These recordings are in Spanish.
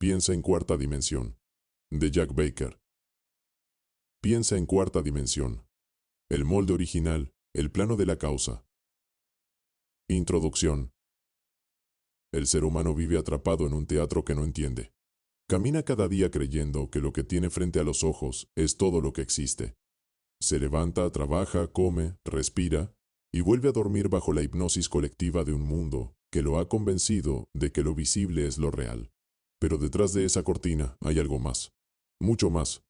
Piensa en cuarta dimensión. De Jack Baker. Piensa en cuarta dimensión. El molde original, el plano de la causa. Introducción. El ser humano vive atrapado en un teatro que no entiende. Camina cada día creyendo que lo que tiene frente a los ojos es todo lo que existe. Se levanta, trabaja, come, respira y vuelve a dormir bajo la hipnosis colectiva de un mundo que lo ha convencido de que lo visible es lo real. Pero detrás de esa cortina hay algo más, mucho más.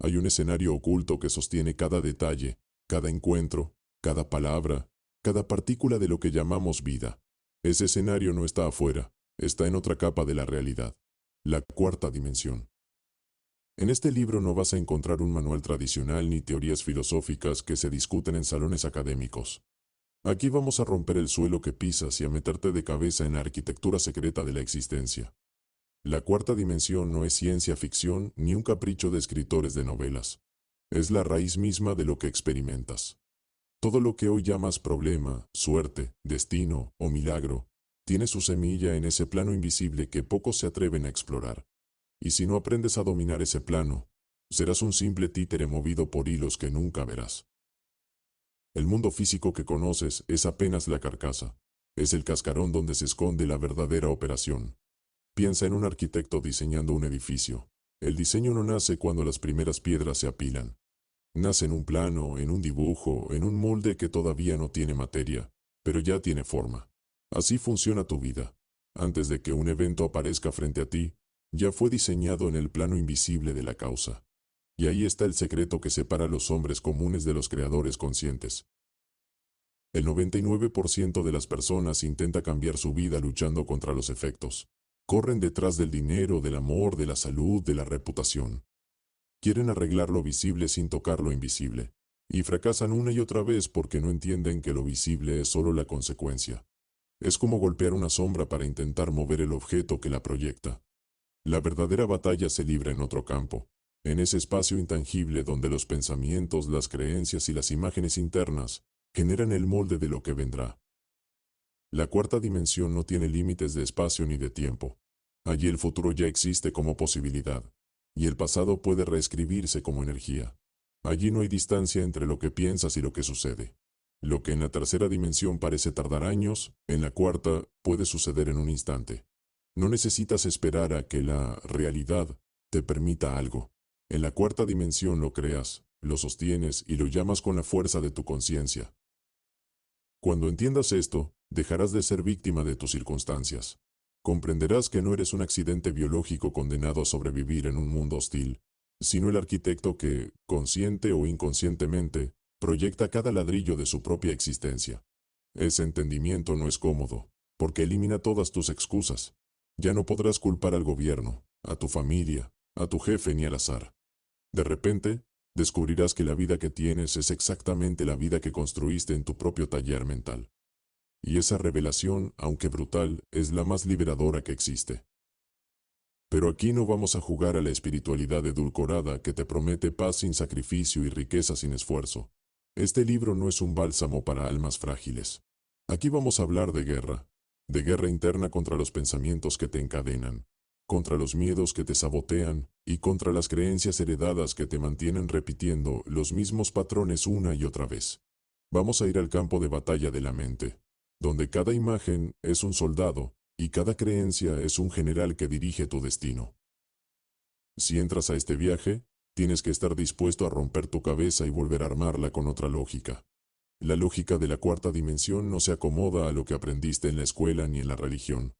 Hay un escenario oculto que sostiene cada detalle, cada encuentro, cada palabra, cada partícula de lo que llamamos vida. Ese escenario no está afuera, está en otra capa de la realidad, la cuarta dimensión. En este libro no vas a encontrar un manual tradicional ni teorías filosóficas que se discuten en salones académicos. Aquí vamos a romper el suelo que pisas y a meterte de cabeza en la arquitectura secreta de la existencia. La cuarta dimensión no es ciencia ficción ni un capricho de escritores de novelas. Es la raíz misma de lo que experimentas. Todo lo que hoy llamas problema, suerte, destino o milagro, tiene su semilla en ese plano invisible que pocos se atreven a explorar. Y si no aprendes a dominar ese plano, serás un simple títere movido por hilos que nunca verás. El mundo físico que conoces es apenas la carcasa. Es el cascarón donde se esconde la verdadera operación. Piensa en un arquitecto diseñando un edificio. El diseño no nace cuando las primeras piedras se apilan. Nace en un plano, en un dibujo, en un molde que todavía no tiene materia, pero ya tiene forma. Así funciona tu vida. Antes de que un evento aparezca frente a ti, ya fue diseñado en el plano invisible de la causa. Y ahí está el secreto que separa a los hombres comunes de los creadores conscientes. El 99% de las personas intenta cambiar su vida luchando contra los efectos. Corren detrás del dinero, del amor, de la salud, de la reputación. Quieren arreglar lo visible sin tocar lo invisible. Y fracasan una y otra vez porque no entienden que lo visible es solo la consecuencia. Es como golpear una sombra para intentar mover el objeto que la proyecta. La verdadera batalla se libra en otro campo, en ese espacio intangible donde los pensamientos, las creencias y las imágenes internas generan el molde de lo que vendrá. La cuarta dimensión no tiene límites de espacio ni de tiempo. Allí el futuro ya existe como posibilidad, y el pasado puede reescribirse como energía. Allí no hay distancia entre lo que piensas y lo que sucede. Lo que en la tercera dimensión parece tardar años, en la cuarta puede suceder en un instante. No necesitas esperar a que la realidad te permita algo. En la cuarta dimensión lo creas, lo sostienes y lo llamas con la fuerza de tu conciencia. Cuando entiendas esto, dejarás de ser víctima de tus circunstancias. Comprenderás que no eres un accidente biológico condenado a sobrevivir en un mundo hostil, sino el arquitecto que, consciente o inconscientemente, proyecta cada ladrillo de su propia existencia. Ese entendimiento no es cómodo, porque elimina todas tus excusas. Ya no podrás culpar al gobierno, a tu familia, a tu jefe ni al azar. De repente, descubrirás que la vida que tienes es exactamente la vida que construiste en tu propio taller mental. Y esa revelación, aunque brutal, es la más liberadora que existe. Pero aquí no vamos a jugar a la espiritualidad edulcorada que te promete paz sin sacrificio y riqueza sin esfuerzo. Este libro no es un bálsamo para almas frágiles. Aquí vamos a hablar de guerra interna contra los pensamientos que te encadenan, contra los miedos que te sabotean y contra las creencias heredadas que te mantienen repitiendo los mismos patrones una y otra vez. Vamos a ir al campo de batalla de la mente, donde cada imagen es un soldado y cada creencia es un general que dirige tu destino. Si entras a este viaje, tienes que estar dispuesto a romper tu cabeza y volver a armarla con otra lógica. La lógica de la cuarta dimensión no se acomoda a lo que aprendiste en la escuela ni en la religión.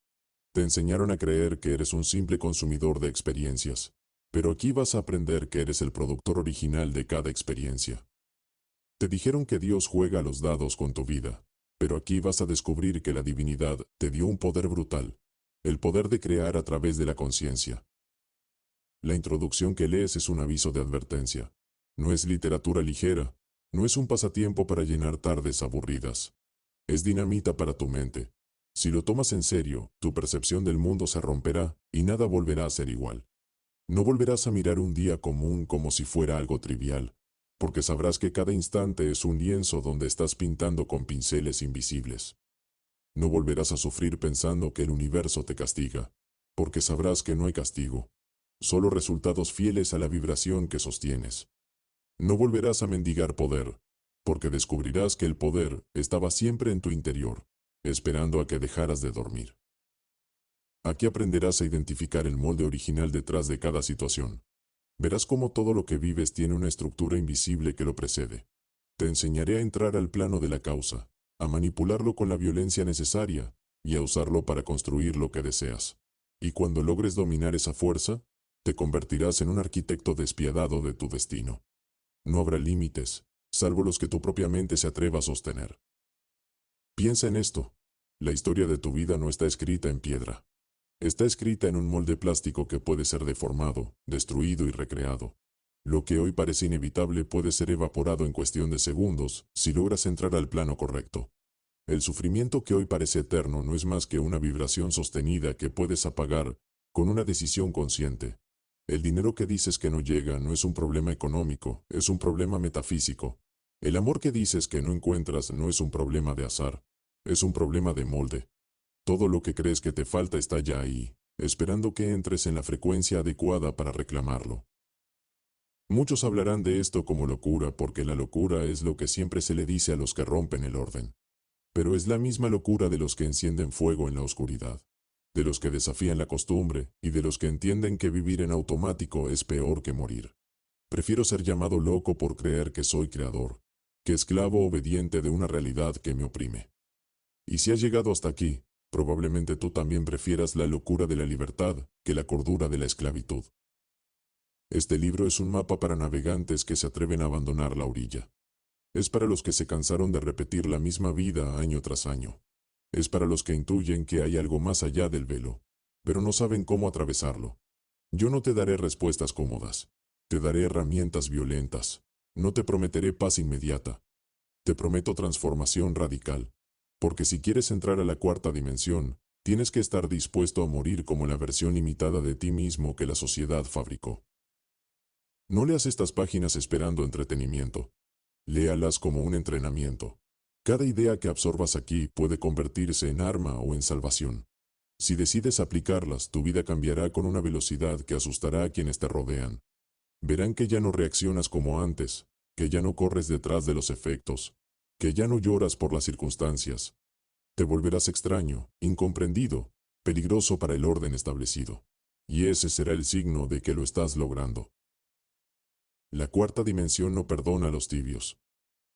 Te enseñaron a creer que eres un simple consumidor de experiencias, pero aquí vas a aprender que eres el productor original de cada experiencia. Te dijeron que Dios juega a los dados con tu vida, pero aquí vas a descubrir que la divinidad te dio un poder brutal, el poder de crear a través de la conciencia. La introducción que lees es un aviso de advertencia. No es literatura ligera, no es un pasatiempo para llenar tardes aburridas. Es dinamita para tu mente. Si lo tomas en serio, tu percepción del mundo se romperá y nada volverá a ser igual. No volverás a mirar un día común como si fuera algo trivial, porque sabrás que cada instante es un lienzo donde estás pintando con pinceles invisibles. No volverás a sufrir pensando que el universo te castiga, porque sabrás que no hay castigo, solo resultados fieles a la vibración que sostienes. No volverás a mendigar poder, porque descubrirás que el poder estaba siempre en tu interior, esperando a que dejaras de dormir. Aquí aprenderás a identificar el molde original detrás de cada situación. Verás cómo todo lo que vives tiene una estructura invisible que lo precede. Te enseñaré a entrar al plano de la causa, a manipularlo con la violencia necesaria y a usarlo para construir lo que deseas. Y cuando logres dominar esa fuerza, te convertirás en un arquitecto despiadado de tu destino. No habrá límites, salvo los que tu propia mente se atreva a sostener. Piensa en esto. La historia de tu vida no está escrita en piedra. Está escrita en un molde plástico que puede ser deformado, destruido y recreado. Lo que hoy parece inevitable puede ser evaporado en cuestión de segundos si logras entrar al plano correcto. El sufrimiento que hoy parece eterno no es más que una vibración sostenida que puedes apagar con una decisión consciente. El dinero que dices que no llega no es un problema económico, es un problema metafísico. El amor que dices que no encuentras no es un problema de azar, es un problema de molde. Todo lo que crees que te falta está ya ahí, esperando que entres en la frecuencia adecuada para reclamarlo. Muchos hablarán de esto como locura porque la locura es lo que siempre se le dice a los que rompen el orden. Pero es la misma locura de los que encienden fuego en la oscuridad, de los que desafían la costumbre y de los que entienden que vivir en automático es peor que morir. Prefiero ser llamado loco por creer que soy creador, que esclavo obediente de una realidad que me oprime. Y si has llegado hasta aquí, probablemente tú también prefieras la locura de la libertad que la cordura de la esclavitud. Este libro es un mapa para navegantes que se atreven a abandonar la orilla. Es para los que se cansaron de repetir la misma vida año tras año. Es para los que intuyen que hay algo más allá del velo, pero no saben cómo atravesarlo. Yo no te daré respuestas cómodas. Te daré herramientas violentas. No te prometeré paz inmediata. Te prometo transformación radical. Porque si quieres entrar a la cuarta dimensión, tienes que estar dispuesto a morir como la versión limitada de ti mismo que la sociedad fabricó. No leas estas páginas esperando entretenimiento. Léalas como un entrenamiento. Cada idea que absorbas aquí puede convertirse en arma o en salvación. Si decides aplicarlas, tu vida cambiará con una velocidad que asustará a quienes te rodean. Verán que ya no reaccionas como antes, que ya no corres detrás de los efectos, que ya no lloras por las circunstancias. Te volverás extraño, incomprendido, peligroso para el orden establecido. Y ese será el signo de que lo estás logrando. La cuarta dimensión no perdona a los tibios.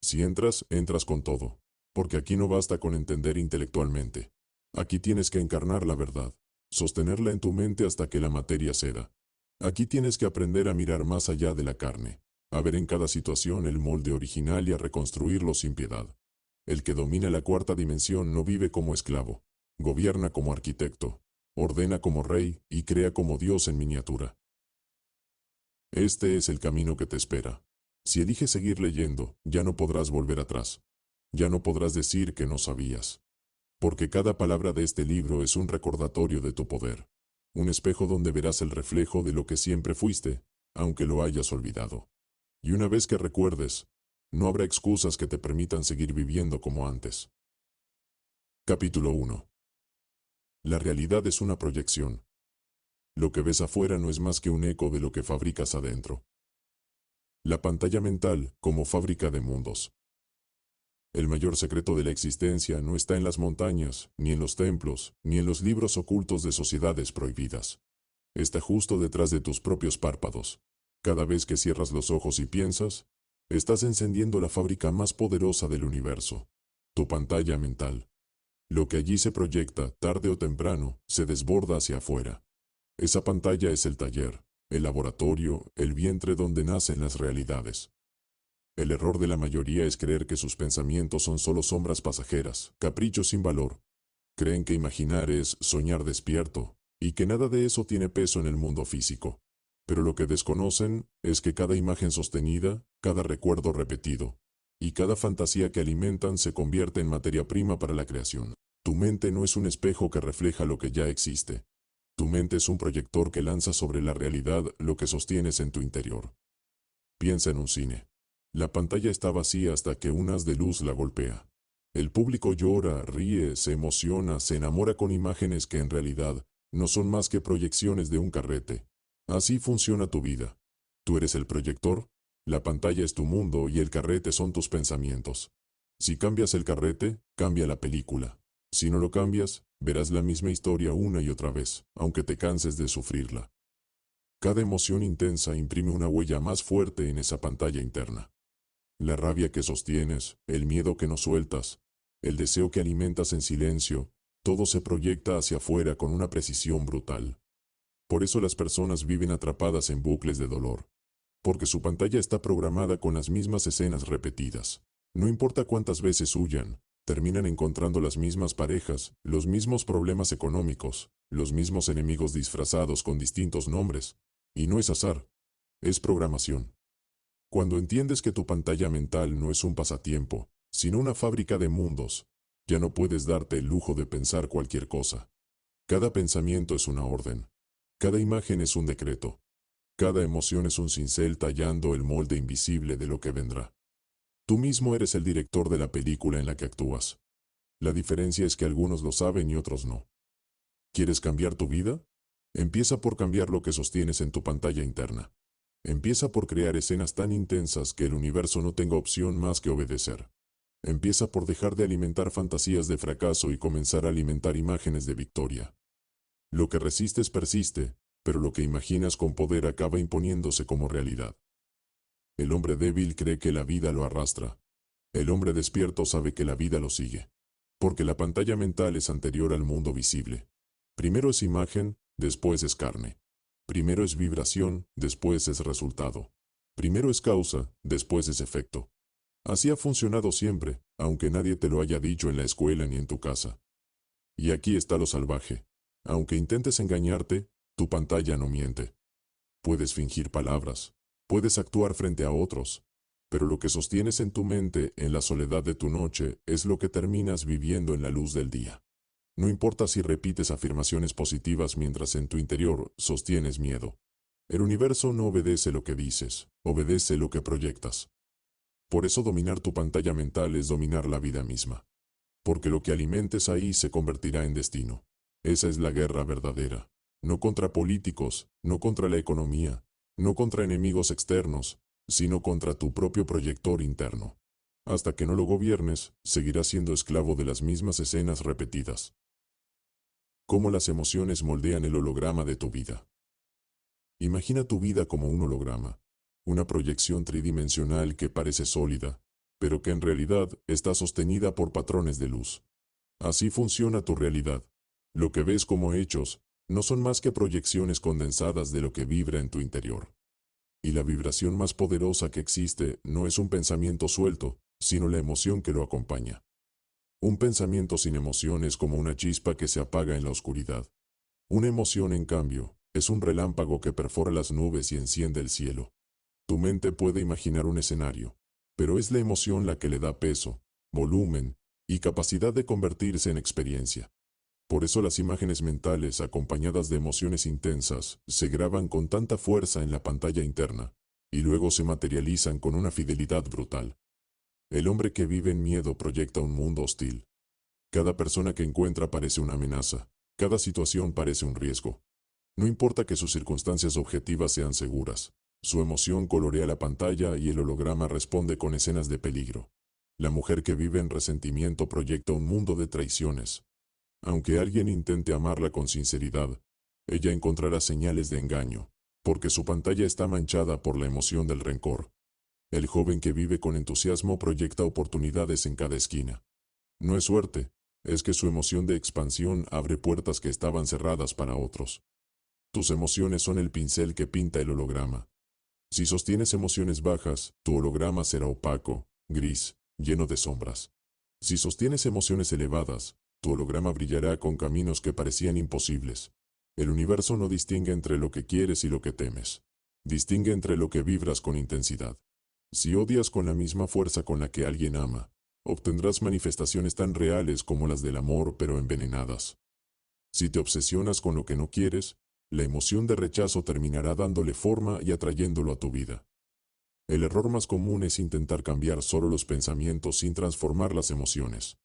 Si entras, entras con todo, porque aquí no basta con entender intelectualmente. Aquí tienes que encarnar la verdad, sostenerla en tu mente hasta que la materia ceda. Aquí tienes que aprender a mirar más allá de la carne, a ver en cada situación el molde original y a reconstruirlo sin piedad. El que domina la cuarta dimensión no vive como esclavo, gobierna como arquitecto, ordena como rey y crea como Dios en miniatura. Este es el camino que te espera. Si eliges seguir leyendo, ya no podrás volver atrás. Ya no podrás decir que no sabías. Porque cada palabra de este libro es un recordatorio de tu poder. Un espejo donde verás el reflejo de lo que siempre fuiste, aunque lo hayas olvidado. Y una vez que recuerdes, no habrá excusas que te permitan seguir viviendo como antes. Capítulo 1. La realidad es una proyección. Lo que ves afuera no es más que un eco de lo que fabricas adentro. La pantalla mental como fábrica de mundos. El mayor secreto de la existencia no está en las montañas, ni en los templos, ni en los libros ocultos de sociedades prohibidas. Está justo detrás de tus propios párpados. Cada vez que cierras los ojos y piensas, estás encendiendo la fábrica más poderosa del universo, tu pantalla mental. Lo que allí se proyecta, tarde o temprano, se desborda hacia afuera. Esa pantalla es el taller, el laboratorio, el vientre donde nacen las realidades. El error de la mayoría es creer que sus pensamientos son solo sombras pasajeras, caprichos sin valor. Creen que imaginar es soñar despierto, y que nada de eso tiene peso en el mundo físico. Pero lo que desconocen es que cada imagen sostenida, cada recuerdo repetido, y cada fantasía que alimentan se convierte en materia prima para la creación. Tu mente no es un espejo que refleja lo que ya existe. Tu mente es un proyector que lanza sobre la realidad lo que sostienes en tu interior. Piensa en un cine. La pantalla está vacía hasta que un haz de luz la golpea. El público llora, ríe, se emociona, se enamora con imágenes que en realidad no son más que proyecciones de un carrete. Así funciona tu vida. Tú eres el proyector, la pantalla es tu mundo y el carrete son tus pensamientos. Si cambias el carrete, cambia la película. Si no lo cambias, verás la misma historia una y otra vez, aunque te canses de sufrirla. Cada emoción intensa imprime una huella más fuerte en esa pantalla interna. La rabia que sostienes, el miedo que no sueltas, el deseo que alimentas en silencio, todo se proyecta hacia afuera con una precisión brutal. Por eso las personas viven atrapadas en bucles de dolor, porque su pantalla está programada con las mismas escenas repetidas. No importa cuántas veces huyan, terminan encontrando las mismas parejas, los mismos problemas económicos, los mismos enemigos disfrazados con distintos nombres. Y no es azar, es programación. Cuando entiendes que tu pantalla mental no es un pasatiempo, sino una fábrica de mundos, ya no puedes darte el lujo de pensar cualquier cosa. Cada pensamiento es una orden. Cada imagen es un decreto. Cada emoción es un cincel tallando el molde invisible de lo que vendrá. Tú mismo eres el director de la película en la que actúas. La diferencia es que algunos lo saben y otros no. ¿Quieres cambiar tu vida? Empieza por cambiar lo que sostienes en tu pantalla interna. Empieza por crear escenas tan intensas que el universo no tenga opción más que obedecer. Empieza por dejar de alimentar fantasías de fracaso y comenzar a alimentar imágenes de victoria. Lo que resistes persiste, pero lo que imaginas con poder acaba imponiéndose como realidad. El hombre débil cree que la vida lo arrastra. El hombre despierto sabe que la vida lo sigue. Porque la pantalla mental es anterior al mundo visible. Primero es imagen, después es carne. Primero es vibración, después es resultado. Primero es causa, después es efecto. Así ha funcionado siempre, aunque nadie te lo haya dicho en la escuela ni en tu casa. Y aquí está lo salvaje. Aunque intentes engañarte, tu pantalla no miente. Puedes fingir palabras, puedes actuar frente a otros, pero lo que sostienes en tu mente en la soledad de tu noche es lo que terminas viviendo en la luz del día. No importa si repites afirmaciones positivas mientras en tu interior sostienes miedo. El universo no obedece lo que dices, obedece lo que proyectas. Por eso dominar tu pantalla mental es dominar la vida misma. Porque lo que alimentes ahí se convertirá en destino. Esa es la guerra verdadera. No contra políticos, no contra la economía, no contra enemigos externos, sino contra tu propio proyector interno. Hasta que no lo gobiernes, seguirás siendo esclavo de las mismas escenas repetidas. Cómo las emociones moldean el holograma de tu vida. Imagina tu vida como un holograma, una proyección tridimensional que parece sólida, pero que en realidad está sostenida por patrones de luz. Así funciona tu realidad. Lo que ves como hechos no son más que proyecciones condensadas de lo que vibra en tu interior. Y la vibración más poderosa que existe no es un pensamiento suelto, sino la emoción que lo acompaña. Un pensamiento sin emoción es como una chispa que se apaga en la oscuridad. Una emoción, en cambio, es un relámpago que perfora las nubes y enciende el cielo. Tu mente puede imaginar un escenario, pero es la emoción la que le da peso, volumen y capacidad de convertirse en experiencia. Por eso las imágenes mentales, acompañadas de emociones intensas, se graban con tanta fuerza en la pantalla interna, y luego se materializan con una fidelidad brutal. El hombre que vive en miedo proyecta un mundo hostil. Cada persona que encuentra parece una amenaza, cada situación parece un riesgo. No importa que sus circunstancias objetivas sean seguras, su emoción colorea la pantalla y el holograma responde con escenas de peligro. La mujer que vive en resentimiento proyecta un mundo de traiciones. Aunque alguien intente amarla con sinceridad, ella encontrará señales de engaño, porque su pantalla está manchada por la emoción del rencor. El joven que vive con entusiasmo proyecta oportunidades en cada esquina. No es suerte, es que su emoción de expansión abre puertas que estaban cerradas para otros. Tus emociones son el pincel que pinta el holograma. Si sostienes emociones bajas, tu holograma será opaco, gris, lleno de sombras. Si sostienes emociones elevadas, tu holograma brillará con caminos que parecían imposibles. El universo no distingue entre lo que quieres y lo que temes. Distingue entre lo que vibras con intensidad. Si odias con la misma fuerza con la que alguien ama, obtendrás manifestaciones tan reales como las del amor, pero envenenadas. Si te obsesionas con lo que no quieres, la emoción de rechazo terminará dándole forma y atrayéndolo a tu vida. El error más común es intentar cambiar solo los pensamientos sin transformar las emociones.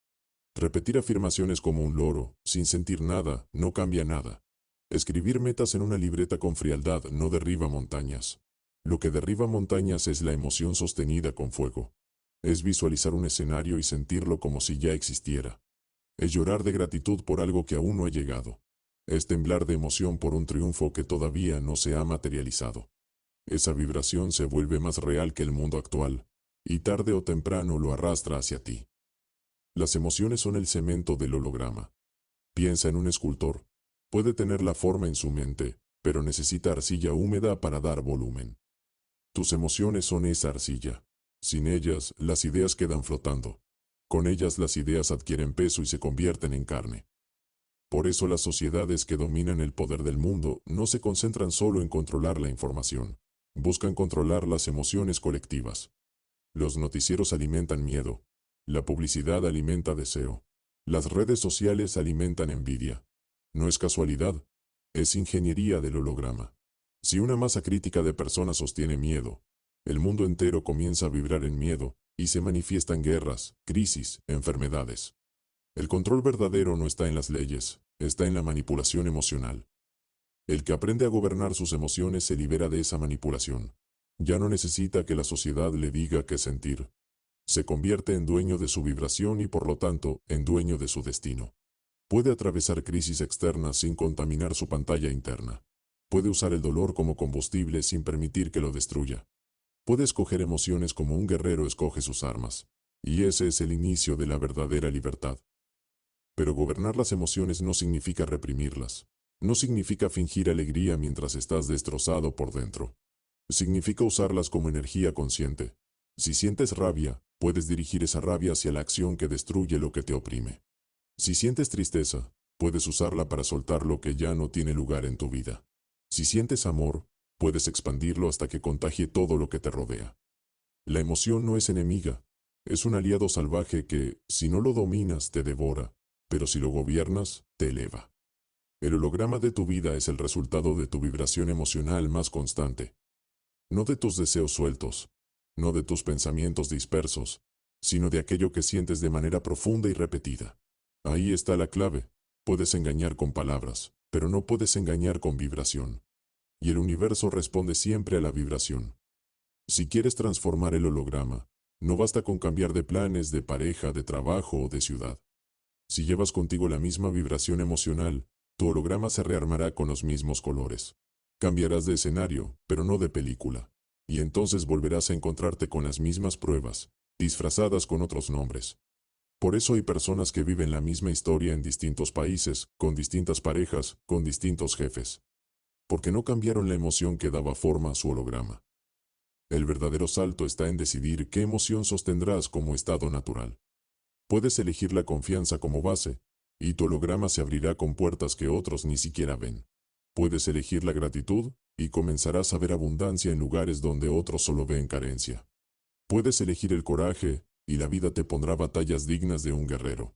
Repetir afirmaciones como un loro, sin sentir nada, no cambia nada. Escribir metas en una libreta con frialdad no derriba montañas. Lo que derriba montañas es la emoción sostenida con fuego. Es visualizar un escenario y sentirlo como si ya existiera. Es llorar de gratitud por algo que aún no ha llegado. Es temblar de emoción por un triunfo que todavía no se ha materializado. Esa vibración se vuelve más real que el mundo actual, y tarde o temprano lo arrastra hacia ti. Las emociones son el cemento del holograma. Piensa en un escultor. Puede tener la forma en su mente, pero necesita arcilla húmeda para dar volumen. Tus emociones son esa arcilla. Sin ellas, las ideas quedan flotando. Con ellas las ideas adquieren peso y se convierten en carne. Por eso las sociedades que dominan el poder del mundo no se concentran solo en controlar la información. Buscan controlar las emociones colectivas. Los noticieros alimentan miedo. La publicidad alimenta deseo. Las redes sociales alimentan envidia. No es casualidad, es ingeniería del holograma. Si una masa crítica de personas sostiene miedo, el mundo entero comienza a vibrar en miedo y se manifiestan guerras, crisis, enfermedades. El control verdadero no está en las leyes, está en la manipulación emocional. El que aprende a gobernar sus emociones se libera de esa manipulación. Ya no necesita que la sociedad le diga qué sentir. Se convierte en dueño de su vibración y por lo tanto en dueño de su destino. Puede atravesar crisis externas sin contaminar su pantalla interna. Puede usar el dolor como combustible sin permitir que lo destruya. Puede escoger emociones como un guerrero escoge sus armas. Y ese es el inicio de la verdadera libertad. Pero gobernar las emociones no significa reprimirlas. No significa fingir alegría mientras estás destrozado por dentro. Significa usarlas como energía consciente. Si sientes rabia, puedes dirigir esa rabia hacia la acción que destruye lo que te oprime. Si sientes tristeza, puedes usarla para soltar lo que ya no tiene lugar en tu vida. Si sientes amor, puedes expandirlo hasta que contagie todo lo que te rodea. La emoción no es enemiga, es un aliado salvaje que, si no lo dominas, te devora, pero si lo gobiernas, te eleva. El holograma de tu vida es el resultado de tu vibración emocional más constante. No de tus deseos sueltos, no de tus pensamientos dispersos, sino de aquello que sientes de manera profunda y repetida. Ahí está la clave. Puedes engañar con palabras, pero no puedes engañar con vibración. Y el universo responde siempre a la vibración. Si quieres transformar el holograma, no basta con cambiar de planes, de pareja, de trabajo o de ciudad. Si llevas contigo la misma vibración emocional, tu holograma se rearmará con los mismos colores. Cambiarás de escenario, pero no de película. Y entonces volverás a encontrarte con las mismas pruebas, disfrazadas con otros nombres. Por eso hay personas que viven la misma historia en distintos países, con distintas parejas, con distintos jefes. Porque no cambiaron la emoción que daba forma a su holograma. El verdadero salto está en decidir qué emoción sostendrás como estado natural. Puedes elegir la confianza como base, y tu holograma se abrirá con puertas que otros ni siquiera ven. Puedes elegir la gratitud, y comenzarás a ver abundancia en lugares donde otros solo ven carencia. Puedes elegir el coraje, y la vida te pondrá batallas dignas de un guerrero.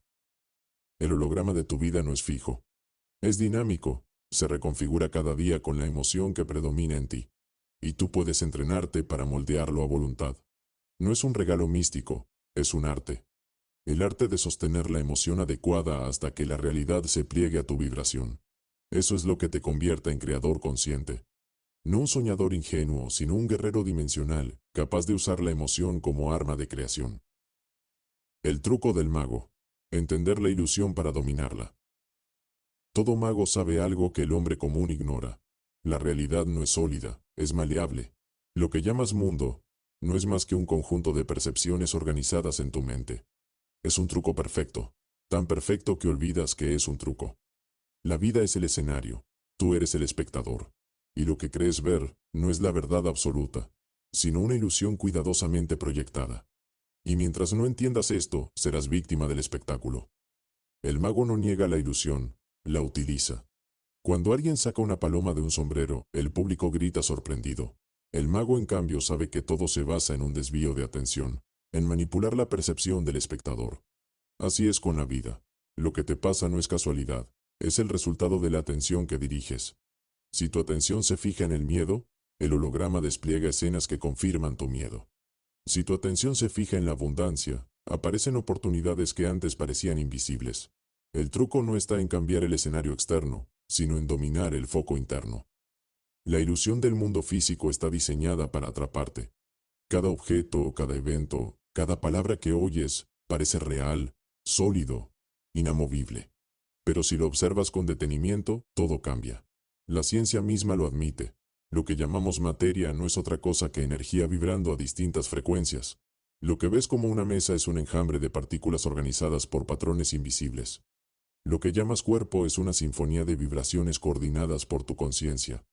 El holograma de tu vida no es fijo. Es dinámico, se reconfigura cada día con la emoción que predomina en ti. Y tú puedes entrenarte para moldearlo a voluntad. No es un regalo místico, es un arte. El arte de sostener la emoción adecuada hasta que la realidad se pliegue a tu vibración. Eso es lo que te convierte en creador consciente. No un soñador ingenuo, sino un guerrero dimensional, capaz de usar la emoción como arma de creación. El truco del mago. Entender la ilusión para dominarla. Todo mago sabe algo que el hombre común ignora. La realidad no es sólida, es maleable. Lo que llamas mundo, no es más que un conjunto de percepciones organizadas en tu mente. Es un truco perfecto, tan perfecto que olvidas que es un truco. La vida es el escenario, tú eres el espectador. Y lo que crees ver, no es la verdad absoluta, sino una ilusión cuidadosamente proyectada. Y mientras no entiendas esto, serás víctima del espectáculo. El mago no niega la ilusión, la utiliza. Cuando alguien saca una paloma de un sombrero, el público grita sorprendido. El mago, en cambio, sabe que todo se basa en un desvío de atención, en manipular la percepción del espectador. Así es con la vida. Lo que te pasa no es casualidad, es el resultado de la atención que diriges. Si tu atención se fija en el miedo, el holograma despliega escenas que confirman tu miedo. Si tu atención se fija en la abundancia, aparecen oportunidades que antes parecían invisibles. El truco no está en cambiar el escenario externo, sino en dominar el foco interno. La ilusión del mundo físico está diseñada para atraparte. Cada objeto, cada evento, cada palabra que oyes parece real, sólido, inamovible. Pero si lo observas con detenimiento, todo cambia. La ciencia misma lo admite. Lo que llamamos materia no es otra cosa que energía vibrando a distintas frecuencias. Lo que ves como una mesa es un enjambre de partículas organizadas por patrones invisibles. Lo que llamas cuerpo es una sinfonía de vibraciones coordinadas por tu conciencia.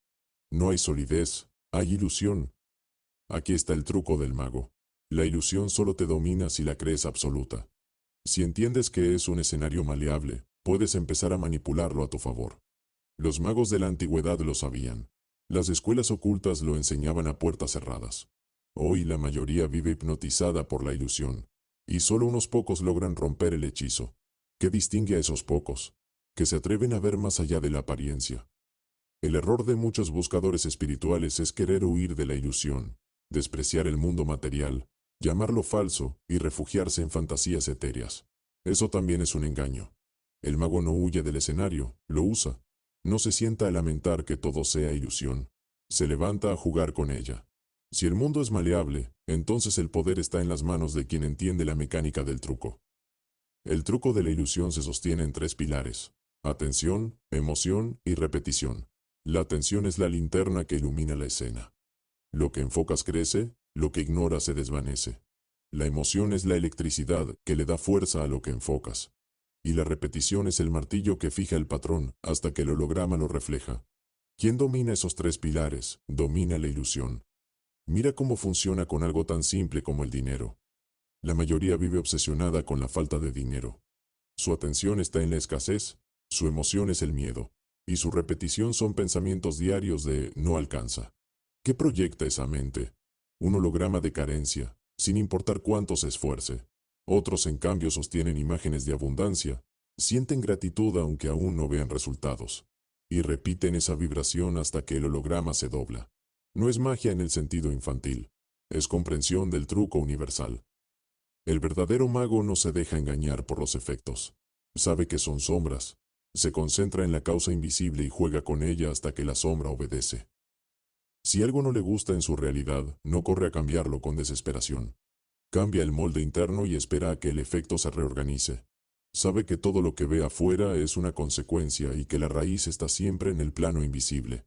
No hay solidez, hay ilusión. Aquí está el truco del mago. La ilusión solo te domina si la crees absoluta. Si entiendes que es un escenario maleable, puedes empezar a manipularlo a tu favor. Los magos de la antigüedad lo sabían. Las escuelas ocultas lo enseñaban a puertas cerradas. Hoy la mayoría vive hipnotizada por la ilusión, y solo unos pocos logran romper el hechizo. ¿Qué distingue a esos pocos? Que se atreven a ver más allá de la apariencia. El error de muchos buscadores espirituales es querer huir de la ilusión, despreciar el mundo material, llamarlo falso y refugiarse en fantasías etéreas. Eso también es un engaño. El mago no huye del escenario, lo usa. No se sienta a lamentar que todo sea ilusión. Se levanta a jugar con ella. Si el mundo es maleable, entonces el poder está en las manos de quien entiende la mecánica del truco. El truco de la ilusión se sostiene en 3 pilares: atención, emoción y repetición. La atención es la linterna que ilumina la escena. Lo que enfocas crece, lo que ignoras se desvanece. La emoción es la electricidad que le da fuerza a lo que enfocas. Y la repetición es el martillo que fija el patrón hasta que el holograma lo refleja. ¿Quién domina esos 3 pilares? Domina la ilusión. Mira cómo funciona con algo tan simple como el dinero. La mayoría vive obsesionada con la falta de dinero. Su atención está en la escasez, su emoción es el miedo, y su repetición son pensamientos diarios de no alcanza. ¿Qué proyecta esa mente? Un holograma de carencia, sin importar cuánto se esfuerce. Otros, en cambio, sostienen imágenes de abundancia, sienten gratitud aunque aún no vean resultados, y repiten esa vibración hasta que el holograma se dobla. No es magia en el sentido infantil, es comprensión del truco universal. El verdadero mago no se deja engañar por los efectos. Sabe que son sombras. Se concentra en la causa invisible y juega con ella hasta que la sombra obedece. Si algo no le gusta en su realidad, no corre a cambiarlo con desesperación. Cambia el molde interno y espera a que el efecto se reorganice. Sabe que todo lo que ve afuera es una consecuencia y que la raíz está siempre en el plano invisible.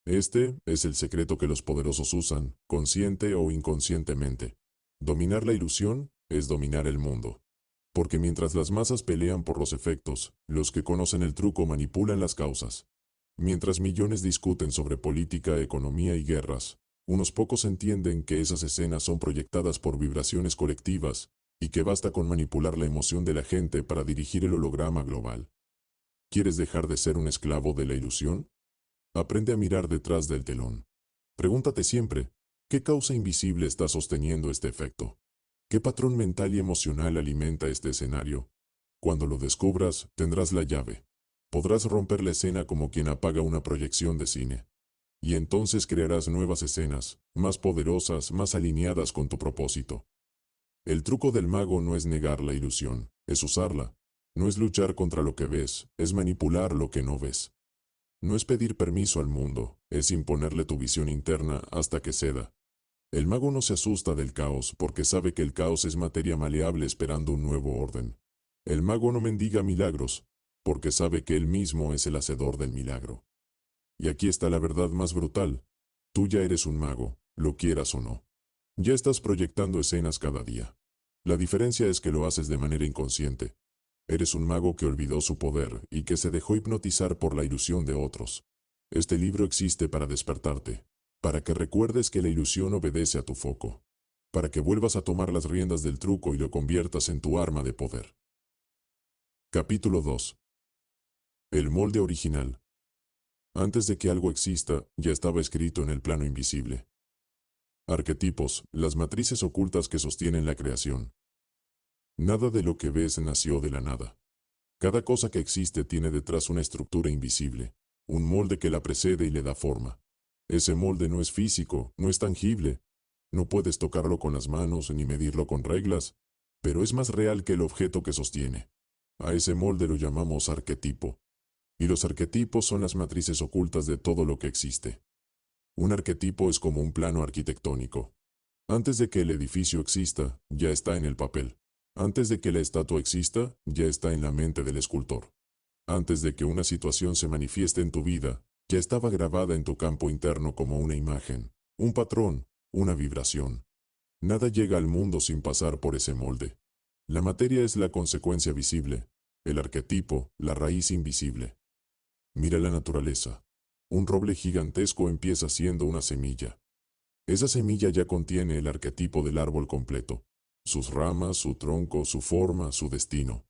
Este es el secreto que los poderosos usan, consciente o inconscientemente. Dominar la ilusión es dominar el mundo. Porque mientras las masas pelean por los efectos, los que conocen el truco manipulan las causas. Mientras millones discuten sobre política, economía y guerras, unos pocos entienden que esas escenas son proyectadas por vibraciones colectivas y que basta con manipular la emoción de la gente para dirigir el holograma global. ¿Quieres dejar de ser un esclavo de la ilusión? Aprende a mirar detrás del telón. Pregúntate siempre, ¿qué causa invisible está sosteniendo este efecto? ¿Qué patrón mental y emocional alimenta este escenario? Cuando lo descubras, tendrás la llave. Podrás romper la escena como quien apaga una proyección de cine. Y entonces crearás nuevas escenas, más poderosas, más alineadas con tu propósito. El truco del mago no es negar la ilusión, es usarla. No es luchar contra lo que ves, es manipular lo que no ves. No es pedir permiso al mundo, es imponerle tu visión interna hasta que ceda. El mago no se asusta del caos porque sabe que el caos es materia maleable esperando un nuevo orden. El mago no mendiga milagros porque sabe que él mismo es el hacedor del milagro. Y aquí está la verdad más brutal. Tú ya eres un mago, lo quieras o no. Ya estás proyectando escenas cada día. La diferencia es que lo haces de manera inconsciente. Eres un mago que olvidó su poder y que se dejó hipnotizar por la ilusión de otros. Este libro existe para despertarte, para que recuerdes que la ilusión obedece a tu foco, para que vuelvas a tomar las riendas del truco y lo conviertas en tu arma de poder. Capítulo 2. El molde original. Antes de que algo exista, ya estaba escrito en el plano invisible. Arquetipos, las matrices ocultas que sostienen la creación. Nada de lo que ves nació de la nada. Cada cosa que existe tiene detrás una estructura invisible, un molde que la precede y le da forma. Ese molde no es físico, no es tangible. No puedes tocarlo con las manos ni medirlo con reglas, pero es más real que el objeto que sostiene. A ese molde lo llamamos arquetipo. Y los arquetipos son las matrices ocultas de todo lo que existe. Un arquetipo es como un plano arquitectónico. Antes de que el edificio exista, ya está en el papel. Antes de que la estatua exista, ya está en la mente del escultor. Antes de que una situación se manifieste en tu vida, ya estaba grabada en tu campo interno como una imagen, un patrón, una vibración. Nada llega al mundo sin pasar por ese molde. La materia es la consecuencia visible, el arquetipo, la raíz invisible. Mira la naturaleza. Un roble gigantesco empieza siendo una semilla. Esa semilla ya contiene el arquetipo del árbol completo, sus ramas, su tronco, su forma, su destino.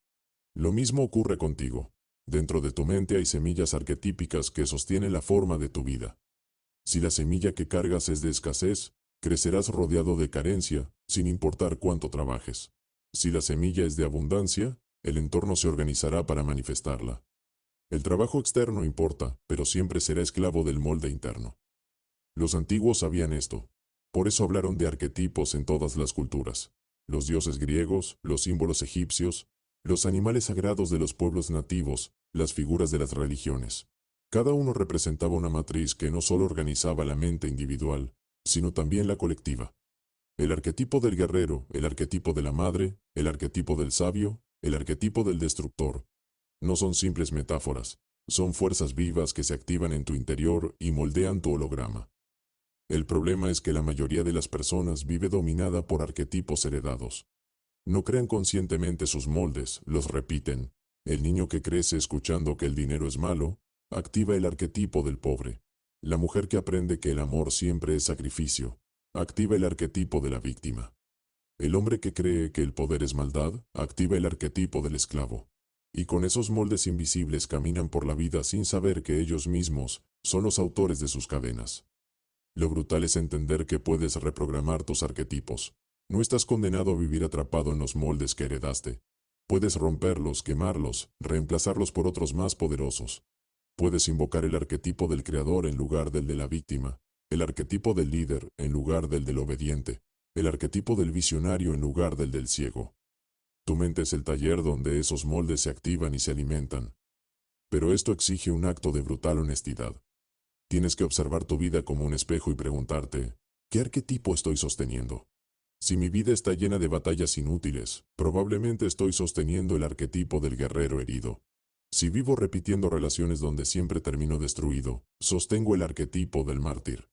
Lo mismo ocurre contigo. Dentro de tu mente hay semillas arquetípicas que sostienen la forma de tu vida. Si la semilla que cargas es de escasez, crecerás rodeado de carencia, sin importar cuánto trabajes. Si la semilla es de abundancia, el entorno se organizará para manifestarla. El trabajo externo importa, pero siempre será esclavo del molde interno. Los antiguos sabían esto. Por eso hablaron de arquetipos en todas las culturas. Los dioses griegos, los símbolos egipcios, los animales sagrados de los pueblos nativos, las figuras de las religiones. Cada uno representaba una matriz que no solo organizaba la mente individual, sino también la colectiva. El arquetipo del guerrero, el arquetipo de la madre, el arquetipo del sabio, el arquetipo del destructor. No son simples metáforas, son fuerzas vivas que se activan en tu interior y moldean tu holograma. El problema es que la mayoría de las personas vive dominada por arquetipos heredados. No crean conscientemente sus moldes, los repiten. El niño que crece escuchando que el dinero es malo, activa el arquetipo del pobre. La mujer que aprende que el amor siempre es sacrificio, activa el arquetipo de la víctima. El hombre que cree que el poder es maldad, activa el arquetipo del esclavo. Y con esos moldes invisibles caminan por la vida sin saber que ellos mismos son los autores de sus cadenas. Lo brutal es entender que puedes reprogramar tus arquetipos. No estás condenado a vivir atrapado en los moldes que heredaste. Puedes romperlos, quemarlos, reemplazarlos por otros más poderosos. Puedes invocar el arquetipo del creador en lugar del de la víctima, el arquetipo del líder en lugar del obediente, el arquetipo del visionario en lugar del ciego. Tu mente es el taller donde esos moldes se activan y se alimentan. Pero esto exige un acto de brutal honestidad. Tienes que observar tu vida como un espejo y preguntarte, ¿qué arquetipo estoy sosteniendo? Si mi vida está llena de batallas inútiles, probablemente estoy sosteniendo el arquetipo del guerrero herido. Si vivo repitiendo relaciones donde siempre termino destruido, sostengo el arquetipo del mártir.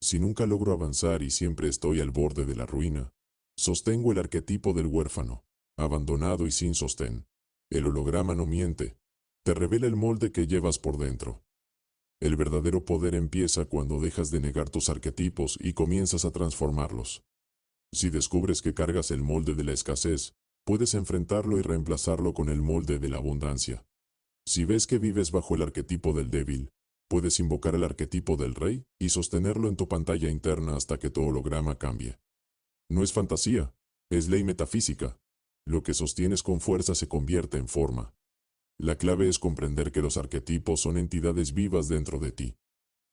Si nunca logro avanzar y siempre estoy al borde de la ruina, sostengo el arquetipo del huérfano, abandonado y sin sostén. El holograma no miente, te revela el molde que llevas por dentro. El verdadero poder empieza cuando dejas de negar tus arquetipos y comienzas a transformarlos. Si descubres que cargas el molde de la escasez, puedes enfrentarlo y reemplazarlo con el molde de la abundancia. Si ves que vives bajo el arquetipo del débil, puedes invocar el arquetipo del rey y sostenerlo en tu pantalla interna hasta que tu holograma cambie. No es fantasía, es ley metafísica. Lo que sostienes con fuerza se convierte en forma. La clave es comprender que los arquetipos son entidades vivas dentro de ti.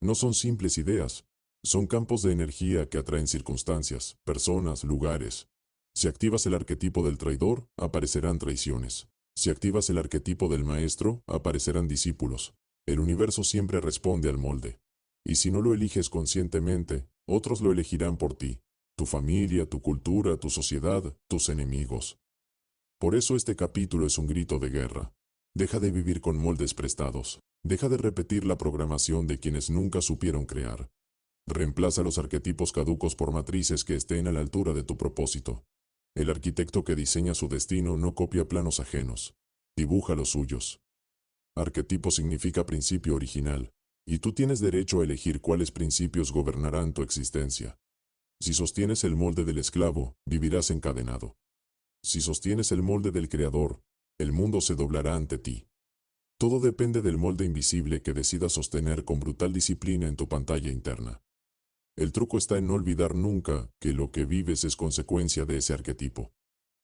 No son simples ideas, son campos de energía que atraen circunstancias, personas, lugares. Si activas el arquetipo del traidor, aparecerán traiciones. Si activas el arquetipo del maestro, aparecerán discípulos. El universo siempre responde al molde. Y si no lo eliges conscientemente, otros lo elegirán por ti. Tu familia, tu cultura, tu sociedad, tus enemigos. Por eso este capítulo es un grito de guerra. Deja de vivir con moldes prestados. Deja de repetir la programación de quienes nunca supieron crear. Reemplaza los arquetipos caducos por matrices que estén a la altura de tu propósito. El arquitecto que diseña su destino no copia planos ajenos. Dibuja los suyos. Arquetipo significa principio original, y tú tienes derecho a elegir cuáles principios gobernarán tu existencia. Si sostienes el molde del esclavo, vivirás encadenado. Si sostienes el molde del creador, el mundo se doblará ante ti. Todo depende del molde invisible que decidas sostener con brutal disciplina en tu pantalla interna. El truco está en no olvidar nunca que lo que vives es consecuencia de ese arquetipo.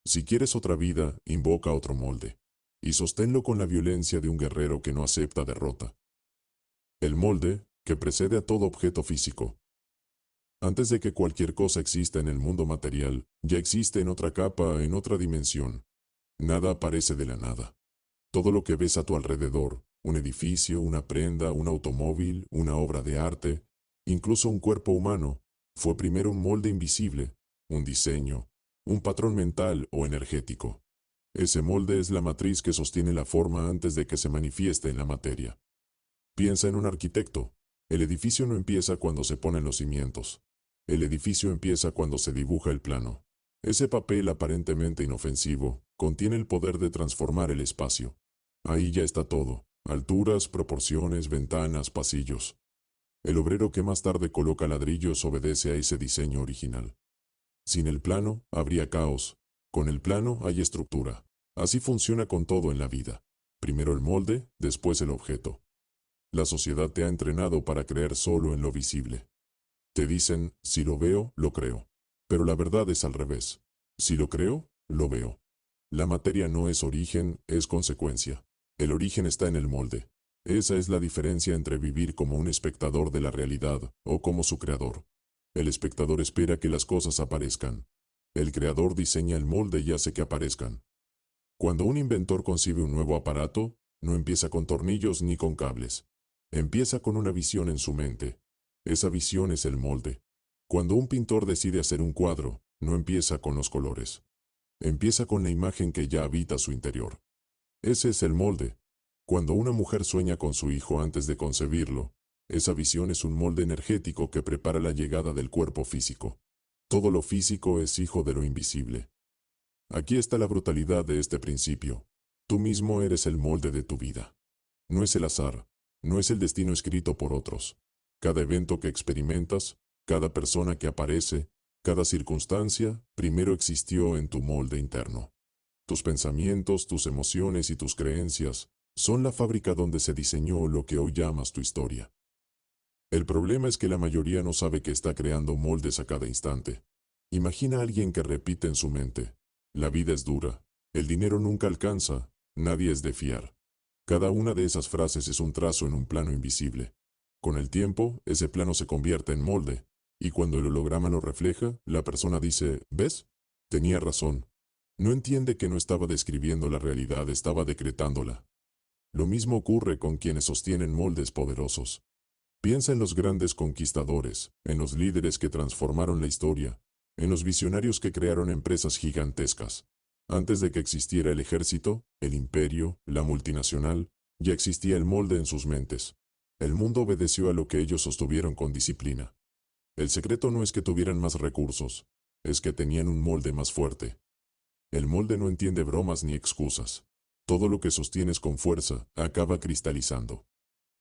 Si quieres otra vida, invoca otro molde. Y sosténlo con la violencia de un guerrero que no acepta derrota. El molde, que precede a todo objeto físico. Antes de que cualquier cosa exista en el mundo material, ya existe en otra capa, en otra dimensión. Nada aparece de la nada. Todo lo que ves a tu alrededor, Un edificio, una prenda, un automóvil, una obra de arte, incluso un cuerpo humano, fue primero un molde invisible, un diseño, un patrón mental o energético. Ese molde es la matriz que sostiene la forma antes de que se manifieste en la materia. Piensa en un arquitecto. El edificio no empieza cuando se ponen los cimientos. El edificio empieza cuando se dibuja el plano. Ese papel aparentemente inofensivo contiene el poder de transformar el espacio. Ahí ya está todo: alturas, proporciones, ventanas, pasillos. El obrero que más tarde coloca ladrillos obedece a ese diseño original. Sin el plano, habría caos. Con el plano hay estructura. Así funciona con todo en la vida. Primero el molde, después el objeto. La sociedad te ha entrenado para creer solo en lo visible. Te dicen, si lo veo, lo creo. Pero la verdad es al revés. Si lo creo, lo veo. La materia no es origen, es consecuencia. El origen está en el molde. Esa es la diferencia entre vivir como un espectador de la realidad o como su creador. El espectador espera que las cosas aparezcan. El creador diseña el molde y hace que aparezcan. Cuando un inventor concibe un nuevo aparato, no empieza con tornillos ni con cables. Empieza con una visión en su mente. Esa visión es el molde. Cuando un pintor decide hacer un cuadro, no empieza con los colores. Empieza con la imagen que ya habita su interior. Ese es el molde. Cuando una mujer sueña con su hijo antes de concebirlo, esa visión es un molde energético que prepara la llegada del cuerpo físico. Todo lo físico es hijo de lo invisible. Aquí está la brutalidad de este principio. Tú mismo eres el molde de tu vida. No es el azar, no es el destino escrito por otros. Cada evento que experimentas, cada persona que aparece, cada circunstancia, primero existió en tu molde interno. Tus pensamientos, tus emociones y tus creencias son la fábrica donde se diseñó lo que hoy llamas tu historia. El problema es que la mayoría no sabe que está creando moldes a cada instante. Imagina a alguien que repite en su mente: la vida es dura, el dinero nunca alcanza, nadie es de fiar. Cada una de esas frases es un trazo en un plano invisible. Con el tiempo, ese plano se convierte en molde, y cuando el holograma lo refleja, la persona dice: ¿ves? Tenía razón. No entiende que no estaba describiendo la realidad, estaba decretándola. Lo mismo ocurre con quienes sostienen moldes poderosos. Piensa en los grandes conquistadores, en los líderes que transformaron la historia, en los visionarios que crearon empresas gigantescas. Antes de que existiera el ejército, el imperio, la multinacional, ya existía el molde en sus mentes. El mundo obedeció a lo que ellos sostuvieron con disciplina. El secreto no es que tuvieran más recursos, es que tenían un molde más fuerte. El molde no entiende bromas ni excusas. Todo lo que sostienes con fuerza acaba cristalizando.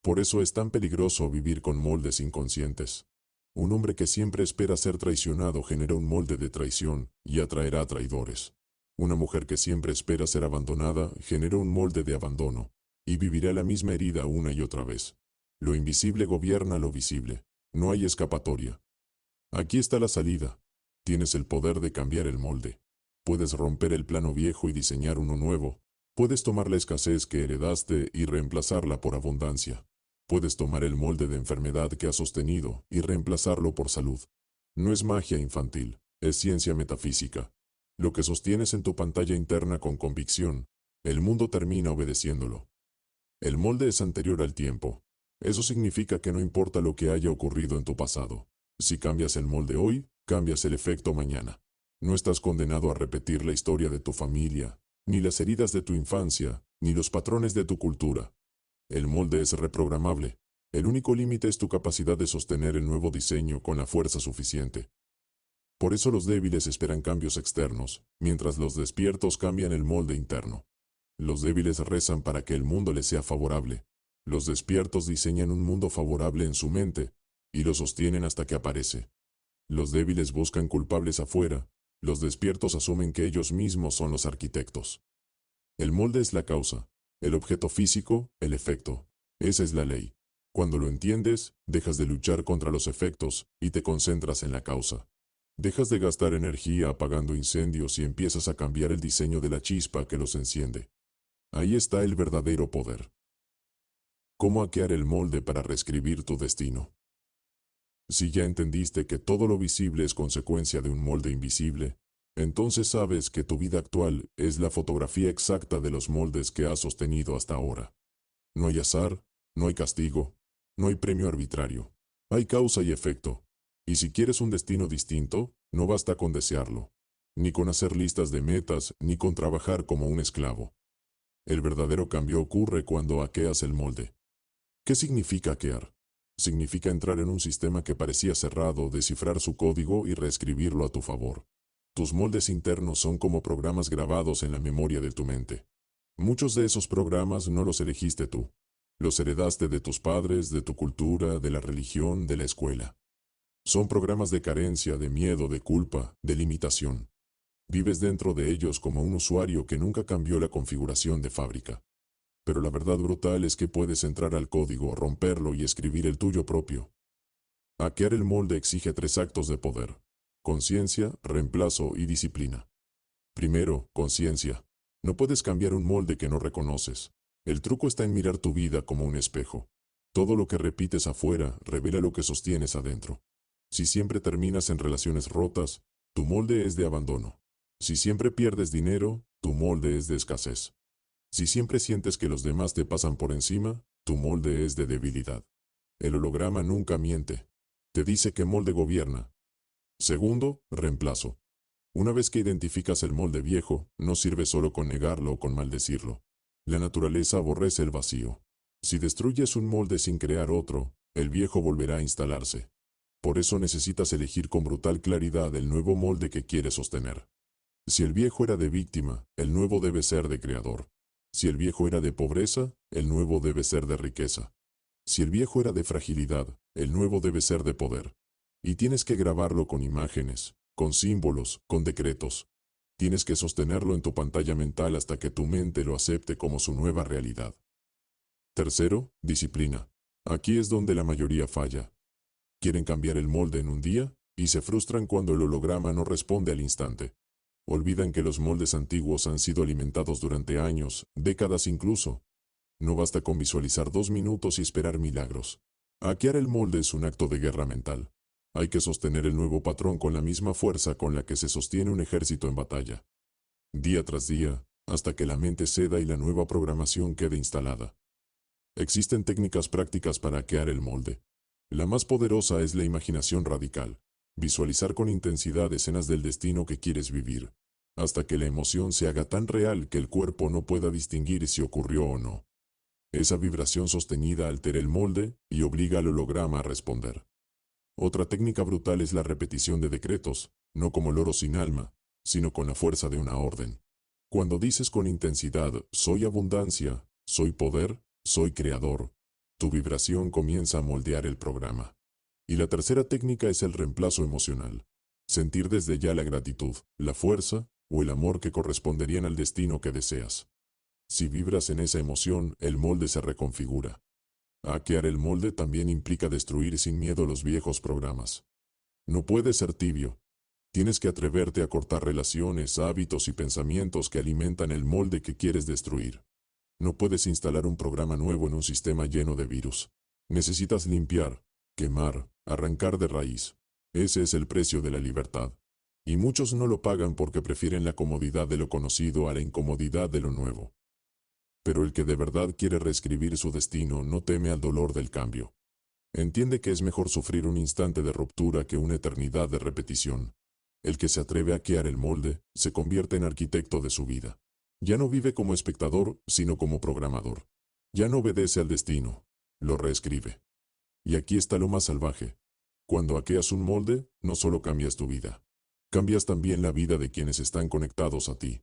Por eso es tan peligroso vivir con moldes inconscientes. Un hombre que siempre espera ser traicionado genera un molde de traición y atraerá traidores. Una mujer que siempre espera ser abandonada genera un molde de abandono y vivirá la misma herida una y otra vez. Lo invisible gobierna lo visible. No hay escapatoria. Aquí está la salida. Tienes el poder de cambiar el molde. Puedes romper el plano viejo y diseñar uno nuevo. Puedes tomar la escasez que heredaste y reemplazarla por abundancia. Puedes tomar el molde de enfermedad que has sostenido y reemplazarlo por salud. No es magia infantil, es ciencia metafísica. Lo que sostienes en tu pantalla interna con convicción, el mundo termina obedeciéndolo. El molde es anterior al tiempo. Eso significa que no importa lo que haya ocurrido en tu pasado. Si cambias el molde hoy, cambias el efecto mañana. No estás condenado a repetir la historia de tu familia, ni las heridas de tu infancia, ni los patrones de tu cultura. El molde es reprogramable. El único límite es tu capacidad de sostener el nuevo diseño con la fuerza suficiente. Por eso los débiles esperan cambios externos, mientras los despiertos cambian el molde interno. Los débiles rezan para que el mundo les sea favorable. Los despiertos diseñan un mundo favorable en su mente, y lo sostienen hasta que aparece. Los débiles buscan culpables afuera, los despiertos asumen que ellos mismos son los arquitectos. El molde es la causa, el objeto físico, el efecto. Esa es la ley. Cuando lo entiendes, dejas de luchar contra los efectos y te concentras en la causa. Dejas de gastar energía apagando incendios y empiezas a cambiar el diseño de la chispa que los enciende. Ahí está el verdadero poder. ¿Cómo hackear el molde para reescribir tu destino? Si ya entendiste que todo lo visible es consecuencia de un molde invisible, entonces sabes que tu vida actual es la fotografía exacta de los moldes que has sostenido hasta ahora. No hay azar, no hay castigo, no hay premio arbitrario. Hay causa y efecto. Y si quieres un destino distinto, no basta con desearlo, ni con hacer listas de metas, ni con trabajar como un esclavo. El verdadero cambio ocurre cuando hackeas el molde. ¿Qué significa hackear? Significa entrar en un sistema que parecía cerrado, descifrar su código y reescribirlo a tu favor. Tus moldes internos son como programas grabados en la memoria de tu mente. Muchos de esos programas no los elegiste tú. Los heredaste de tus padres, de tu cultura, de la religión, de la escuela. Son programas de carencia, de miedo, de culpa, de limitación. Vives dentro de ellos como un usuario que nunca cambió la configuración de fábrica. Pero la verdad brutal es que puedes entrar al código, romperlo y escribir el tuyo propio. Hackear el molde exige 3 actos de poder: conciencia, reemplazo y disciplina. Primero, conciencia. No puedes cambiar un molde que no reconoces. El truco está en mirar tu vida como un espejo. Todo lo que repites afuera revela lo que sostienes adentro. Si siempre terminas en relaciones rotas, tu molde es de abandono. Si siempre pierdes dinero, tu molde es de escasez. Si siempre sientes que los demás te pasan por encima, tu molde es de debilidad. El holograma nunca miente. Te dice qué molde gobierna. Segundo, reemplazo. Una vez que identificas el molde viejo, no sirve solo con negarlo o con maldecirlo. La naturaleza aborrece el vacío. Si destruyes un molde sin crear otro, el viejo volverá a instalarse. Por eso necesitas elegir con brutal claridad el nuevo molde que quieres sostener. Si el viejo era de víctima, el nuevo debe ser de creador. Si el viejo era de pobreza, el nuevo debe ser de riqueza. Si el viejo era de fragilidad, el nuevo debe ser de poder. Y tienes que grabarlo con imágenes, con símbolos, con decretos. Tienes que sostenerlo en tu pantalla mental hasta que tu mente lo acepte como su nueva realidad. Tercero, disciplina. Aquí es donde la mayoría falla. Quieren cambiar el molde en un día y se frustran cuando el holograma no responde al instante. Olvidan que los moldes antiguos han sido alimentados durante años, décadas incluso. No basta con visualizar 2 minutos y esperar milagros. Hackear el molde es un acto de guerra mental. Hay que sostener el nuevo patrón con la misma fuerza con la que se sostiene un ejército en batalla. Día tras día, hasta que la mente ceda y la nueva programación quede instalada. Existen técnicas prácticas para hackear el molde. La más poderosa es la imaginación radical. Visualizar con intensidad escenas del destino que quieres vivir, hasta que la emoción se haga tan real que el cuerpo no pueda distinguir si ocurrió o no. Esa vibración sostenida altera el molde y obliga al holograma a responder. Otra técnica brutal es la repetición de decretos, no como loro sin alma, sino con la fuerza de una orden. Cuando dices con intensidad, soy abundancia, soy poder, soy creador, tu vibración comienza a moldear el programa. Y la tercera técnica es el reemplazo emocional. Sentir desde ya la gratitud, la fuerza o el amor que corresponderían al destino que deseas. Si vibras en esa emoción, el molde se reconfigura. Hackear el molde también implica destruir sin miedo los viejos programas. No puedes ser tibio. Tienes que atreverte a cortar relaciones, hábitos y pensamientos que alimentan el molde que quieres destruir. No puedes instalar un programa nuevo en un sistema lleno de virus. Necesitas limpiar, quemar, arrancar de raíz. Ese es el precio de la libertad. Y muchos no lo pagan porque prefieren la comodidad de lo conocido a la incomodidad de lo nuevo. Pero el que de verdad quiere reescribir su destino no teme al dolor del cambio. Entiende que es mejor sufrir un instante de ruptura que una eternidad de repetición. El que se atreve a hackear el molde se convierte en arquitecto de su vida. Ya no vive como espectador, sino como programador. Ya no obedece al destino, lo reescribe. Y aquí está lo más salvaje. Cuando hackeas un molde, no solo cambias tu vida. Cambias también la vida de quienes están conectados a ti.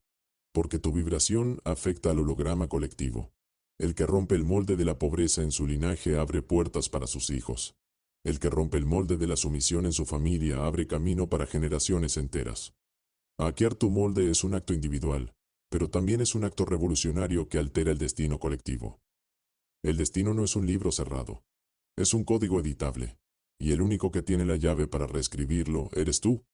Porque tu vibración afecta al holograma colectivo. El que rompe el molde de la pobreza en su linaje abre puertas para sus hijos. El que rompe el molde de la sumisión en su familia abre camino para generaciones enteras. Hackear tu molde es un acto individual, pero también es un acto revolucionario que altera el destino colectivo. El destino no es un libro cerrado. Es un código editable. Y el único que tiene la llave para reescribirlo eres tú.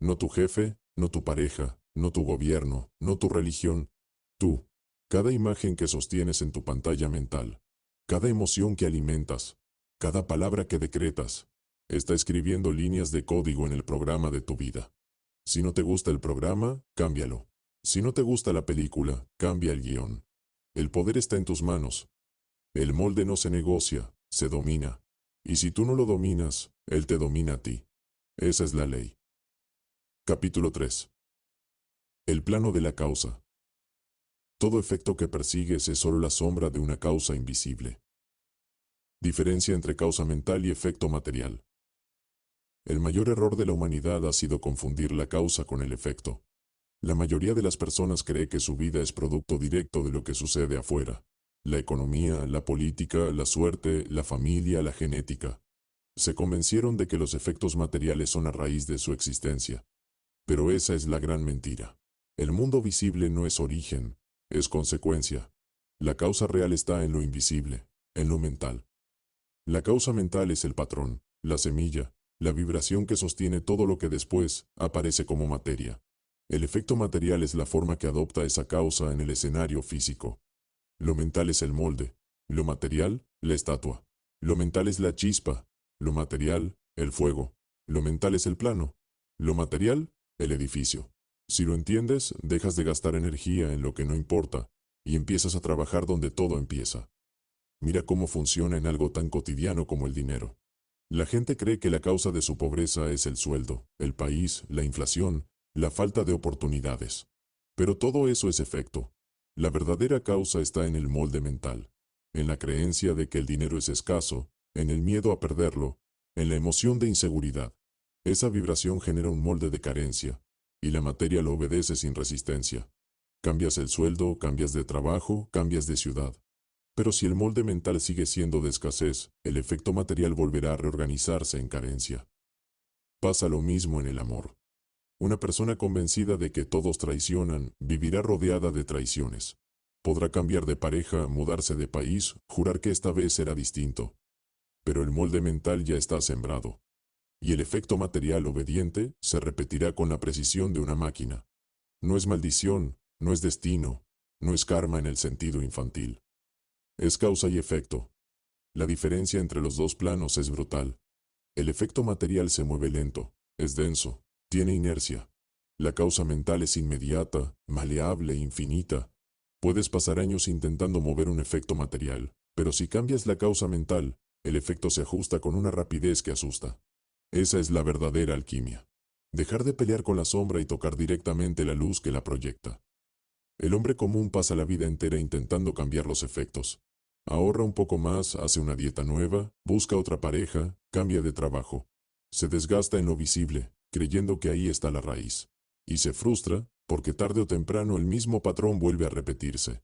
No tu jefe, no tu pareja, no tu gobierno, no tu religión. Tú. Cada imagen que sostienes en tu pantalla mental, cada emoción que alimentas, cada palabra que decretas, está escribiendo líneas de código en el programa de tu vida. Si no te gusta el programa, cámbialo. Si no te gusta la película, cambia el guión. El poder está en tus manos. El molde no se negocia, se domina. Y si tú no lo dominas, él te domina a ti. Esa es la ley. Capítulo 3. El plano de la causa. Todo efecto que persigues es solo la sombra de una causa invisible. Diferencia entre causa mental y efecto material. El mayor error de la humanidad ha sido confundir la causa con el efecto. La mayoría de las personas cree que su vida es producto directo de lo que sucede afuera. La economía, la política, la suerte, la familia, la genética. Se convencieron de que los efectos materiales son a raíz de su existencia. Pero esa es la gran mentira. El mundo visible no es origen, es consecuencia. La causa real está en lo invisible, en lo mental. La causa mental es el patrón, la semilla, la vibración que sostiene todo lo que después aparece como materia. El efecto material es la forma que adopta esa causa en el escenario físico. Lo mental es el molde, lo material, la estatua. Lo mental es la chispa, lo material, el fuego. Lo mental es el plano, lo material, el edificio. Si lo entiendes, dejas de gastar energía en lo que no importa y empiezas a trabajar donde todo empieza. Mira cómo funciona en algo tan cotidiano como el dinero. La gente cree que la causa de su pobreza es el sueldo, el país, la inflación, la falta de oportunidades. Pero todo eso es efecto. La verdadera causa está en el molde mental, en la creencia de que el dinero es escaso, en el miedo a perderlo, en la emoción de inseguridad. Esa vibración genera un molde de carencia, y la materia lo obedece sin resistencia. Cambias el sueldo, cambias de trabajo, cambias de ciudad. Pero si el molde mental sigue siendo de escasez, el efecto material volverá a reorganizarse en carencia. Pasa lo mismo en el amor. Una persona convencida de que todos traicionan, vivirá rodeada de traiciones. Podrá cambiar de pareja, mudarse de país, jurar que esta vez será distinto. Pero el molde mental ya está sembrado. Y el efecto material obediente se repetirá con la precisión de una máquina. No es maldición, no es destino, no es karma en el sentido infantil. Es causa y efecto. La diferencia entre los dos planos es brutal. El efecto material se mueve lento, es denso, tiene inercia. La causa mental es inmediata, maleable, infinita. Puedes pasar años intentando mover un efecto material, pero si cambias la causa mental, el efecto se ajusta con una rapidez que asusta. Esa es la verdadera alquimia. Dejar de pelear con la sombra y tocar directamente la luz que la proyecta. El hombre común pasa la vida entera intentando cambiar los efectos. Ahorra un poco más, hace una dieta nueva, busca otra pareja, cambia de trabajo. Se desgasta en lo visible, creyendo que ahí está la raíz. Y se frustra, porque tarde o temprano el mismo patrón vuelve a repetirse.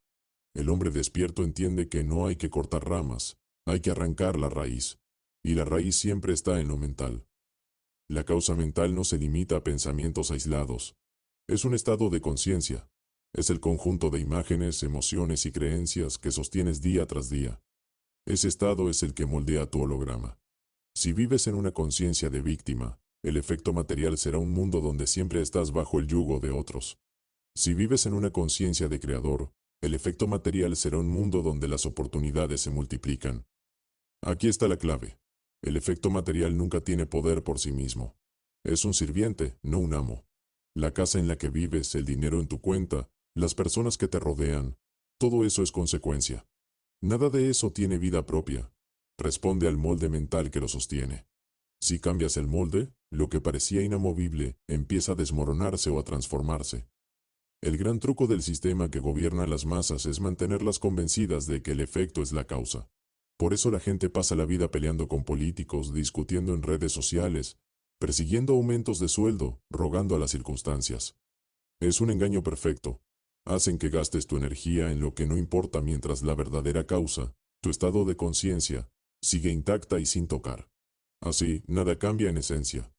El hombre despierto entiende que no hay que cortar ramas, hay que arrancar la raíz. Y la raíz siempre está en lo mental. La causa mental no se limita a pensamientos aislados. Es un estado de conciencia. Es el conjunto de imágenes, emociones y creencias que sostienes día tras día. Ese estado es el que moldea tu holograma. Si vives en una conciencia de víctima, el efecto material será un mundo donde siempre estás bajo el yugo de otros. Si vives en una conciencia de creador, el efecto material será un mundo donde las oportunidades se multiplican. Aquí está la clave. El efecto material nunca tiene poder por sí mismo. Es un sirviente, no un amo. La casa en la que vives, el dinero en tu cuenta, las personas que te rodean, todo eso es consecuencia. Nada de eso tiene vida propia. Responde al molde mental que lo sostiene. Si cambias el molde, lo que parecía inamovible empieza a desmoronarse o a transformarse. El gran truco del sistema que gobierna a las masas es mantenerlas convencidas de que el efecto es la causa. Por eso la gente pasa la vida peleando con políticos, discutiendo en redes sociales, persiguiendo aumentos de sueldo, rogando a las circunstancias. Es un engaño perfecto. Hacen que gastes tu energía en lo que no importa mientras la verdadera causa, tu estado de conciencia, sigue intacta y sin tocar. Así, nada cambia en esencia.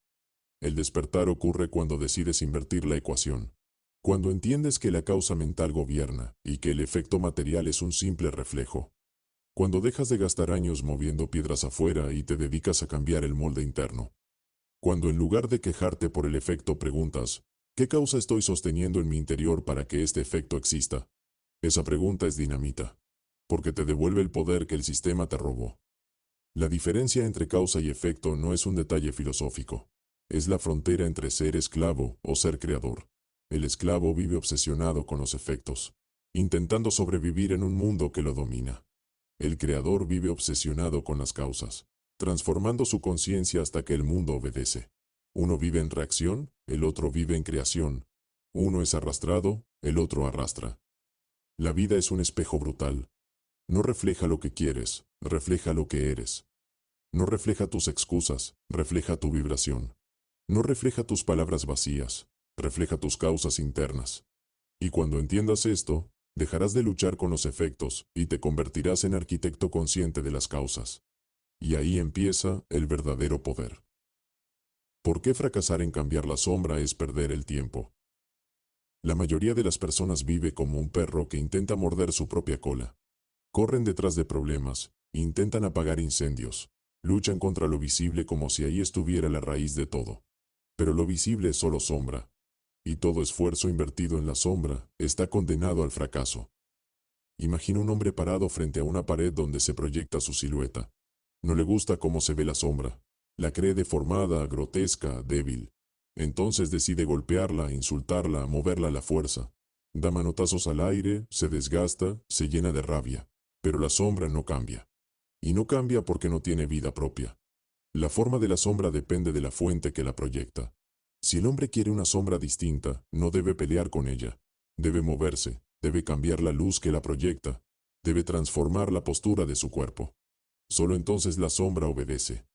El despertar ocurre cuando decides invertir la ecuación. Cuando entiendes que la causa mental gobierna y que el efecto material es un simple reflejo. Cuando dejas de gastar años moviendo piedras afuera y te dedicas a cambiar el molde interno. Cuando en lugar de quejarte por el efecto preguntas, ¿qué causa estoy sosteniendo en mi interior para que este efecto exista? Esa pregunta es dinamita, porque te devuelve el poder que el sistema te robó. La diferencia entre causa y efecto no es un detalle filosófico. Es la frontera entre ser esclavo o ser creador. El esclavo vive obsesionado con los efectos, intentando sobrevivir en un mundo que lo domina. El creador vive obsesionado con las causas, transformando su conciencia hasta que el mundo obedece. Uno vive en reacción, el otro vive en creación. Uno es arrastrado, el otro arrastra. La vida es un espejo brutal. No refleja lo que quieres, refleja lo que eres. No refleja tus excusas, refleja tu vibración. No refleja tus palabras vacías, refleja tus causas internas. Y cuando entiendas esto, dejarás de luchar con los efectos y te convertirás en arquitecto consciente de las causas. Y ahí empieza el verdadero poder. ¿Por qué fracasar en cambiar la sombra es perder el tiempo? La mayoría de las personas vive como un perro que intenta morder su propia cola. Corren detrás de problemas, intentan apagar incendios, luchan contra lo visible como si ahí estuviera la raíz de todo. Pero lo visible es solo sombra, y todo esfuerzo invertido en la sombra está condenado al fracaso. Imagina un hombre parado frente a una pared donde se proyecta su silueta. No le gusta cómo se ve la sombra. La cree deformada, grotesca, débil. Entonces decide golpearla, insultarla, moverla a la fuerza. Da manotazos al aire, se desgasta, se llena de rabia. Pero la sombra no cambia. Y no cambia porque no tiene vida propia. La forma de la sombra depende de la fuente que la proyecta. Si el hombre quiere una sombra distinta, no debe pelear con ella. Debe moverse, debe cambiar la luz que la proyecta, debe transformar la postura de su cuerpo. Solo entonces la sombra obedece.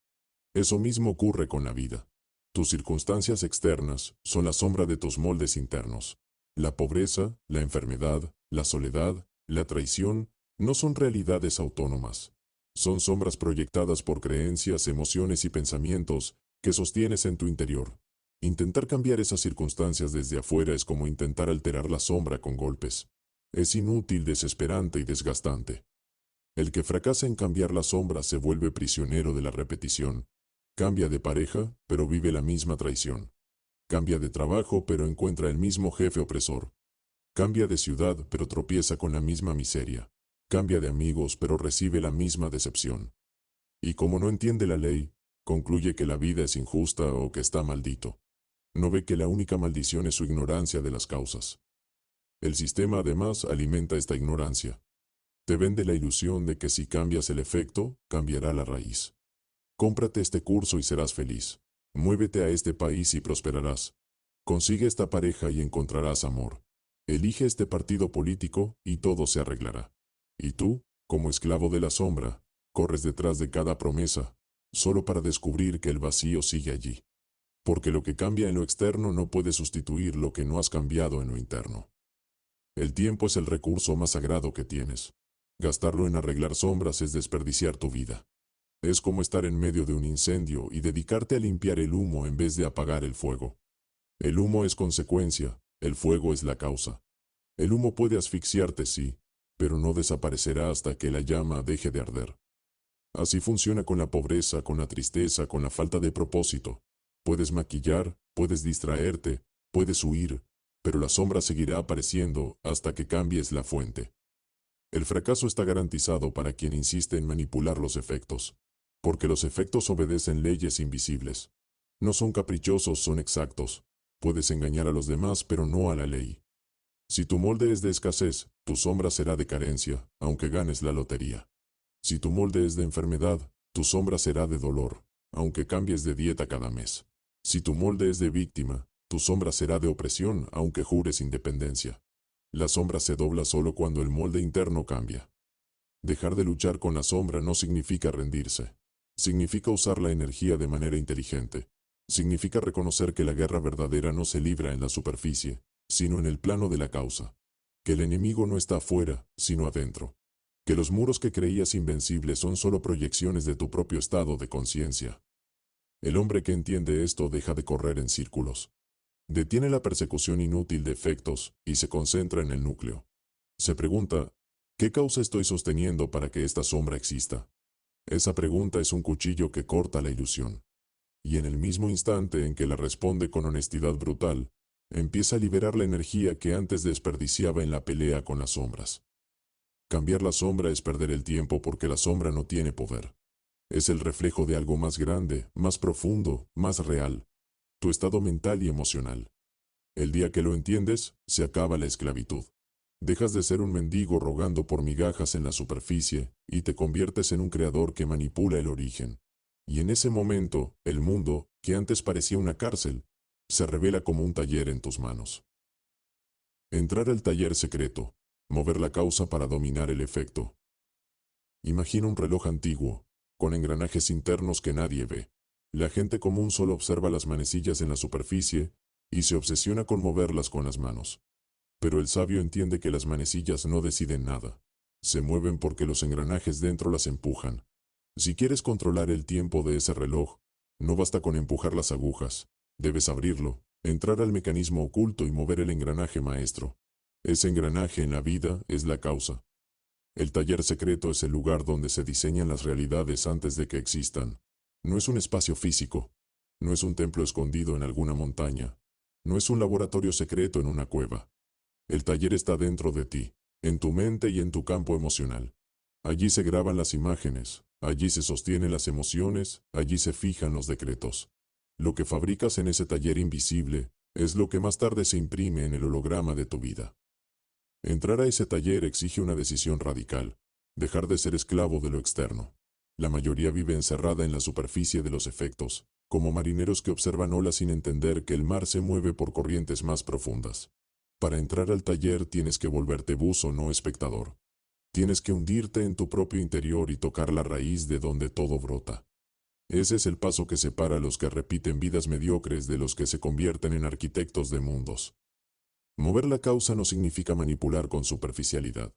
Eso mismo ocurre con la vida. Tus circunstancias externas son la sombra de tus moldes internos. La pobreza, la enfermedad, la soledad, la traición, no son realidades autónomas. Son sombras proyectadas por creencias, emociones y pensamientos que sostienes en tu interior. Intentar cambiar esas circunstancias desde afuera es como intentar alterar la sombra con golpes. Es inútil, desesperante y desgastante. El que fracasa en cambiar la sombra se vuelve prisionero de la repetición. Cambia de pareja, pero vive la misma traición. Cambia de trabajo, pero encuentra el mismo jefe opresor. Cambia de ciudad, pero tropieza con la misma miseria. Cambia de amigos, pero recibe la misma decepción. Y como no entiende la ley, concluye que la vida es injusta o que está maldito. No ve que la única maldición es su ignorancia de las causas. El sistema además alimenta esta ignorancia. Te vende la ilusión de que si cambias el efecto, cambiará la raíz. Cómprate este curso y serás feliz. Muévete a este país y prosperarás. Consigue esta pareja y encontrarás amor. Elige este partido político y todo se arreglará. Y tú, como esclavo de la sombra, corres detrás de cada promesa, solo para descubrir que el vacío sigue allí. Porque lo que cambia en lo externo no puede sustituir lo que no has cambiado en lo interno. El tiempo es el recurso más sagrado que tienes. Gastarlo en arreglar sombras es desperdiciar tu vida. Es como estar en medio de un incendio y dedicarte a limpiar el humo en vez de apagar el fuego. El humo es consecuencia, el fuego es la causa. El humo puede asfixiarte, sí, pero no desaparecerá hasta que la llama deje de arder. Así funciona con la pobreza, con la tristeza, con la falta de propósito. Puedes maquillar, puedes distraerte, puedes huir, pero la sombra seguirá apareciendo hasta que cambies la fuente. El fracaso está garantizado para quien insiste en manipular los efectos, porque los efectos obedecen leyes invisibles. No son caprichosos, son exactos. Puedes engañar a los demás, pero no a la ley. Si tu molde es de escasez, tu sombra será de carencia, aunque ganes la lotería. Si tu molde es de enfermedad, tu sombra será de dolor, aunque cambies de dieta cada mes. Si tu molde es de víctima, tu sombra será de opresión, aunque jures independencia. La sombra se dobla solo cuando el molde interno cambia. Dejar de luchar con la sombra no significa rendirse. Significa usar la energía de manera inteligente. Significa reconocer que la guerra verdadera no se libra en la superficie, sino en el plano de la causa. Que el enemigo no está afuera, sino adentro. Que los muros que creías invencibles son solo proyecciones de tu propio estado de conciencia. El hombre que entiende esto deja de correr en círculos. Detiene la persecución inútil de efectos y se concentra en el núcleo. Se pregunta, ¿qué causa estoy sosteniendo para que esta sombra exista? Esa pregunta es un cuchillo que corta la ilusión. Y en el mismo instante en que la responde con honestidad brutal, empieza a liberar la energía que antes desperdiciaba en la pelea con las sombras. Cambiar la sombra es perder el tiempo porque la sombra no tiene poder. Es el reflejo de algo más grande, más profundo, más real. Tu estado mental y emocional. El día que lo entiendes, se acaba la esclavitud. Dejas de ser un mendigo rogando por migajas en la superficie y te conviertes en un creador que manipula el origen. Y en ese momento, el mundo, que antes parecía una cárcel, se revela como un taller en tus manos. Entrar al taller secreto. Mover la causa para dominar el efecto. Imagina un reloj antiguo, con engranajes internos que nadie ve. La gente común solo observa las manecillas en la superficie y se obsesiona con moverlas con las manos. Pero el sabio entiende que las manecillas no deciden nada. Se mueven porque los engranajes dentro las empujan. Si quieres controlar el tiempo de ese reloj, no basta con empujar las agujas. Debes abrirlo, entrar al mecanismo oculto y mover el engranaje maestro. Ese engranaje en la vida es la causa. El taller secreto es el lugar donde se diseñan las realidades antes de que existan. No es un espacio físico. No es un templo escondido en alguna montaña. No es un laboratorio secreto en una cueva. El taller está dentro de ti, en tu mente y en tu campo emocional. Allí se graban las imágenes, allí se sostienen las emociones, allí se fijan los decretos. Lo que fabricas en ese taller invisible es lo que más tarde se imprime en el holograma de tu vida. Entrar a ese taller exige una decisión radical, dejar de ser esclavo de lo externo. La mayoría vive encerrada en la superficie de los efectos, como marineros que observan olas sin entender que el mar se mueve por corrientes más profundas. Para entrar al taller tienes que volverte buzo, no espectador. Tienes que hundirte en tu propio interior y tocar la raíz de donde todo brota. Ese es el paso que separa a los que repiten vidas mediocres de los que se convierten en arquitectos de mundos. Mover la causa no significa manipular con superficialidad.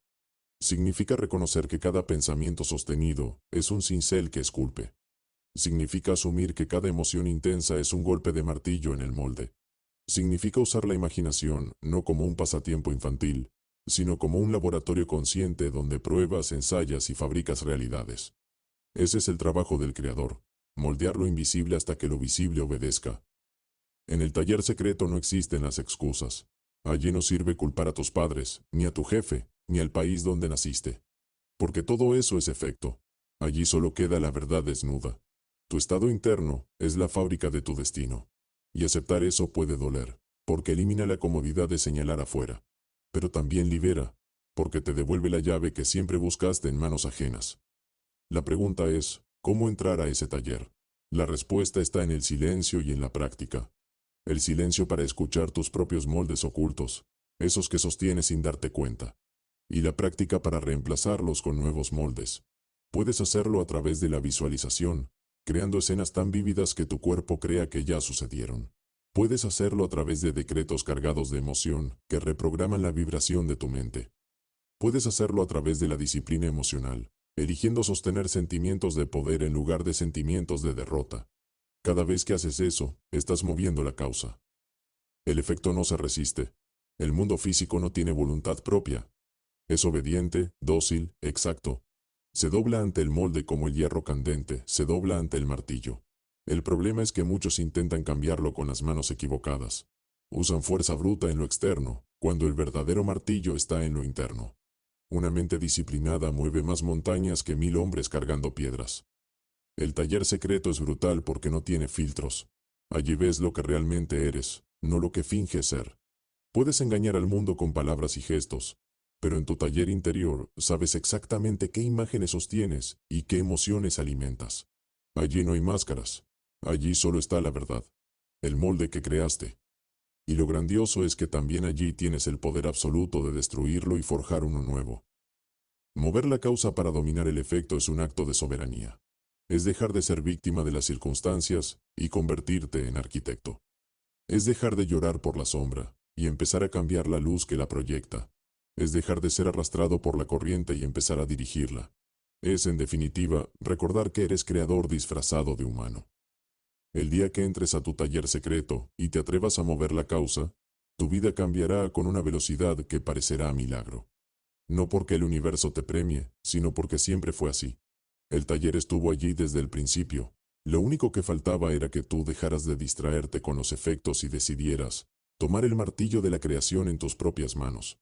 Significa reconocer que cada pensamiento sostenido es un cincel que esculpe. Significa asumir que cada emoción intensa es un golpe de martillo en el molde. Significa usar la imaginación no como un pasatiempo infantil, sino como un laboratorio consciente donde pruebas, ensayas y fabricas realidades. Ese es el trabajo del creador, moldear lo invisible hasta que lo visible obedezca. En el taller secreto no existen las excusas. Allí no sirve culpar a tus padres, ni a tu jefe, ni al país donde naciste. Porque todo eso es efecto. Allí solo queda la verdad desnuda. Tu estado interno es la fábrica de tu destino. Y aceptar eso puede doler, porque elimina la comodidad de señalar afuera. Pero también libera, porque te devuelve la llave que siempre buscaste en manos ajenas. La pregunta es, ¿cómo entrar a ese taller? La respuesta está en el silencio y en la práctica. El silencio para escuchar tus propios moldes ocultos, esos que sostienes sin darte cuenta. Y la práctica para reemplazarlos con nuevos moldes. Puedes hacerlo a través de la visualización, creando escenas tan vívidas que tu cuerpo crea que ya sucedieron. Puedes hacerlo a través de decretos cargados de emoción que reprograman la vibración de tu mente. Puedes hacerlo a través de la disciplina emocional, eligiendo sostener sentimientos de poder en lugar de sentimientos de derrota. Cada vez que haces eso, estás moviendo la causa. El efecto no se resiste. El mundo físico no tiene voluntad propia. Es obediente, dócil, exacto. Se dobla ante el molde como el hierro candente, se dobla ante el martillo. El problema es que muchos intentan cambiarlo con las manos equivocadas. Usan fuerza bruta en lo externo, cuando el verdadero martillo está en lo interno. Una mente disciplinada mueve más montañas que 1000 hombres cargando piedras. El taller secreto es brutal porque no tiene filtros. Allí ves lo que realmente eres, no lo que finges ser. Puedes engañar al mundo con palabras y gestos, pero en tu taller interior sabes exactamente qué imágenes sostienes y qué emociones alimentas. Allí no hay máscaras. Allí solo está la verdad, el molde que creaste. Y lo grandioso es que también allí tienes el poder absoluto de destruirlo y forjar uno nuevo. Mover la causa para dominar el efecto es un acto de soberanía. Es dejar de ser víctima de las circunstancias y convertirte en arquitecto. Es dejar de llorar por la sombra y empezar a cambiar la luz que la proyecta. Es dejar de ser arrastrado por la corriente y empezar a dirigirla. Es, en definitiva, recordar que eres creador disfrazado de humano. El día que entres a tu taller secreto y te atrevas a mover la causa, tu vida cambiará con una velocidad que parecerá milagro. No porque el universo te premie, sino porque siempre fue así. El taller estuvo allí desde el principio. Lo único que faltaba era que tú dejaras de distraerte con los efectos y decidieras tomar el martillo de la creación en tus propias manos.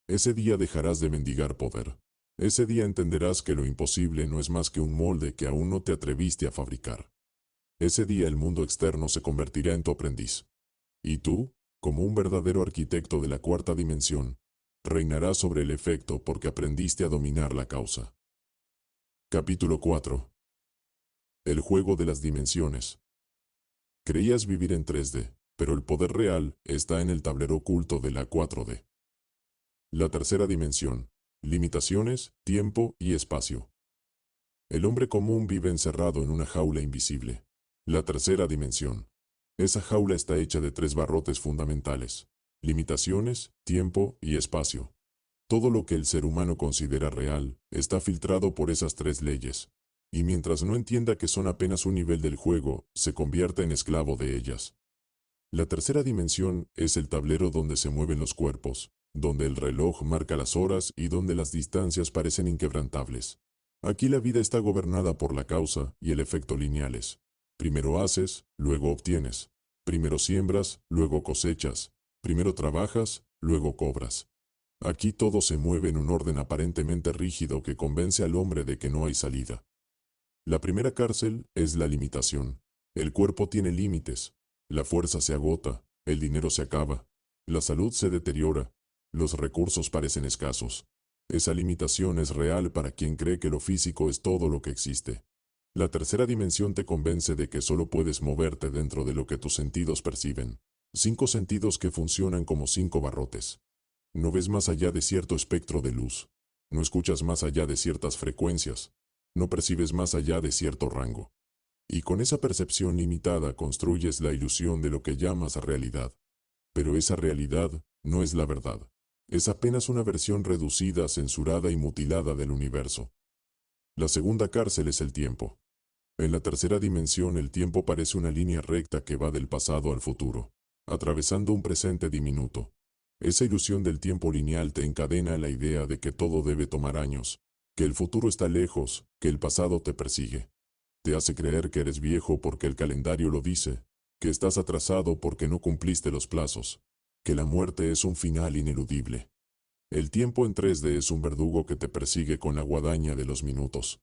Ese día dejarás de mendigar poder. Ese día entenderás que lo imposible no es más que un molde que aún no te atreviste a fabricar. Ese día el mundo externo se convertirá en tu aprendiz. Y tú, como un verdadero arquitecto de la cuarta dimensión, reinará sobre el efecto porque aprendiste a dominar la causa. Capítulo 4. El juego de las dimensiones. Creías vivir en 3D, pero el poder real está en el tablero oculto de la 4D. La tercera dimensión. Limitaciones, tiempo y espacio. El hombre común vive encerrado en una jaula invisible. La tercera dimensión. Esa jaula está hecha de 3 barrotes fundamentales. Limitaciones, tiempo y espacio. Todo lo que el ser humano considera real está filtrado por esas 3 leyes. Y mientras no entienda que son apenas un nivel del juego, se convierte en esclavo de ellas. La tercera dimensión es el tablero donde se mueven los cuerpos, donde el reloj marca las horas y donde las distancias parecen inquebrantables. Aquí la vida está gobernada por la causa y el efecto lineales. Primero haces, luego obtienes. Primero siembras, luego cosechas. Primero trabajas, luego cobras. Aquí todo se mueve en un orden aparentemente rígido que convence al hombre de que no hay salida. La primera cárcel es la limitación. El cuerpo tiene límites. La fuerza se agota, el dinero se acaba, la salud se deteriora, los recursos parecen escasos. Esa limitación es real para quien cree que lo físico es todo lo que existe. La tercera dimensión te convence de que solo puedes moverte dentro de lo que tus sentidos perciben. 5 sentidos que funcionan como 5 barrotes. No ves más allá de cierto espectro de luz. No escuchas más allá de ciertas frecuencias. No percibes más allá de cierto rango. Y con esa percepción limitada construyes la ilusión de lo que llamas realidad. Pero esa realidad no es la verdad. Es apenas una versión reducida, censurada y mutilada del universo. La segunda cárcel es el tiempo. En la tercera dimensión el tiempo parece una línea recta que va del pasado al futuro, atravesando un presente diminuto. Esa ilusión del tiempo lineal te encadena a la idea de que todo debe tomar años, que el futuro está lejos, que el pasado te persigue. Te hace creer que eres viejo porque el calendario lo dice, que estás atrasado porque no cumpliste los plazos, que la muerte es un final ineludible. El tiempo en 3D es un verdugo que te persigue con la guadaña de los minutos.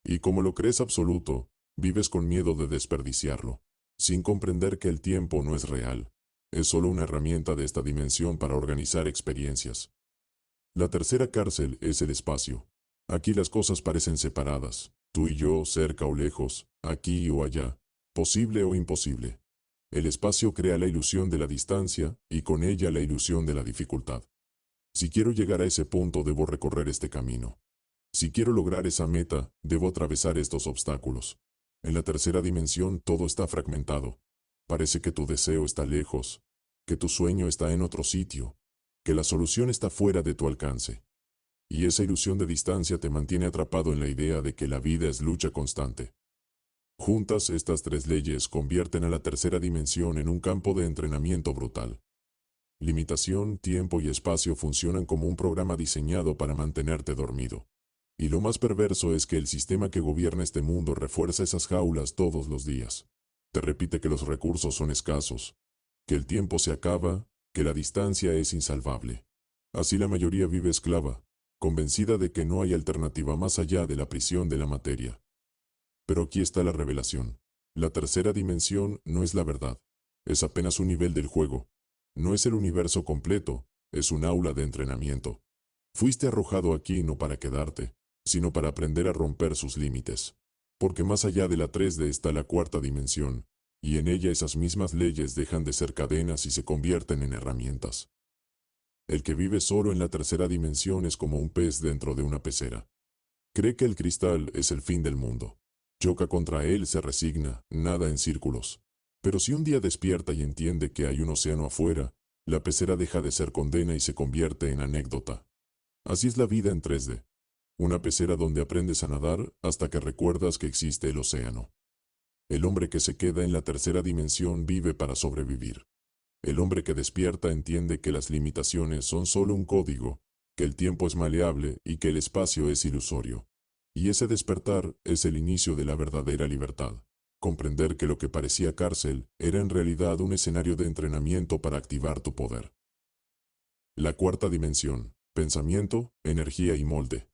Y como lo crees absoluto, vives con miedo de desperdiciarlo, sin comprender que el tiempo no es real. Es solo una herramienta de esta dimensión para organizar experiencias. La tercera cárcel es el espacio. Aquí las cosas parecen separadas, tú y yo, cerca o lejos, aquí o allá, posible o imposible. El espacio crea la ilusión de la distancia y con ella la ilusión de la dificultad. Si quiero llegar a ese punto, debo recorrer este camino. Si quiero lograr esa meta, debo atravesar estos obstáculos. En la tercera dimensión todo está fragmentado. Parece que tu deseo está lejos, que tu sueño está en otro sitio, que la solución está fuera de tu alcance. Y esa ilusión de distancia te mantiene atrapado en la idea de que la vida es lucha constante. Juntas, estas 3 leyes convierten a la tercera dimensión en un campo de entrenamiento brutal. Limitación, tiempo y espacio funcionan como un programa diseñado para mantenerte dormido. Y lo más perverso es que el sistema que gobierna este mundo refuerza esas jaulas todos los días. Te repite que los recursos son escasos, que el tiempo se acaba, que la distancia es insalvable. Así la mayoría vive esclava, convencida de que no hay alternativa más allá de la prisión de la materia. Pero aquí está la revelación. La tercera dimensión no es la verdad. Es apenas un nivel del juego. No es el universo completo, es un aula de entrenamiento. Fuiste arrojado aquí no para quedarte, sino para aprender a romper sus límites. Porque más allá de la 3D está la cuarta dimensión, y en ella esas mismas leyes dejan de ser cadenas y se convierten en herramientas. El que vive solo en la tercera dimensión es como un pez dentro de una pecera. Cree que el cristal es el fin del mundo. Choca contra él, se resigna, nada en círculos. Pero si un día despierta y entiende que hay un océano afuera, la pecera deja de ser condena y se convierte en anécdota. Así es la vida en 3D. Una pecera donde aprendes a nadar hasta que recuerdas que existe el océano. El hombre que se queda en la tercera dimensión vive para sobrevivir. El hombre que despierta entiende que las limitaciones son solo un código, que el tiempo es maleable y que el espacio es ilusorio. Y ese despertar es el inicio de la verdadera libertad. Comprender que lo que parecía cárcel era en realidad un escenario de entrenamiento para activar tu poder. La cuarta dimensión: pensamiento, energía y molde.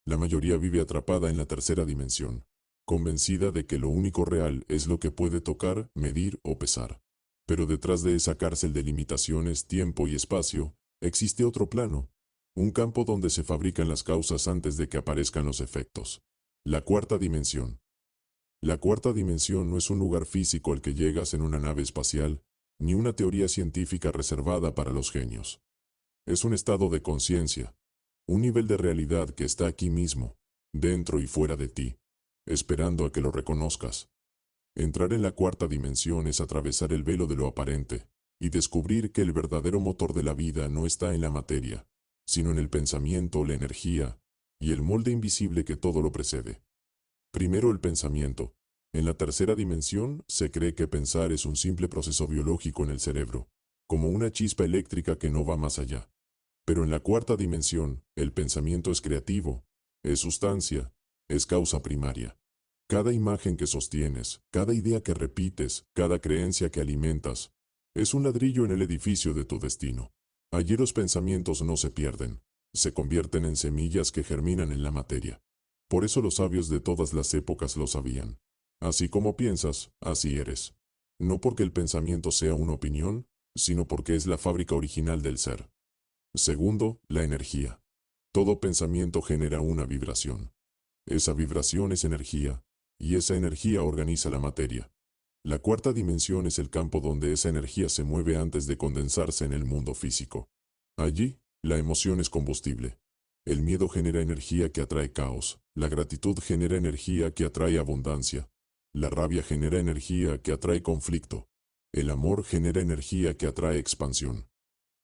La mayoría vive atrapada en la tercera dimensión, convencida de que lo único real es lo que puede tocar, medir o pesar. Pero detrás de esa cárcel de limitaciones, tiempo y espacio, Existe otro plano, un campo donde se fabrican las causas antes de que aparezcan los efectos. La cuarta dimensión. La cuarta dimensión no es un lugar físico al que llegas en una nave espacial, ni una teoría científica reservada para los genios. Es un estado de conciencia, un nivel de realidad que está aquí mismo, dentro y fuera de ti, esperando a que lo reconozcas. Entrar en la cuarta dimensión es atravesar el velo de lo aparente, y descubrir que el verdadero motor de la vida no está en la materia, sino en el pensamiento, la energía, y el molde invisible que todo lo precede. Primero el pensamiento. En la tercera dimensión se cree que pensar es un simple proceso biológico en el cerebro, como una chispa eléctrica que no va más allá. Pero en la cuarta dimensión, el pensamiento es creativo, es sustancia, es causa primaria. Cada imagen que sostienes, cada idea que repites, cada creencia que alimentas, es un ladrillo en el edificio de tu destino. Allí los pensamientos no se pierden, se convierten en semillas que germinan en la materia. Por eso los sabios de todas las épocas lo sabían. Así como piensas, así eres. No porque el pensamiento sea una opinión, sino porque es la fábrica original del ser. Segundo, la energía. Todo pensamiento genera una vibración. Esa vibración es energía, y esa energía organiza la materia. La cuarta dimensión es el campo donde esa energía se mueve antes de condensarse en el mundo físico. Allí, la emoción es combustible. El miedo genera energía que atrae caos, la gratitud genera energía que atrae abundancia, la rabia genera energía que atrae conflicto, el amor genera energía que atrae expansión.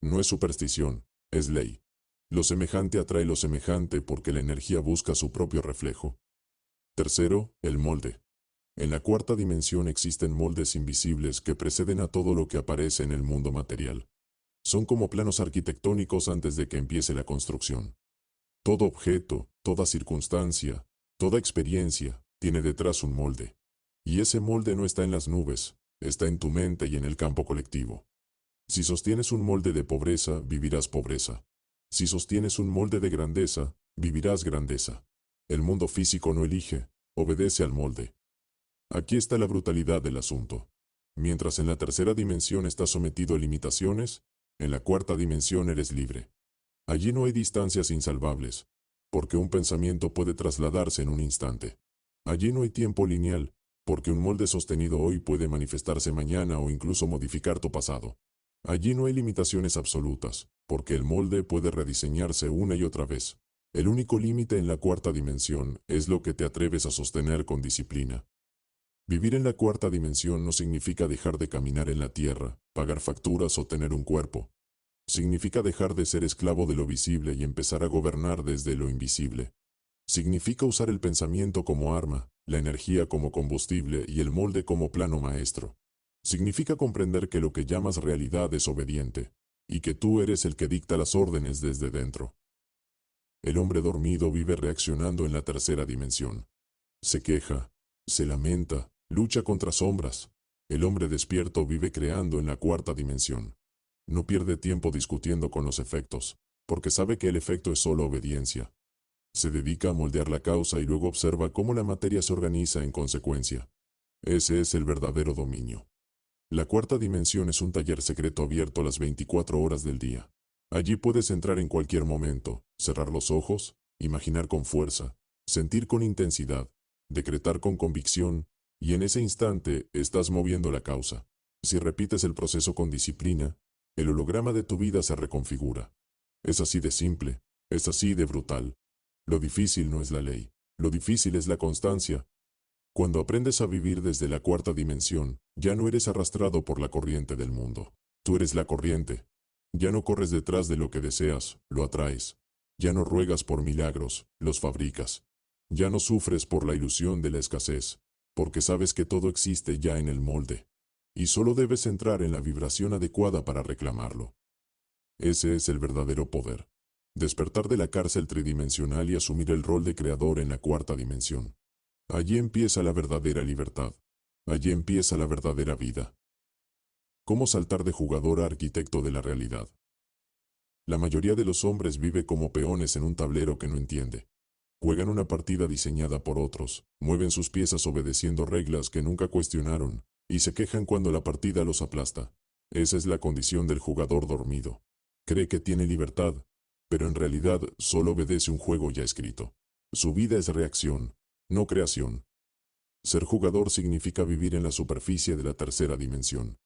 No es superstición, es ley. Lo semejante atrae lo semejante porque la energía busca su propio reflejo. Tercero, el molde. En la cuarta dimensión existen moldes invisibles que preceden a todo lo que aparece en el mundo material. Son como planos arquitectónicos antes de que empiece la construcción. Todo objeto, toda circunstancia, toda experiencia, tiene detrás un molde. Y ese molde no está en las nubes, está en tu mente y en el campo colectivo. Si sostienes un molde de pobreza, vivirás pobreza. Si sostienes un molde de grandeza, vivirás grandeza. El mundo físico no elige, obedece al molde. Aquí está la brutalidad del asunto. Mientras en la tercera dimensión estás sometido a limitaciones, en la cuarta dimensión eres libre. Allí no hay distancias insalvables, porque un pensamiento puede trasladarse en un instante. Allí no hay tiempo lineal, porque un molde sostenido hoy puede manifestarse mañana o incluso modificar tu pasado. Allí no hay limitaciones absolutas, porque el molde puede rediseñarse una y otra vez. El único límite en la cuarta dimensión es lo que te atreves a sostener con disciplina. Vivir en la cuarta dimensión no significa dejar de caminar en la tierra, pagar facturas o tener un cuerpo. Significa dejar de ser esclavo de lo visible y empezar a gobernar desde lo invisible. Significa usar el pensamiento como arma, la energía como combustible y el molde como plano maestro. Significa comprender que lo que llamas realidad es obediente, y que tú eres el que dicta las órdenes desde dentro. El hombre dormido vive reaccionando en la tercera dimensión. Se queja, se lamenta, lucha contra sombras. El hombre despierto vive creando en la cuarta dimensión. No pierde tiempo discutiendo con los efectos, porque sabe que el efecto es solo obediencia. Se dedica a moldear la causa y luego observa cómo la materia se organiza en consecuencia. Ese es el verdadero dominio. La cuarta dimensión es un taller secreto abierto las 24 horas del día. Allí puedes entrar en cualquier momento, cerrar los ojos, imaginar con fuerza, sentir con intensidad, decretar con convicción, y en ese instante estás moviendo la causa. Si repites el proceso con disciplina, el holograma de tu vida se reconfigura. Es así de simple, es así de brutal. Lo difícil no es la ley, lo difícil es la constancia. Cuando aprendes a vivir desde la cuarta dimensión, ya no eres arrastrado por la corriente del mundo. Tú eres la corriente. Ya no corres detrás de lo que deseas, lo atraes. Ya no ruegas por milagros, los fabricas. Ya no sufres por la ilusión de la escasez, porque sabes que todo existe ya en el molde. Y solo debes entrar en la vibración adecuada para reclamarlo. Ese es el verdadero poder. Despertar de la cárcel tridimensional y asumir el rol de creador en la cuarta dimensión. Allí empieza la verdadera libertad. Allí empieza la verdadera vida. ¿Cómo saltar de jugador a arquitecto de la realidad? La mayoría de los hombres vive como peones en un tablero que no entiende. Juegan una partida diseñada por otros, mueven sus piezas obedeciendo reglas que nunca cuestionaron, y se quejan cuando la partida los aplasta. Esa es la condición del jugador dormido. Cree que tiene libertad, pero en realidad solo obedece un juego ya escrito. Su vida es reacción, no creación. Ser jugador significa vivir en la superficie de la tercera dimensión.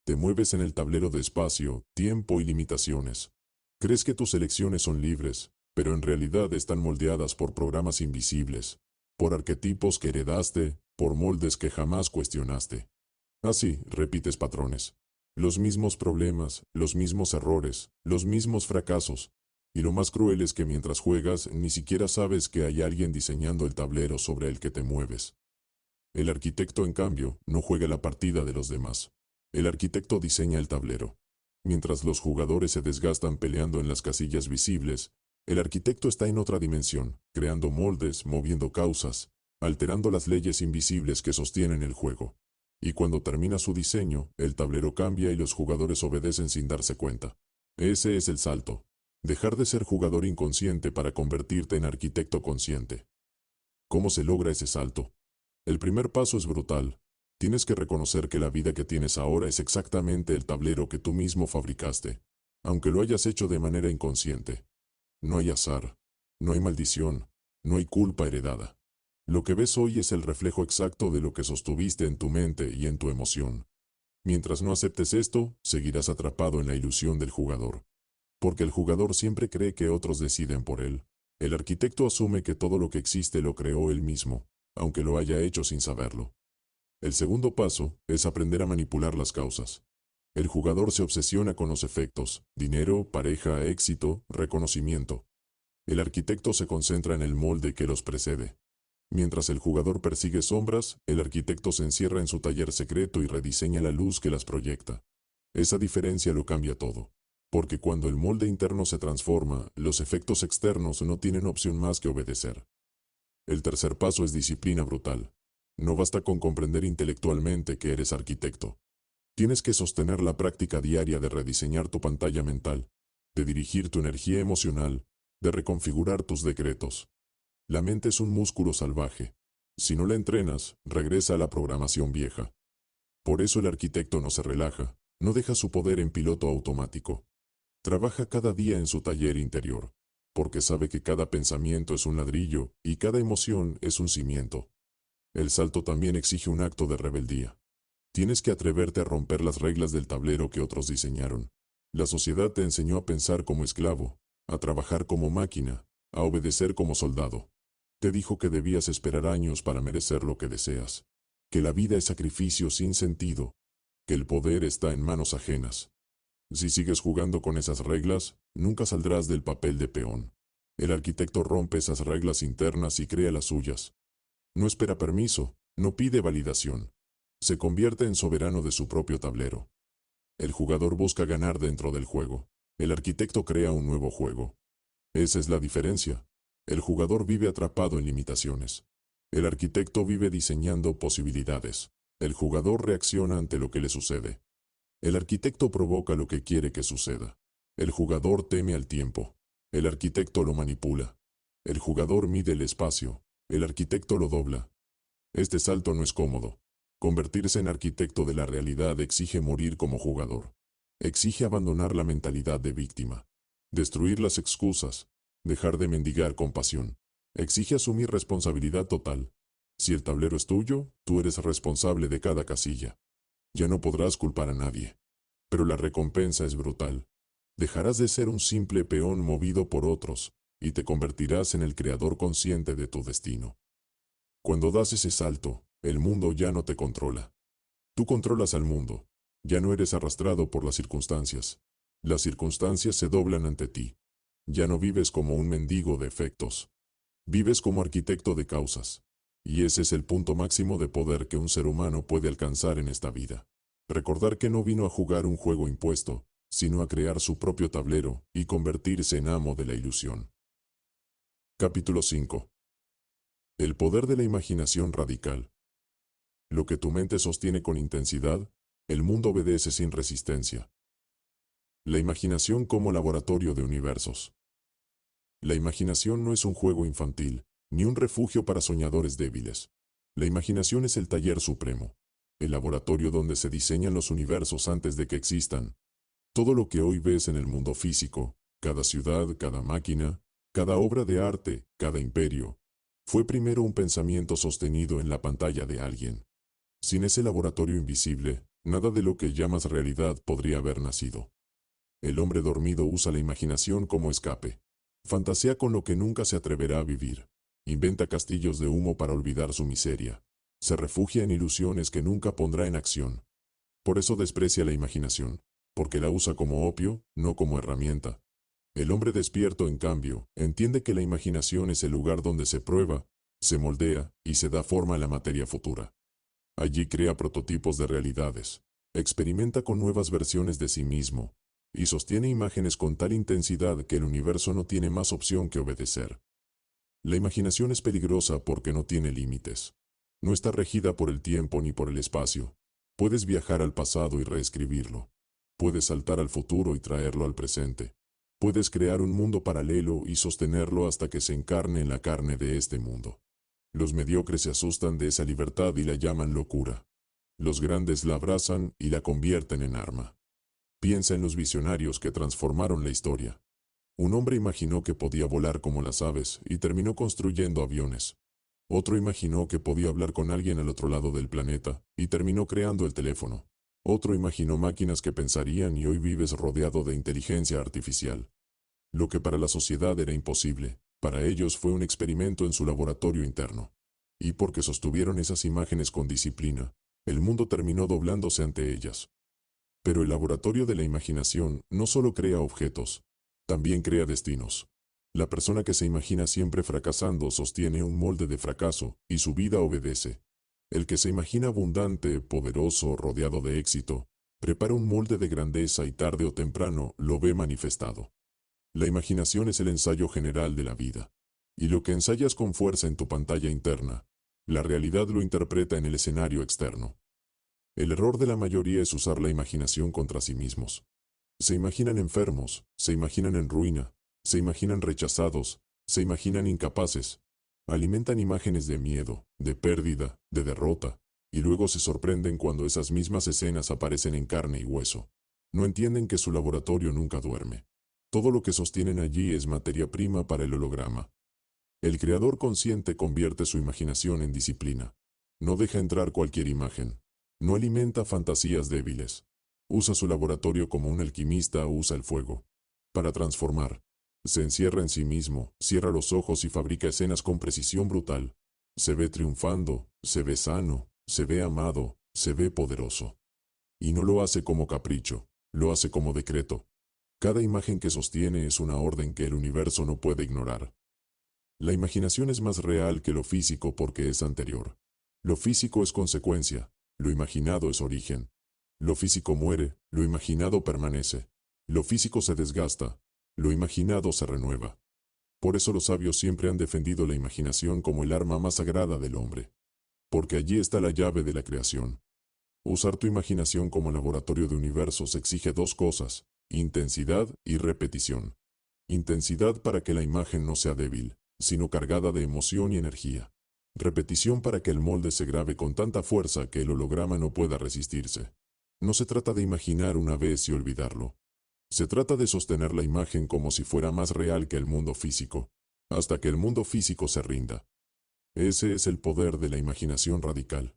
Te mueves en el tablero de espacio, tiempo y limitaciones. Crees que tus elecciones son libres, pero en realidad están moldeadas por programas invisibles, por arquetipos que heredaste, por moldes que jamás cuestionaste. Así, repites patrones. Los mismos problemas, los mismos errores, los mismos fracasos. Y lo más cruel es que mientras juegas, ni siquiera sabes que hay alguien diseñando el tablero sobre el que te mueves. El arquitecto, en cambio, no juega la partida de los demás. El arquitecto diseña el tablero. Mientras los jugadores se desgastan peleando en las casillas visibles, el arquitecto está en otra dimensión, creando moldes, moviendo causas, alterando las leyes invisibles que sostienen el juego. Y cuando termina su diseño, el tablero cambia y los jugadores obedecen sin darse cuenta. Ese es el salto. Dejar de ser jugador inconsciente para convertirte en arquitecto consciente. ¿Cómo se logra ese salto? El primer paso es brutal. Tienes que reconocer que la vida que tienes ahora es exactamente el tablero que tú mismo fabricaste, aunque lo hayas hecho de manera inconsciente. No hay azar, no hay maldición, no hay culpa heredada. Lo que ves hoy es el reflejo exacto de lo que sostuviste en tu mente y en tu emoción. Mientras no aceptes esto, seguirás atrapado en la ilusión del jugador. Porque el jugador siempre cree que otros deciden por él. El arquitecto asume que todo lo que existe lo creó él mismo, aunque lo haya hecho sin saberlo. El segundo paso es aprender a manipular las causas. El jugador se obsesiona con los efectos: dinero, pareja, éxito, reconocimiento. El arquitecto se concentra en el molde que los precede. Mientras el jugador persigue sombras, el arquitecto se encierra en su taller secreto y rediseña la luz que las proyecta. Esa diferencia lo cambia todo. Porque cuando el molde interno se transforma, los efectos externos no tienen opción más que obedecer. El tercer paso es disciplina brutal. No basta con comprender intelectualmente que eres arquitecto. Tienes que sostener la práctica diaria de rediseñar tu pantalla mental, de dirigir tu energía emocional, de reconfigurar tus decretos. La mente es un músculo salvaje. Si no la entrenas, regresa a la programación vieja. Por eso el arquitecto no se relaja, no deja su poder en piloto automático. Trabaja cada día en su taller interior, porque sabe que cada pensamiento es un ladrillo y cada emoción es un cimiento. El salto también exige un acto de rebeldía. Tienes que atreverte a romper las reglas del tablero que otros diseñaron. La sociedad te enseñó a pensar como esclavo, a trabajar como máquina, a obedecer como soldado. Te dijo que debías esperar años para merecer lo que deseas, que la vida es sacrificio sin sentido, que el poder está en manos ajenas. Si sigues jugando con esas reglas, nunca saldrás del papel de peón. El arquitecto rompe esas reglas internas y crea las suyas. No espera permiso, no pide validación. Se convierte en soberano de su propio tablero. El jugador busca ganar dentro del juego. El arquitecto crea un nuevo juego. Esa es la diferencia. El jugador vive atrapado en limitaciones. El arquitecto vive diseñando posibilidades. El jugador reacciona ante lo que le sucede. El arquitecto provoca lo que quiere que suceda. El jugador teme al tiempo. El arquitecto lo manipula. El jugador mide el espacio. El arquitecto lo dobla. Este salto no es cómodo. Convertirse en arquitecto de la realidad exige morir como jugador. Exige abandonar la mentalidad de víctima. Destruir las excusas. Dejar de mendigar compasión. Exige asumir responsabilidad total. Si el tablero es tuyo, tú eres responsable de cada casilla. Ya no podrás culpar a nadie. Pero la recompensa es brutal. Dejarás de ser un simple peón movido por otros, y te convertirás en el creador consciente de tu destino. Cuando das ese salto, el mundo ya no te controla. Tú controlas al mundo. Ya no eres arrastrado por las circunstancias. Las circunstancias se doblan ante ti. Ya no vives como un mendigo de efectos. Vives como arquitecto de causas. Y ese es el punto máximo de poder que un ser humano puede alcanzar en esta vida. Recordar que no vino a jugar un juego impuesto, sino a crear su propio tablero y convertirse en amo de la ilusión. Capítulo 5. El poder de la imaginación radical. Lo que tu mente sostiene con intensidad, el mundo obedece sin resistencia. La imaginación como laboratorio de universos. La imaginación no es un juego infantil, ni un refugio para soñadores débiles. La imaginación es el taller supremo, el laboratorio donde se diseñan los universos antes de que existan. Todo lo que hoy ves en el mundo físico, cada ciudad, cada máquina, cada obra de arte, cada imperio, fue primero un pensamiento sostenido en la pantalla de alguien. Sin ese laboratorio invisible, nada de lo que llamas realidad podría haber nacido. El hombre dormido usa la imaginación como escape. Fantasea con lo que nunca se atreverá a vivir. Inventa castillos de humo para olvidar su miseria. Se refugia en ilusiones que nunca pondrá en acción. Por eso desprecia la imaginación, porque la usa como opio, no como herramienta. El hombre despierto, en cambio, entiende que la imaginación es el lugar donde se prueba, se moldea y se da forma a la materia futura. Allí crea prototipos de realidades, experimenta con nuevas versiones de sí mismo, y sostiene imágenes con tal intensidad que el universo no tiene más opción que obedecer. La imaginación es peligrosa porque no tiene límites. No está regida por el tiempo ni por el espacio. Puedes viajar al pasado y reescribirlo. Puedes saltar al futuro y traerlo al presente. Puedes crear un mundo paralelo y sostenerlo hasta que se encarne en la carne de este mundo. Los mediocres se asustan de esa libertad y la llaman locura. Los grandes la abrazan y la convierten en arma. Piensa en los visionarios que transformaron la historia. Un hombre imaginó que podía volar como las aves y terminó construyendo aviones. Otro imaginó que podía hablar con alguien al otro lado del planeta y terminó creando el teléfono. Otro imaginó máquinas que pensarían y hoy vives rodeado de inteligencia artificial. Lo que para la sociedad era imposible, para ellos fue un experimento en su laboratorio interno. Y porque sostuvieron esas imágenes con disciplina, el mundo terminó doblándose ante ellas. Pero el laboratorio de la imaginación no solo crea objetos, también crea destinos. La persona que se imagina siempre fracasando sostiene un molde de fracaso y su vida obedece. El que se imagina abundante, poderoso, rodeado de éxito, prepara un molde de grandeza y tarde o temprano lo ve manifestado. La imaginación es el ensayo general de la vida. Y lo que ensayas con fuerza en tu pantalla interna, la realidad lo interpreta en el escenario externo. El error de la mayoría es usar la imaginación contra sí mismos. Se imaginan enfermos, se imaginan en ruina, se imaginan rechazados, se imaginan incapaces. Alimentan imágenes de miedo, de pérdida, de derrota, y luego se sorprenden cuando esas mismas escenas aparecen en carne y hueso. No entienden que su laboratorio nunca duerme. Todo lo que sostienen allí es materia prima para el holograma. El creador consciente convierte su imaginación en disciplina. No deja entrar cualquier imagen. No alimenta fantasías débiles. Usa su laboratorio como un alquimista usa el fuego. Para transformar. Se encierra en sí mismo, cierra los ojos y fabrica escenas con precisión brutal. Se ve triunfando, se ve sano, se ve amado, se ve poderoso. Y no lo hace como capricho, lo hace como decreto. Cada imagen que sostiene es una orden que el universo no puede ignorar. La imaginación es más real que lo físico porque es anterior. Lo físico es consecuencia, lo imaginado es origen. Lo físico muere, lo imaginado permanece. Lo físico se desgasta, lo imaginado se renueva. Por eso los sabios siempre han defendido la imaginación como el arma más sagrada del hombre. Porque allí está la llave de la creación. Usar tu imaginación como laboratorio de universos exige dos cosas, intensidad y repetición. Intensidad para que la imagen no sea débil, sino cargada de emoción y energía. Repetición para que el molde se grabe con tanta fuerza que el holograma no pueda resistirse. No se trata de imaginar una vez y olvidarlo. Se trata de sostener la imagen como si fuera más real que el mundo físico, hasta que el mundo físico se rinda. Ese es el poder de la imaginación radical.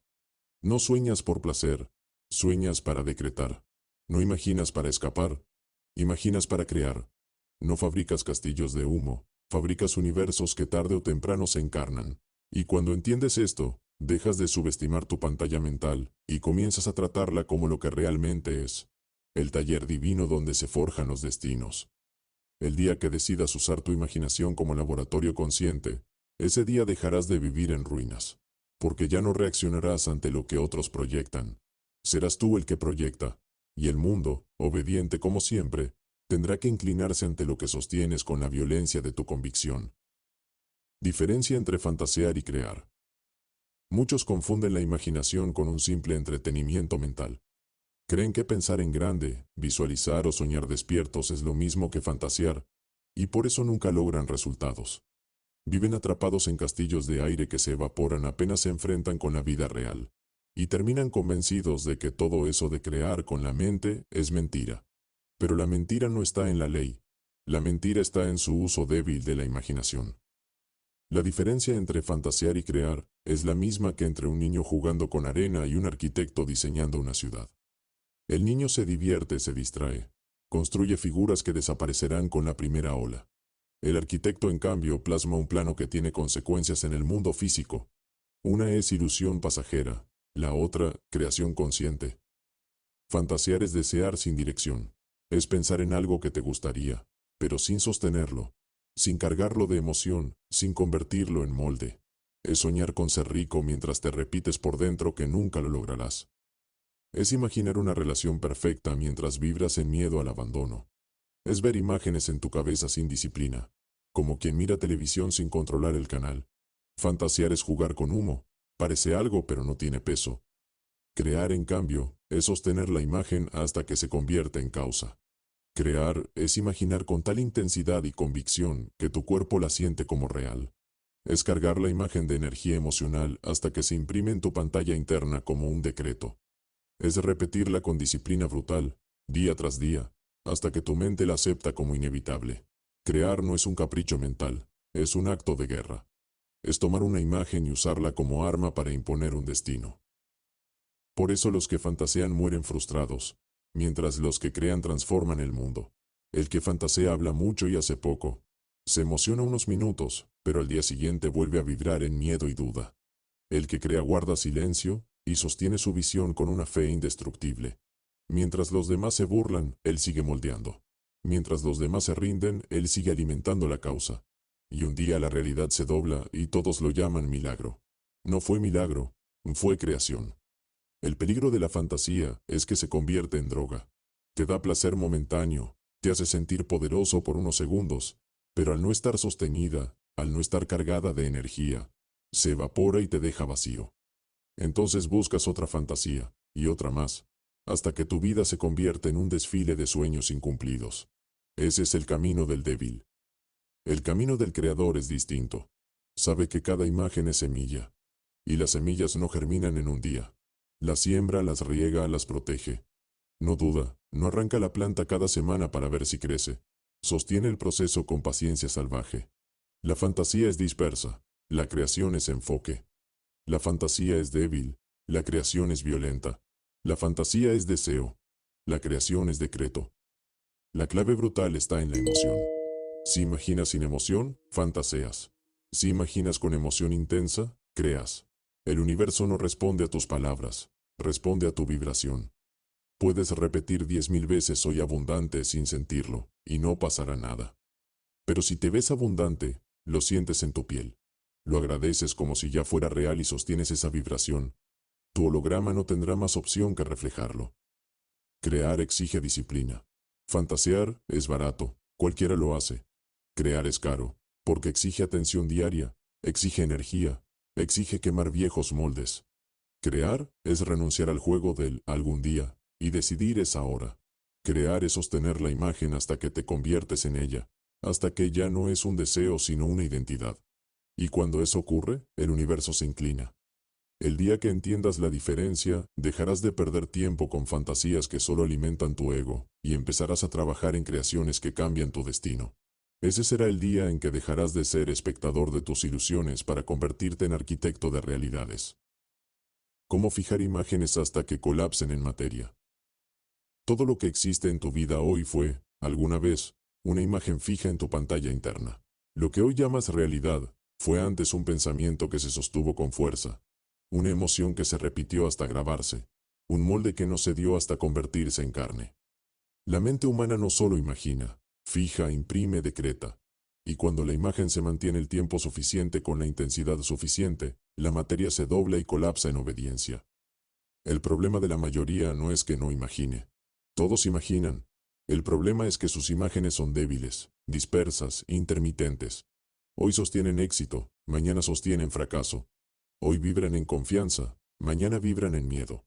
No sueñas por placer, sueñas para decretar. No imaginas para escapar, imaginas para crear. No fabricas castillos de humo, fabricas universos que tarde o temprano se encarnan. Y cuando entiendes esto, dejas de subestimar tu pantalla mental y comienzas a tratarla como lo que realmente es, el taller divino donde se forjan los destinos. El día que decidas usar tu imaginación como laboratorio consciente, ese día dejarás de vivir en ruinas, porque ya no reaccionarás ante lo que otros proyectan. Serás tú el que proyecta, y el mundo, obediente como siempre, tendrá que inclinarse ante lo que sostienes con la violencia de tu convicción. Diferencia entre fantasear y crear. Muchos confunden la imaginación con un simple entretenimiento mental. Creen que pensar en grande, visualizar o soñar despiertos es lo mismo que fantasear, y por eso nunca logran resultados. Viven atrapados en castillos de aire que se evaporan apenas se enfrentan con la vida real, y terminan convencidos de que todo eso de crear con la mente es mentira. Pero la mentira no está en la ley. La mentira está en su uso débil de la imaginación. La diferencia entre fantasear y crear es la misma que entre un niño jugando con arena y un arquitecto diseñando una ciudad. El niño se divierte, se distrae, construye figuras que desaparecerán con la primera ola. El arquitecto, en cambio, plasma un plano que tiene consecuencias en el mundo físico. Una es ilusión pasajera, la otra, creación consciente. Fantasear es desear sin dirección. Es pensar en algo que te gustaría, pero sin sostenerlo, sin cargarlo de emoción, sin convertirlo en molde. Es soñar con ser rico mientras te repites por dentro que nunca lo lograrás. Es imaginar una relación perfecta mientras vibras en miedo al abandono. Es ver imágenes en tu cabeza sin disciplina, como quien mira televisión sin controlar el canal. Fantasear es jugar con humo, parece algo pero no tiene peso. Crear, en cambio, es sostener la imagen hasta que se convierte en causa. Crear es imaginar con tal intensidad y convicción que tu cuerpo la siente como real. Es cargar la imagen de energía emocional hasta que se imprime en tu pantalla interna como un decreto. Es repetirla con disciplina brutal, día tras día, hasta que tu mente la acepta como inevitable. Crear no es un capricho mental, es un acto de guerra. Es tomar una imagen y usarla como arma para imponer un destino. Por eso los que fantasean mueren frustrados, mientras los que crean transforman el mundo. El que fantasea habla mucho y hace poco. Se emociona unos minutos, pero al día siguiente vuelve a vibrar en miedo y duda. El que crea guarda silencio y sostiene su visión con una fe indestructible. Mientras los demás se burlan, él sigue moldeando. Mientras los demás se rinden, él sigue alimentando la causa. Y un día la realidad se dobla y todos lo llaman milagro. No fue milagro, fue creación. El peligro de la fantasía es que se convierte en droga. Te da placer momentáneo, te hace sentir poderoso por unos segundos, pero al no estar sostenida, al no estar cargada de energía, se evapora y te deja vacío. Entonces buscas otra fantasía, y otra más, hasta que tu vida se convierte en un desfile de sueños incumplidos. Ese es el camino del débil. El camino del creador es distinto. Sabe que cada imagen es semilla, y las semillas no germinan en un día. Las siembra, las riega, las protege. No duda, no arranca la planta cada semana para ver si crece. Sostiene el proceso con paciencia salvaje. La fantasía es dispersa, la creación es enfoque. La fantasía es débil, la creación es violenta. La fantasía es deseo, la creación es decreto. La clave brutal está en la emoción. Si imaginas sin emoción, fantaseas. Si imaginas con emoción intensa, creas. El universo no responde a tus palabras, responde a tu vibración. Puedes repetir 10.000 veces soy abundante sin sentirlo, y no pasará nada. Pero si te ves abundante, lo sientes en tu piel. Lo agradeces como si ya fuera real y sostienes esa vibración. Tu holograma no tendrá más opción que reflejarlo. Crear exige disciplina. Fantasear es barato, cualquiera lo hace. Crear es caro, porque exige atención diaria, exige energía, exige quemar viejos moldes. Crear es renunciar al juego del algún día, y decidir es ahora. Crear es sostener la imagen hasta que te conviertes en ella, hasta que ya no es un deseo sino una identidad. Y cuando eso ocurre, el universo se inclina. El día que entiendas la diferencia, dejarás de perder tiempo con fantasías que solo alimentan tu ego, y empezarás a trabajar en creaciones que cambian tu destino. Ese será el día en que dejarás de ser espectador de tus ilusiones para convertirte en arquitecto de realidades. ¿Cómo fijar imágenes hasta que colapsen en materia? Todo lo que existe en tu vida hoy fue, alguna vez, una imagen fija en tu pantalla interna. Lo que hoy llamas realidad, fue antes un pensamiento que se sostuvo con fuerza, una emoción que se repitió hasta grabarse, un molde que no se dio hasta convertirse en carne. La mente humana no solo imagina, fija, imprime, decreta. Y cuando la imagen se mantiene el tiempo suficiente con la intensidad suficiente, la materia se dobla y colapsa en obediencia. El problema de la mayoría no es que no imagine. Todos imaginan. El problema es que sus imágenes son débiles, dispersas, intermitentes. Hoy sostienen éxito, mañana sostienen fracaso. Hoy vibran en confianza, mañana vibran en miedo.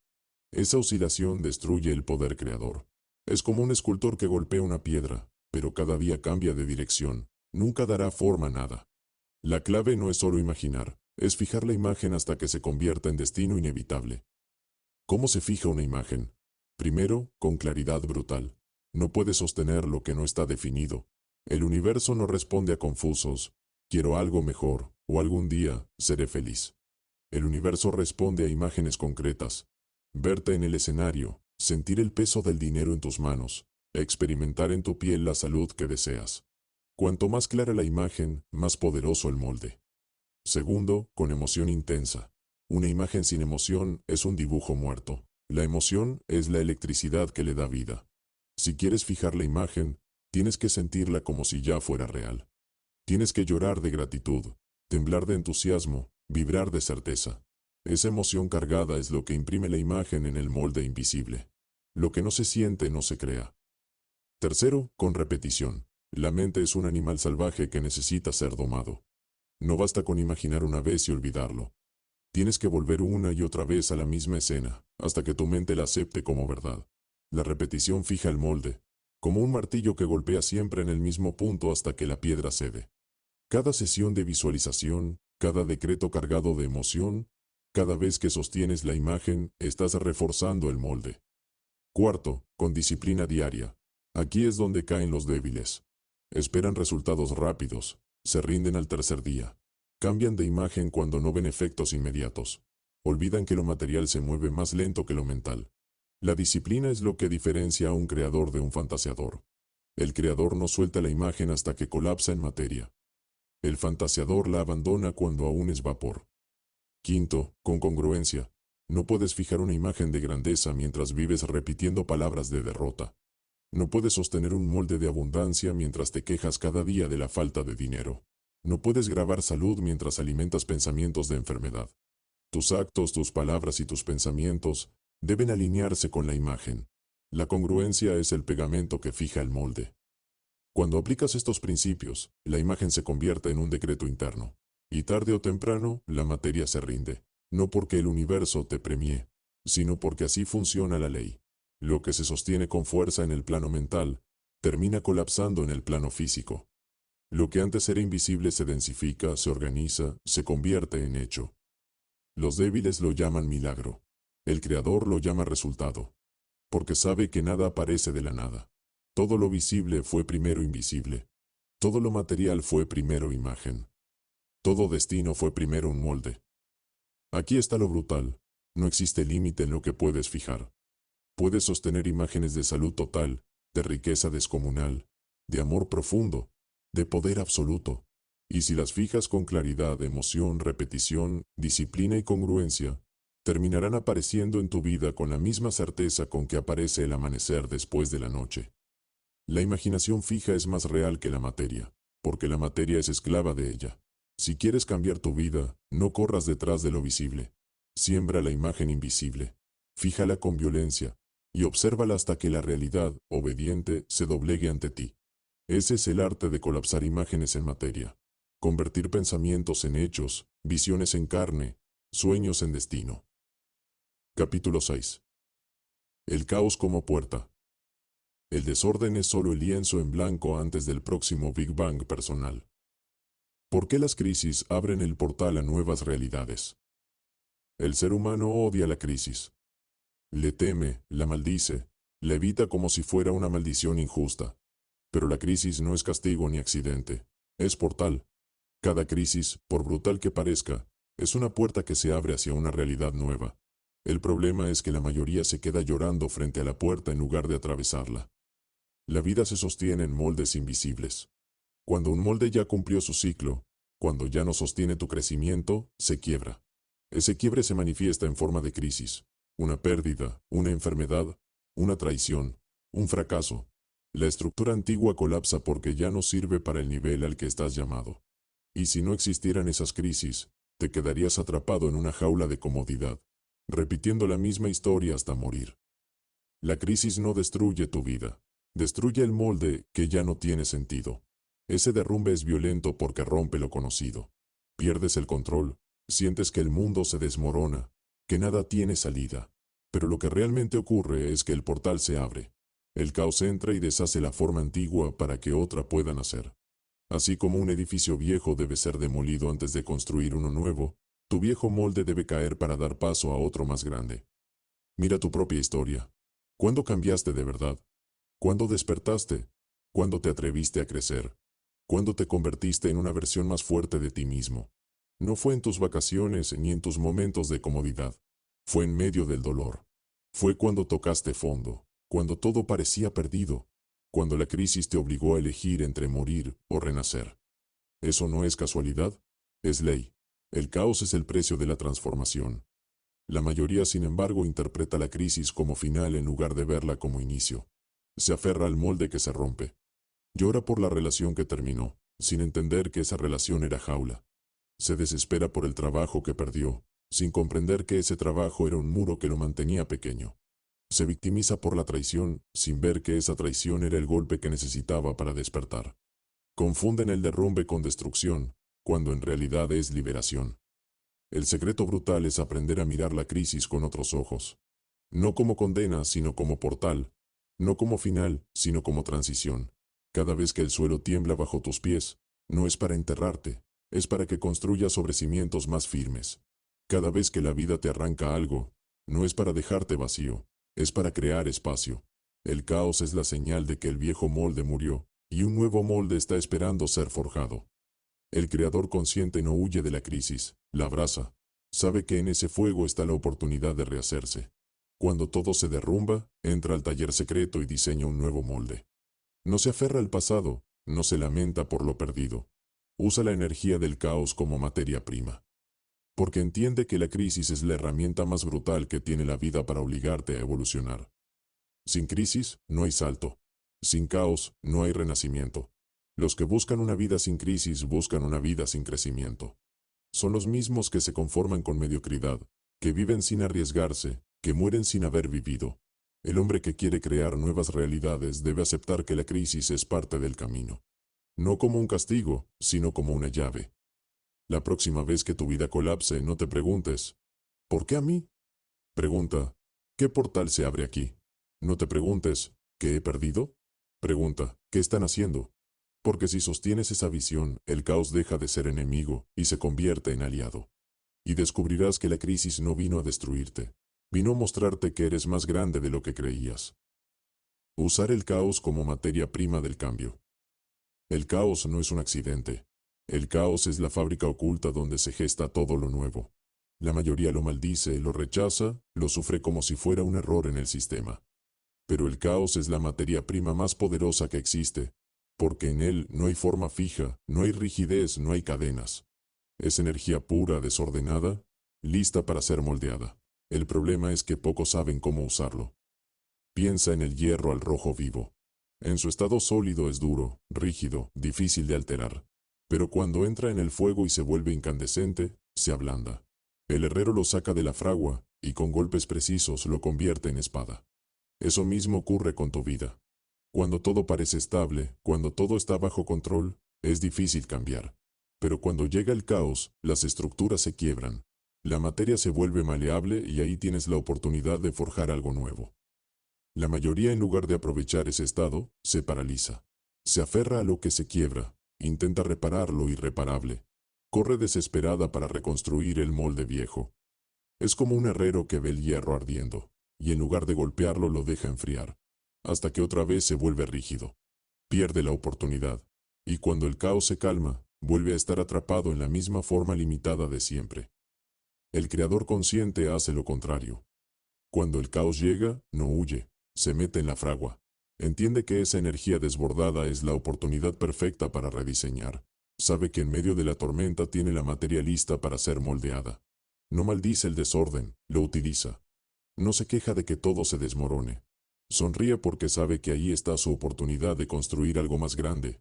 Esa oscilación destruye el poder creador. Es como un escultor que golpea una piedra, pero cada día cambia de dirección. Nunca dará forma a nada. La clave no es solo imaginar, es fijar la imagen hasta que se convierta en destino inevitable. ¿Cómo se fija una imagen? Primero, con claridad brutal. No puedes sostener lo que no está definido. El universo no responde a confusos, quiero algo mejor, o algún día seré feliz. El universo responde a imágenes concretas. Verte en el escenario, sentir el peso del dinero en tus manos, experimentar en tu piel la salud que deseas. Cuanto más clara la imagen, más poderoso el molde. Segundo, con emoción intensa. Una imagen sin emoción es un dibujo muerto. La emoción es la electricidad que le da vida. Si quieres fijar la imagen, tienes que sentirla como si ya fuera real. Tienes que llorar de gratitud, temblar de entusiasmo, vibrar de certeza. Esa emoción cargada es lo que imprime la imagen en el molde invisible. Lo que no se siente no se crea. Tercero, con repetición. La mente es un animal salvaje que necesita ser domado. No basta con imaginar una vez y olvidarlo. Tienes que volver una y otra vez a la misma escena, hasta que tu mente la acepte como verdad. La repetición fija el molde, como un martillo que golpea siempre en el mismo punto hasta que la piedra cede. Cada sesión de visualización, cada decreto cargado de emoción, cada vez que sostienes la imagen, estás reforzando el molde. Cuarto, con disciplina diaria. Aquí es donde caen los débiles. Esperan resultados rápidos, se rinden al tercer día. Cambian de imagen cuando no ven efectos inmediatos. Olvidan que lo material se mueve más lento que lo mental. La disciplina es lo que diferencia a un creador de un fantaseador. El creador no suelta la imagen hasta que colapsa en materia. El fantaseador la abandona cuando aún es vapor. Quinto, con congruencia. No puedes fijar una imagen de grandeza mientras vives repitiendo palabras de derrota. No puedes sostener un molde de abundancia mientras te quejas cada día de la falta de dinero. No puedes grabar salud mientras alimentas pensamientos de enfermedad. Tus actos, tus palabras y tus pensamientos deben alinearse con la imagen. La congruencia es el pegamento que fija el molde. Cuando aplicas estos principios, la imagen se convierte en un decreto interno. Y tarde o temprano, la materia se rinde. No porque el universo te premie, sino porque así funciona la ley. Lo que se sostiene con fuerza en el plano mental, termina colapsando en el plano físico. Lo que antes era invisible se densifica, se organiza, se convierte en hecho. Los débiles lo llaman milagro. El creador lo llama resultado. Porque sabe que nada aparece de la nada. Todo lo visible fue primero invisible. Todo lo material fue primero imagen. Todo destino fue primero un molde. Aquí está lo brutal. No existe límite en lo que puedes fijar. Puedes sostener imágenes de salud total, de riqueza descomunal, de amor profundo, de poder absoluto. Y si las fijas con claridad, emoción, repetición, disciplina y congruencia, terminarán apareciendo en tu vida con la misma certeza con que aparece el amanecer después de la noche. La imaginación fija es más real que la materia, porque la materia es esclava de ella. Si quieres cambiar tu vida, no corras detrás de lo visible. Siembra la imagen invisible. Fíjala con violencia, y obsérvala hasta que la realidad, obediente, se doblegue ante ti. Ese es el arte de colapsar imágenes en materia. Convertir pensamientos en hechos, visiones en carne, sueños en destino. Capítulo 6. El caos como puerta. El desorden es solo el lienzo en blanco antes del próximo Big Bang personal. ¿Por qué las crisis abren el portal a nuevas realidades? El ser humano odia la crisis. Le teme, la maldice, la evita como si fuera una maldición injusta. Pero la crisis no es castigo ni accidente, es portal. Cada crisis, por brutal que parezca, es una puerta que se abre hacia una realidad nueva. El problema es que la mayoría se queda llorando frente a la puerta en lugar de atravesarla. La vida se sostiene en moldes invisibles. Cuando un molde ya cumplió su ciclo, cuando ya no sostiene tu crecimiento, se quiebra. Ese quiebre se manifiesta en forma de crisis, una pérdida, una enfermedad, una traición, un fracaso. La estructura antigua colapsa porque ya no sirve para el nivel al que estás llamado. Y si no existieran esas crisis, te quedarías atrapado en una jaula de comodidad, repitiendo la misma historia hasta morir. La crisis no destruye tu vida, destruye el molde que ya no tiene sentido. Ese derrumbe es violento porque rompe lo conocido. Pierdes el control, sientes que el mundo se desmorona, que nada tiene salida. Pero lo que realmente ocurre es que el portal se abre. El caos entra y deshace la forma antigua para que otra pueda nacer. Así como un edificio viejo debe ser demolido antes de construir uno nuevo, tu viejo molde debe caer para dar paso a otro más grande. Mira tu propia historia. ¿Cuándo cambiaste de verdad? ¿Cuándo despertaste? ¿Cuándo te atreviste a crecer? ¿Cuándo te convertiste en una versión más fuerte de ti mismo? No fue en tus vacaciones ni en tus momentos de comodidad. Fue en medio del dolor. Fue cuando tocaste fondo, cuando todo parecía perdido, cuando la crisis te obligó a elegir entre morir o renacer. Eso no es casualidad, es ley. El caos es el precio de la transformación. La mayoría, sin embargo, interpreta la crisis como final en lugar de verla como inicio. Se aferra al molde que se rompe. Llora por la relación que terminó, sin entender que esa relación era jaula. Se desespera por el trabajo que perdió, sin comprender que ese trabajo era un muro que lo mantenía pequeño. Se victimiza por la traición, sin ver que esa traición era el golpe que necesitaba para despertar. Confunden el derrumbe con destrucción, cuando en realidad es liberación. El secreto brutal es aprender a mirar la crisis con otros ojos. No como condena, sino como portal. No como final, sino como transición. Cada vez que el suelo tiembla bajo tus pies, no es para enterrarte, es para que construyas sobre cimientos más firmes. Cada vez que la vida te arranca algo, no es para dejarte vacío, es para crear espacio. El caos es la señal de que el viejo molde murió, y un nuevo molde está esperando ser forjado. El creador consciente no huye de la crisis, la abraza. Sabe que en ese fuego está la oportunidad de rehacerse. Cuando todo se derrumba, entra al taller secreto y diseña un nuevo molde. No se aferra al pasado, no se lamenta por lo perdido. Usa la energía del caos como materia prima. Porque entiende que la crisis es la herramienta más brutal que tiene la vida para obligarte a evolucionar. Sin crisis, no hay salto. Sin caos, no hay renacimiento. Los que buscan una vida sin crisis buscan una vida sin crecimiento. Son los mismos que se conforman con mediocridad, que viven sin arriesgarse, que mueren sin haber vivido. El hombre que quiere crear nuevas realidades debe aceptar que la crisis es parte del camino. No como un castigo, sino como una llave. La próxima vez que tu vida colapse, no te preguntes, ¿por qué a mí? Pregunta, ¿qué portal se abre aquí? No te preguntes, ¿qué he perdido? Pregunta, ¿qué están haciendo? Porque si sostienes esa visión, el caos deja de ser enemigo y se convierte en aliado. Y descubrirás que la crisis no vino a destruirte, vino a mostrarte que eres más grande de lo que creías. Usar el caos como materia prima del cambio. El caos no es un accidente. El caos es la fábrica oculta donde se gesta todo lo nuevo. La mayoría lo maldice, lo rechaza, lo sufre como si fuera un error en el sistema. Pero el caos es la materia prima más poderosa que existe, porque en él no hay forma fija, no hay rigidez, no hay cadenas. Es energía pura, desordenada, lista para ser moldeada. El problema es que pocos saben cómo usarlo. Piensa en el hierro al rojo vivo. En su estado sólido es duro, rígido, difícil de alterar. Pero cuando entra en el fuego y se vuelve incandescente, se ablanda. El herrero lo saca de la fragua y con golpes precisos lo convierte en espada. Eso mismo ocurre con tu vida. Cuando todo parece estable, cuando todo está bajo control, es difícil cambiar. Pero cuando llega el caos, las estructuras se quiebran. La materia se vuelve maleable y ahí tienes la oportunidad de forjar algo nuevo. La mayoría, en lugar de aprovechar ese estado, se paraliza. Se aferra a lo que se quiebra, intenta reparar lo irreparable. Corre desesperada para reconstruir el molde viejo. Es como un herrero que ve el hierro ardiendo, y en lugar de golpearlo lo deja enfriar, hasta que otra vez se vuelve rígido. Pierde la oportunidad, y cuando el caos se calma, vuelve a estar atrapado en la misma forma limitada de siempre. El creador consciente hace lo contrario. Cuando el caos llega, no huye, se mete en la fragua. Entiende que esa energía desbordada es la oportunidad perfecta para rediseñar. Sabe que en medio de la tormenta tiene la materia lista para ser moldeada. No maldice el desorden, lo utiliza. No se queja de que todo se desmorone. Sonríe porque sabe que ahí está su oportunidad de construir algo más grande.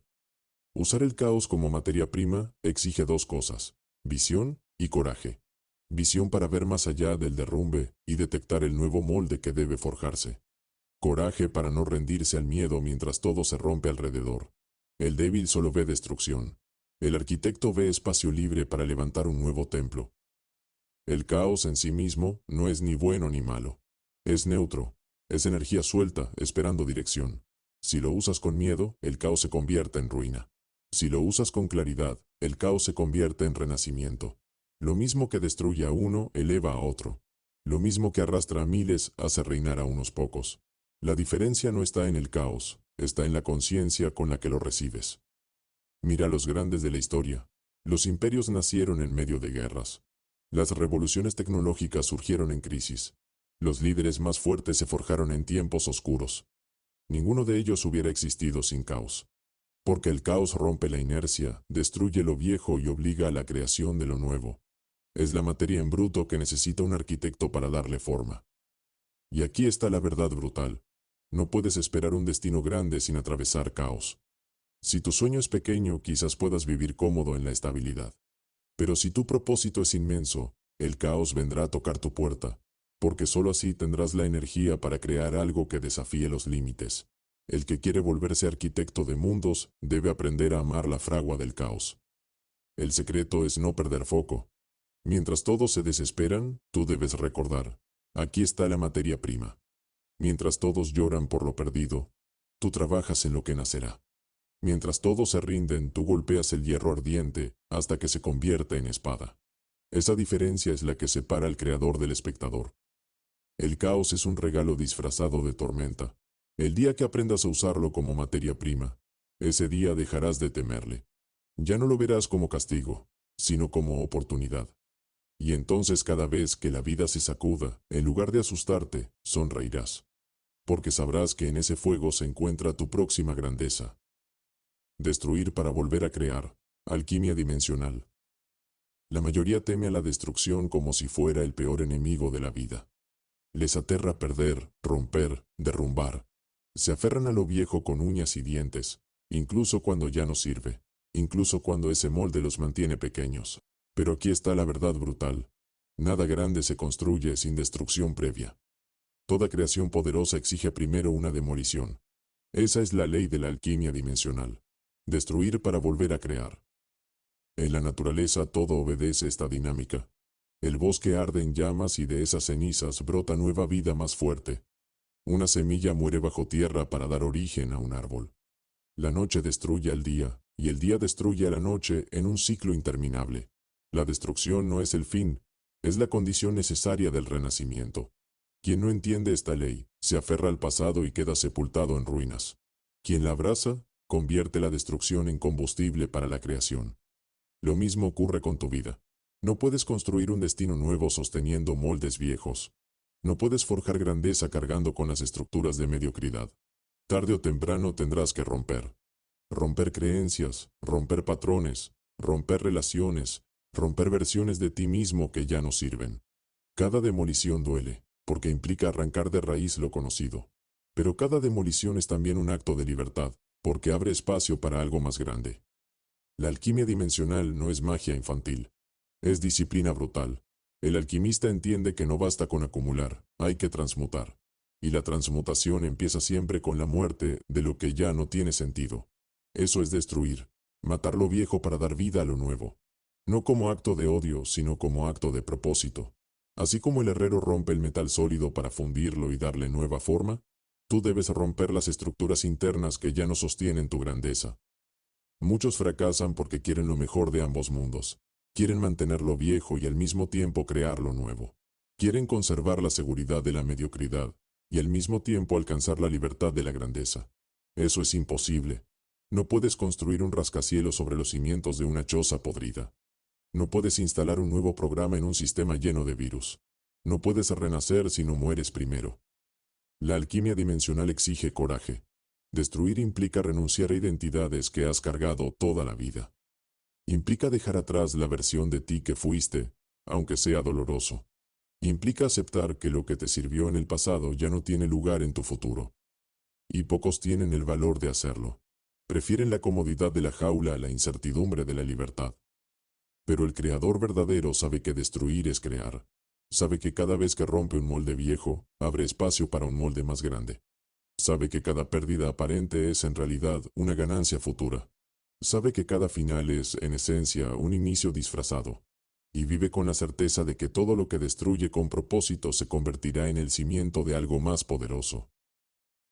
Usar el caos como materia prima exige dos cosas: visión y coraje. Visión para ver más allá del derrumbe y detectar el nuevo molde que debe forjarse. Coraje para no rendirse al miedo mientras todo se rompe alrededor. El débil solo ve destrucción. El arquitecto ve espacio libre para levantar un nuevo templo. El caos en sí mismo no es ni bueno ni malo. Es neutro. Es energía suelta, esperando dirección. Si lo usas con miedo, el caos se convierte en ruina. Si lo usas con claridad, el caos se convierte en renacimiento. Lo mismo que destruye a uno, eleva a otro. Lo mismo que arrastra a miles, hace reinar a unos pocos. La diferencia no está en el caos, está en la conciencia con la que lo recibes. Mira a los grandes de la historia. Los imperios nacieron en medio de guerras. Las revoluciones tecnológicas surgieron en crisis. Los líderes más fuertes se forjaron en tiempos oscuros. Ninguno de ellos hubiera existido sin caos. Porque el caos rompe la inercia, destruye lo viejo y obliga a la creación de lo nuevo. Es la materia en bruto que necesita un arquitecto para darle forma. Y aquí está la verdad brutal. No puedes esperar un destino grande sin atravesar caos. Si tu sueño es pequeño, quizás puedas vivir cómodo en la estabilidad. Pero si tu propósito es inmenso, el caos vendrá a tocar tu puerta, porque sólo así tendrás la energía para crear algo que desafíe los límites. El que quiere volverse arquitecto de mundos debe aprender a amar la fragua del caos. El secreto es no perder foco. Mientras todos se desesperan, tú debes recordar, aquí está la materia prima. Mientras todos lloran por lo perdido, tú trabajas en lo que nacerá. Mientras todos se rinden, tú golpeas el hierro ardiente hasta que se convierte en espada. Esa diferencia es la que separa al creador del espectador. El caos es un regalo disfrazado de tormenta. El día que aprendas a usarlo como materia prima, ese día dejarás de temerle. Ya no lo verás como castigo, sino como oportunidad. Y entonces cada vez que la vida se sacuda, en lugar de asustarte, sonreirás. Porque sabrás que en ese fuego se encuentra tu próxima grandeza. Destruir para volver a crear. Alquimia dimensional. La mayoría teme a la destrucción como si fuera el peor enemigo de la vida. Les aterra perder, romper, derrumbar. Se aferran a lo viejo con uñas y dientes, incluso cuando ya no sirve, incluso cuando ese molde los mantiene pequeños. Pero aquí está la verdad brutal. Nada grande se construye sin destrucción previa. Toda creación poderosa exige primero una demolición. Esa es la ley de la alquimia dimensional. Destruir para volver a crear. En la naturaleza todo obedece esta dinámica. El bosque arde en llamas y de esas cenizas brota nueva vida más fuerte. Una semilla muere bajo tierra para dar origen a un árbol. La noche destruye al día, y el día destruye a la noche en un ciclo interminable. La destrucción no es el fin, es la condición necesaria del renacimiento. Quien no entiende esta ley, se aferra al pasado y queda sepultado en ruinas. Quien la abraza, convierte la destrucción en combustible para la creación. Lo mismo ocurre con tu vida. No puedes construir un destino nuevo sosteniendo moldes viejos. No puedes forjar grandeza cargando con las estructuras de mediocridad. Tarde o temprano tendrás que romper. Romper creencias, romper patrones, romper relaciones, romper versiones de ti mismo que ya no sirven. Cada demolición duele, porque implica arrancar de raíz lo conocido. Pero cada demolición es también un acto de libertad, porque abre espacio para algo más grande. La alquimia dimensional no es magia infantil. Es disciplina brutal. El alquimista entiende que no basta con acumular, hay que transmutar. Y la transmutación empieza siempre con la muerte de lo que ya no tiene sentido. Eso es destruir, matar lo viejo para dar vida a lo nuevo. No como acto de odio, sino como acto de propósito. Así como el herrero rompe el metal sólido para fundirlo y darle nueva forma, tú debes romper las estructuras internas que ya no sostienen tu grandeza. Muchos fracasan porque quieren lo mejor de ambos mundos. Quieren mantener lo viejo y al mismo tiempo crear lo nuevo. Quieren conservar la seguridad de la mediocridad y al mismo tiempo alcanzar la libertad de la grandeza. Eso es imposible. No puedes construir un rascacielos sobre los cimientos de una choza podrida. No puedes instalar un nuevo programa en un sistema lleno de virus. No puedes renacer si no mueres primero. La alquimia dimensional exige coraje. Destruir implica renunciar a identidades que has cargado toda la vida. Implica dejar atrás la versión de ti que fuiste, aunque sea doloroso. Implica aceptar que lo que te sirvió en el pasado ya no tiene lugar en tu futuro. Y pocos tienen el valor de hacerlo. Prefieren la comodidad de la jaula a la incertidumbre de la libertad. Pero el creador verdadero sabe que destruir es crear. Sabe que cada vez que rompe un molde viejo, abre espacio para un molde más grande. Sabe que cada pérdida aparente es en realidad una ganancia futura. Sabe que cada final es, en esencia, un inicio disfrazado. Y vive con la certeza de que todo lo que destruye con propósito se convertirá en el cimiento de algo más poderoso.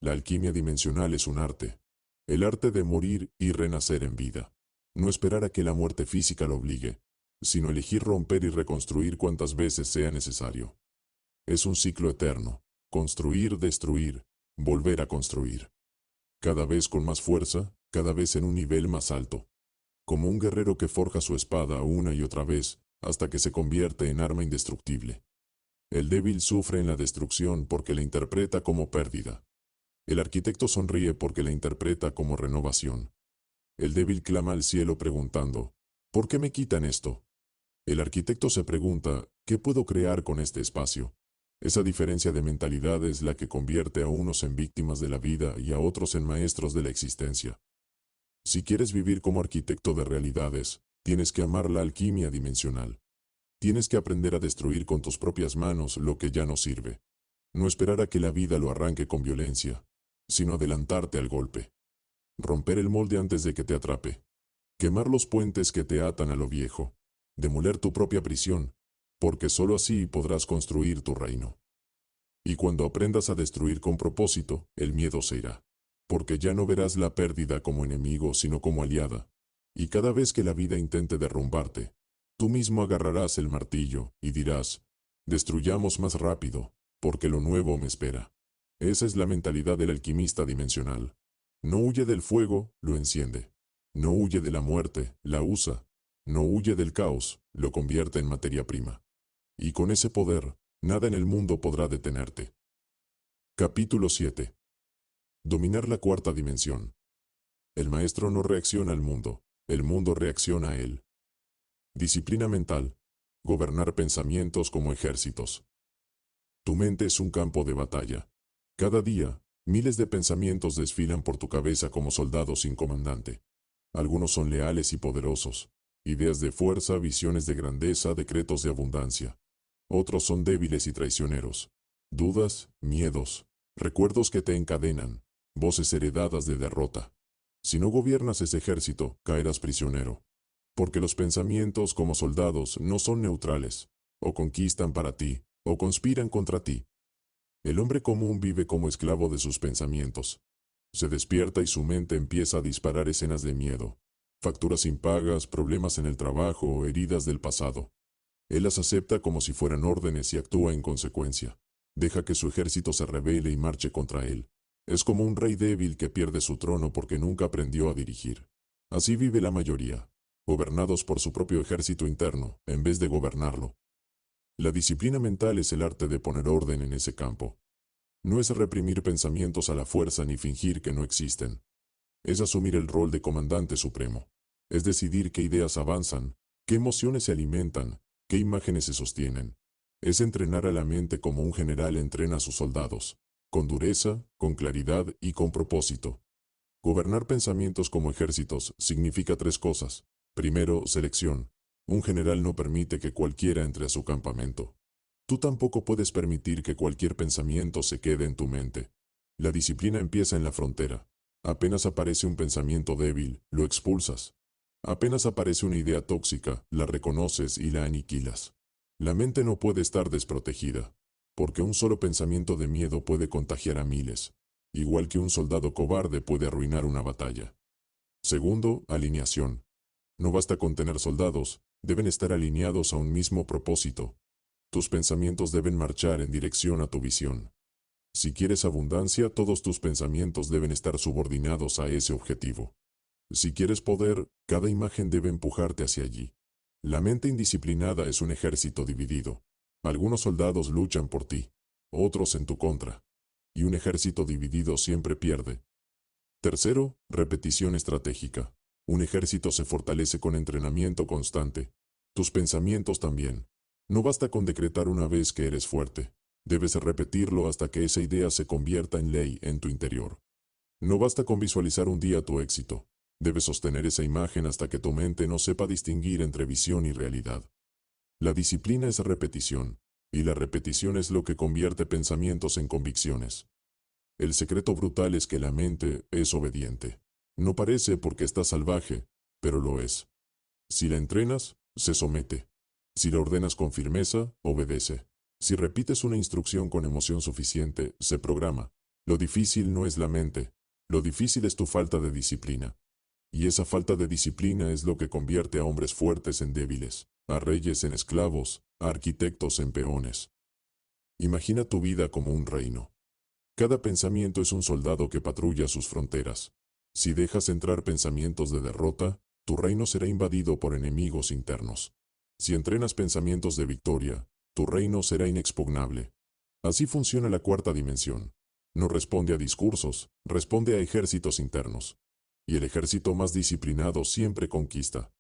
La alquimia dimensional es un arte. El arte de morir y renacer en vida. No esperar a que la muerte física lo obligue, sino elegir romper y reconstruir cuantas veces sea necesario. Es un ciclo eterno. Construir, destruir, volver a construir. Cada vez con más fuerza, cada vez en un nivel más alto. Como un guerrero que forja su espada una y otra vez, hasta que se convierte en arma indestructible. El débil sufre en la destrucción porque la interpreta como pérdida. El arquitecto sonríe porque la interpreta como renovación. El débil clama al cielo preguntando, ¿por qué me quitan esto? El arquitecto se pregunta, ¿qué puedo crear con este espacio? Esa diferencia de mentalidad es la que convierte a unos en víctimas de la vida y a otros en maestros de la existencia. Si quieres vivir como arquitecto de realidades, tienes que amar la alquimia dimensional. Tienes que aprender a destruir con tus propias manos lo que ya no sirve. No esperar a que la vida lo arranque con violencia, sino adelantarte al golpe. Romper el molde antes de que te atrape. Quemar los puentes que te atan a lo viejo. Demoler tu propia prisión, porque sólo así podrás construir tu reino. Y cuando aprendas a destruir con propósito, el miedo se irá, porque ya no verás la pérdida como enemigo, sino como aliada. Y cada vez que la vida intente derrumbarte, tú mismo agarrarás el martillo y dirás, destruyamos más rápido, porque lo nuevo me espera. Esa es la mentalidad del alquimista dimensional. No huye del fuego, lo enciende. No huye de la muerte, la usa. No huye del caos, lo convierte en materia prima. Y con ese poder, nada en el mundo podrá detenerte. Capítulo 7. Dominar la cuarta dimensión. El maestro no reacciona al mundo, el mundo reacciona a él. Disciplina mental. Gobernar pensamientos como ejércitos. Tu mente es un campo de batalla. Cada día, miles de pensamientos desfilan por tu cabeza como soldados sin comandante. Algunos son leales y poderosos. Ideas de fuerza, visiones de grandeza, decretos de abundancia. Otros son débiles y traicioneros. Dudas, miedos, recuerdos que te encadenan, voces heredadas de derrota. Si no gobiernas ese ejército, caerás prisionero. Porque los pensamientos como soldados no son neutrales. O conquistan para ti, o conspiran contra ti. El hombre común vive como esclavo de sus pensamientos. Se despierta y su mente empieza a disparar escenas de miedo. Facturas impagas, problemas en el trabajo o heridas del pasado. Él las acepta como si fueran órdenes y actúa en consecuencia. Deja que su ejército se rebele y marche contra él. Es como un rey débil que pierde su trono porque nunca aprendió a dirigir. Así vive la mayoría, gobernados por su propio ejército interno, en vez de gobernarlo. La disciplina mental es el arte de poner orden en ese campo. No es reprimir pensamientos a la fuerza ni fingir que no existen. Es asumir el rol de comandante supremo. Es decidir qué ideas avanzan, qué emociones se alimentan, qué imágenes se sostienen. Es entrenar a la mente como un general entrena a sus soldados, con dureza, con claridad y con propósito. Gobernar pensamientos como ejércitos significa tres cosas. Primero, selección. Un general no permite que cualquiera entre a su campamento. Tú tampoco puedes permitir que cualquier pensamiento se quede en tu mente. La disciplina empieza en la frontera. Apenas aparece un pensamiento débil, lo expulsas. Apenas aparece una idea tóxica, la reconoces y la aniquilas. La mente no puede estar desprotegida, porque un solo pensamiento de miedo puede contagiar a miles, igual que un soldado cobarde puede arruinar una batalla. Segundo, alineación. No basta con tener soldados, deben estar alineados a un mismo propósito. Tus pensamientos deben marchar en dirección a tu visión. Si quieres abundancia, todos tus pensamientos deben estar subordinados a ese objetivo. Si quieres poder, cada imagen debe empujarte hacia allí. La mente indisciplinada es un ejército dividido. Algunos soldados luchan por ti, otros en tu contra. Y un ejército dividido siempre pierde. Tercero, repetición estratégica. Un ejército se fortalece con entrenamiento constante. Tus pensamientos también. No basta con decretar una vez que eres fuerte. Debes repetirlo hasta que esa idea se convierta en ley en tu interior. No basta con visualizar un día tu éxito. Debes sostener esa imagen hasta que tu mente no sepa distinguir entre visión y realidad. La disciplina es repetición, y la repetición es lo que convierte pensamientos en convicciones. El secreto brutal es que la mente es obediente. No parece porque está salvaje, pero lo es. Si la entrenas, se somete. Si la ordenas con firmeza, obedece. Si repites una instrucción con emoción suficiente, se programa. Lo difícil no es la mente, lo difícil es tu falta de disciplina. Y esa falta de disciplina es lo que convierte a hombres fuertes en débiles, a reyes en esclavos, a arquitectos en peones. Imagina tu vida como un reino. Cada pensamiento es un soldado que patrulla sus fronteras. Si dejas entrar pensamientos de derrota, tu reino será invadido por enemigos internos. Si entrenas pensamientos de victoria, tu reino será inexpugnable. Así funciona la cuarta dimensión. No responde a discursos, responde a ejércitos internos. Y el ejército más disciplinado siempre conquista.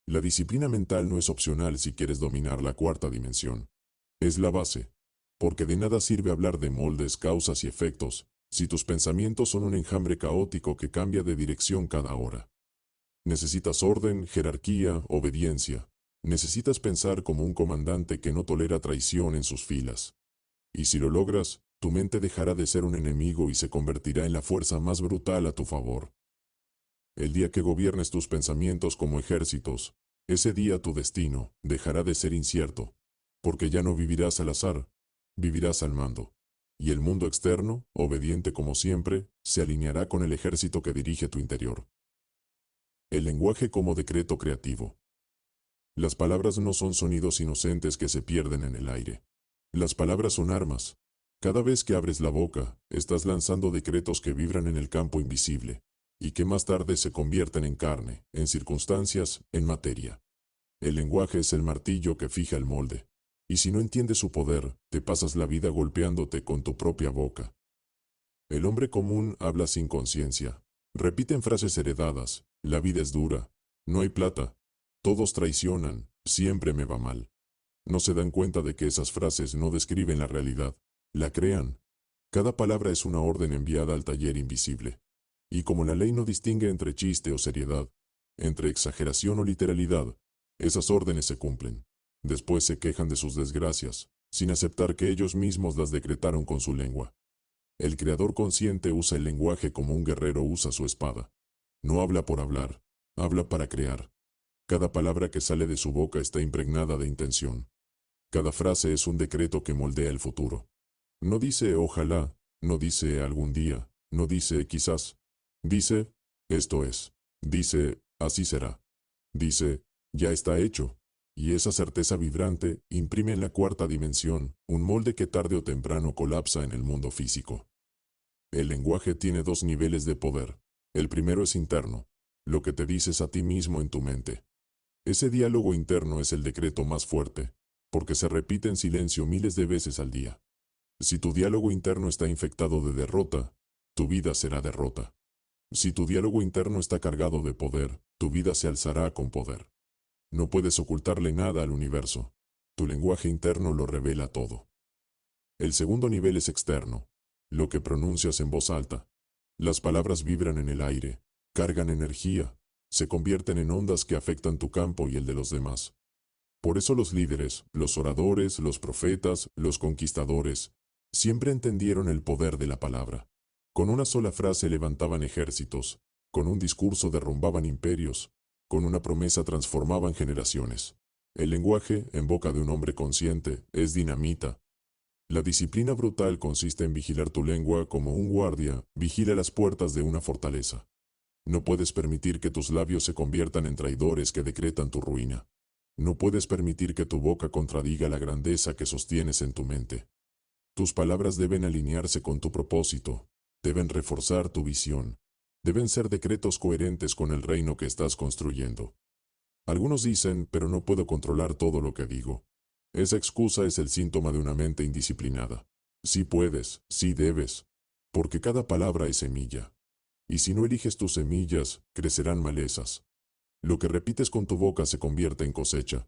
La disciplina mental no es opcional si quieres dominar la cuarta dimensión. Es la base, porque de nada sirve hablar de moldes, causas y efectos, si tus pensamientos son un enjambre caótico que cambia de dirección cada hora. Necesitas orden, jerarquía, obediencia. Necesitas pensar como un comandante que no tolera traición en sus filas. Y si lo logras, tu mente dejará de ser un enemigo y se convertirá en la fuerza más brutal a tu favor. El día que gobiernes tus pensamientos como ejércitos, ese día tu destino dejará de ser incierto, porque ya no vivirás al azar, vivirás al mando. Y el mundo externo, obediente como siempre, se alineará con el ejército que dirige tu interior. El lenguaje como decreto creativo. Las palabras no son sonidos inocentes que se pierden en el aire. Las palabras son armas. Cada vez que abres la boca, estás lanzando decretos que vibran en el campo invisible, y que más tarde se convierten en carne, en circunstancias, en materia. El lenguaje es el martillo que fija el molde. Y si no entiendes su poder, te pasas la vida golpeándote con tu propia boca. El hombre común habla sin conciencia. Repiten frases heredadas. La vida es dura. No hay plata. Todos traicionan. Siempre me va mal. No se dan cuenta de que esas frases no describen la realidad. La crean. Cada palabra es una orden enviada al taller invisible. Y como la ley no distingue entre chiste o seriedad, entre exageración o literalidad, esas órdenes se cumplen. Después se quejan de sus desgracias, sin aceptar que ellos mismos las decretaron con su lengua. El creador consciente usa el lenguaje como un guerrero usa su espada. No habla por hablar, habla para crear. Cada palabra que sale de su boca está impregnada de intención. Cada frase es un decreto que moldea el futuro. No dice ojalá, no dice algún día, no dice quizás. Dice, esto es. Dice, así será. Dice, ya está hecho. Y esa certeza vibrante imprime en la cuarta dimensión un molde que tarde o temprano colapsa en el mundo físico. El lenguaje tiene dos niveles de poder. El primero es interno, lo que te dices a ti mismo en tu mente. Ese diálogo interno es el decreto más fuerte, porque se repite en silencio miles de veces al día. Si tu diálogo interno está infectado de derrota, tu vida será derrota. Si tu diálogo interno está cargado de poder, tu vida se alzará con poder. No puedes ocultarle nada al universo. Tu lenguaje interno lo revela todo. El segundo nivel es externo, lo que pronuncias en voz alta. Las palabras vibran en el aire, cargan energía, se convierten en ondas que afectan tu campo y el de los demás. Por eso los líderes, los oradores, los profetas, los conquistadores, siempre entendieron el poder de la palabra. Con una sola frase levantaban ejércitos, con un discurso derrumbaban imperios, con una promesa transformaban generaciones. El lenguaje, en boca de un hombre consciente, es dinamita. La disciplina brutal consiste en vigilar tu lengua como un guardia vigila las puertas de una fortaleza. No puedes permitir que tus labios se conviertan en traidores que decretan tu ruina. No puedes permitir que tu boca contradiga la grandeza que sostienes en tu mente. Tus palabras deben alinearse con tu propósito, deben reforzar tu visión, deben ser decretos coherentes con el reino que estás construyendo. Algunos dicen, pero no puedo controlar todo lo que digo. Esa excusa es el síntoma de una mente indisciplinada. Sí puedes, sí debes, porque cada palabra es semilla. Y si no eliges tus semillas, crecerán malezas. Lo que repites con tu boca se convierte en cosecha.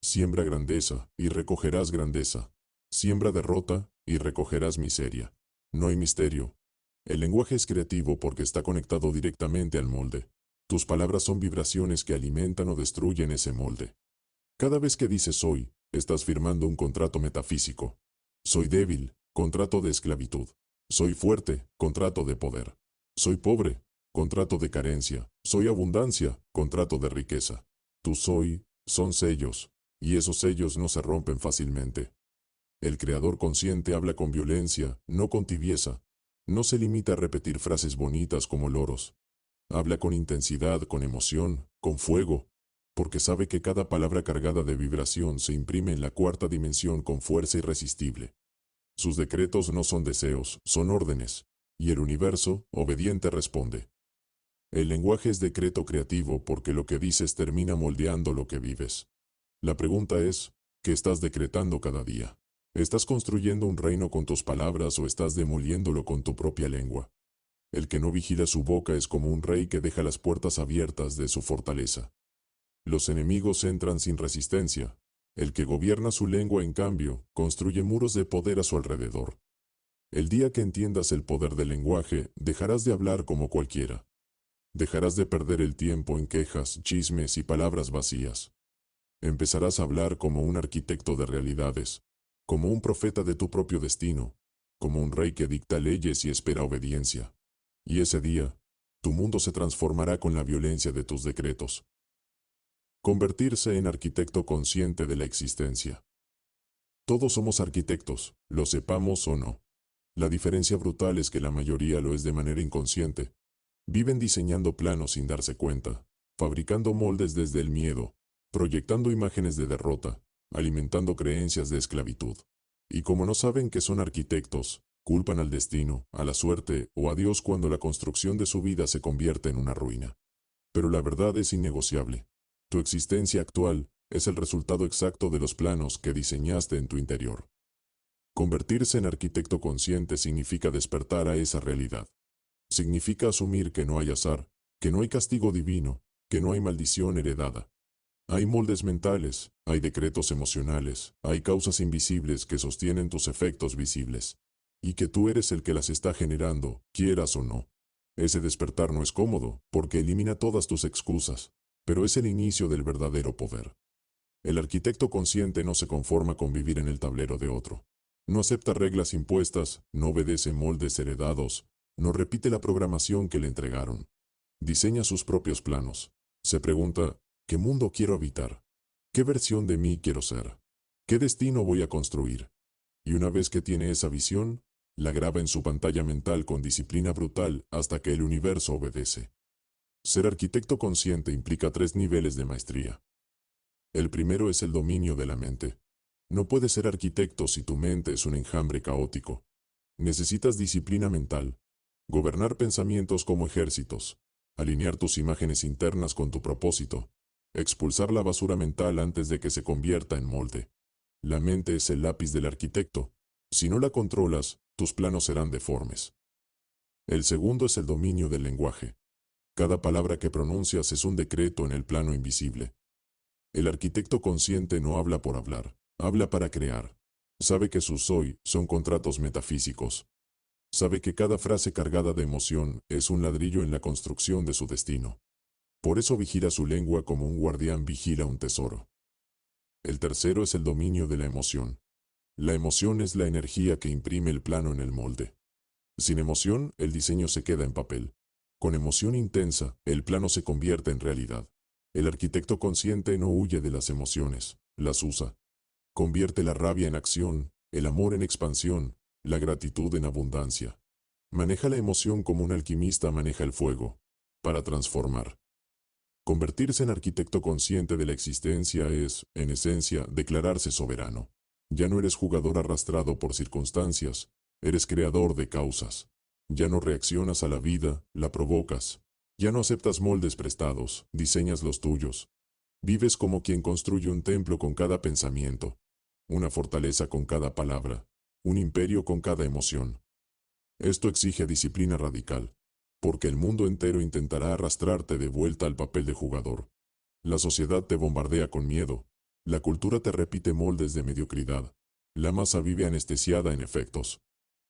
Siembra grandeza y recogerás grandeza. Siembra derrota y recogerás miseria. No hay misterio. El lenguaje es creativo porque está conectado directamente al molde. Tus palabras son vibraciones que alimentan o destruyen ese molde. Cada vez que dices soy, estás firmando un contrato metafísico. Soy débil, contrato de esclavitud. Soy fuerte, contrato de poder. Soy pobre, contrato de carencia. Soy abundancia, contrato de riqueza. Tu soy, son sellos, y esos sellos no se rompen fácilmente. El creador consciente habla con violencia, no con tibieza. No se limita a repetir frases bonitas como loros. Habla con intensidad, con emoción, con fuego, porque sabe que cada palabra cargada de vibración se imprime en la cuarta dimensión con fuerza irresistible. Sus decretos no son deseos, son órdenes, y el universo, obediente, responde. El lenguaje es decreto creativo porque lo que dices termina moldeando lo que vives. La pregunta es, ¿qué estás decretando cada día? ¿Estás construyendo un reino con tus palabras o estás demoliéndolo con tu propia lengua? El que no vigila su boca es como un rey que deja las puertas abiertas de su fortaleza. Los enemigos entran sin resistencia. El que gobierna su lengua, en cambio, construye muros de poder a su alrededor. El día que entiendas el poder del lenguaje, dejarás de hablar como cualquiera. Dejarás de perder el tiempo en quejas, chismes y palabras vacías. Empezarás a hablar como un arquitecto de realidades, como un profeta de tu propio destino, como un rey que dicta leyes y espera obediencia. Y ese día, tu mundo se transformará con la violencia de tus decretos. Convertirse en arquitecto consciente de la existencia. Todos somos arquitectos, lo sepamos o no. La diferencia brutal es que la mayoría lo es de manera inconsciente. Viven diseñando planos sin darse cuenta, fabricando moldes desde el miedo, proyectando imágenes de derrota, alimentando creencias de esclavitud. Y como no saben que son arquitectos, culpan al destino, a la suerte o a Dios cuando la construcción de su vida se convierte en una ruina. Pero la verdad es innegociable. Tu existencia actual es el resultado exacto de los planos que diseñaste en tu interior. Convertirse en arquitecto consciente significa despertar a esa realidad. Significa asumir que no hay azar, que no hay castigo divino, que no hay maldición heredada. Hay moldes mentales, hay decretos emocionales, hay causas invisibles que sostienen tus efectos visibles. Y que tú eres el que las está generando, quieras o no. Ese despertar no es cómodo, porque elimina todas tus excusas, pero es el inicio del verdadero poder. El arquitecto consciente no se conforma con vivir en el tablero de otro. No acepta reglas impuestas, no obedece moldes heredados, no repite la programación que le entregaron. Diseña sus propios planos. Se pregunta, ¿qué mundo quiero habitar? ¿Qué versión de mí quiero ser? ¿Qué destino voy a construir? Y una vez que tiene esa visión, la graba en su pantalla mental con disciplina brutal hasta que el universo obedece. Ser arquitecto consciente implica 3 niveles de maestría. El primero es el dominio de la mente. No puedes ser arquitecto si tu mente es un enjambre caótico. Necesitas disciplina mental, gobernar pensamientos como ejércitos, alinear tus imágenes internas con tu propósito, expulsar la basura mental antes de que se convierta en molde. La mente es el lápiz del arquitecto. Si no la controlas, tus planos serán deformes. El segundo es el dominio del lenguaje. Cada palabra que pronuncias es un decreto en el plano invisible. El arquitecto consciente no habla por hablar, habla para crear. Sabe que sus soy son contratos metafísicos. Sabe que cada frase cargada de emoción es un ladrillo en la construcción de su destino. Por eso vigila su lengua como un guardián vigila un tesoro. El tercero es el dominio de la emoción. La emoción es la energía que imprime el plano en el molde. Sin emoción, el diseño se queda en papel. Con emoción intensa, el plano se convierte en realidad. El arquitecto consciente no huye de las emociones, las usa. Convierte la rabia en acción, el amor en expansión, la gratitud en abundancia. Maneja la emoción como un alquimista maneja el fuego, para transformar. Convertirse en arquitecto consciente de la existencia es, en esencia, declararse soberano. Ya no eres jugador arrastrado por circunstancias, eres creador de causas. Ya no reaccionas a la vida, la provocas. Ya no aceptas moldes prestados, diseñas los tuyos. Vives como quien construye un templo con cada pensamiento, una fortaleza con cada palabra, un imperio con cada emoción. Esto exige disciplina radical, porque el mundo entero intentará arrastrarte de vuelta al papel de jugador. La sociedad te bombardea con miedo, la cultura te repite moldes de mediocridad, la masa vive anestesiada en efectos.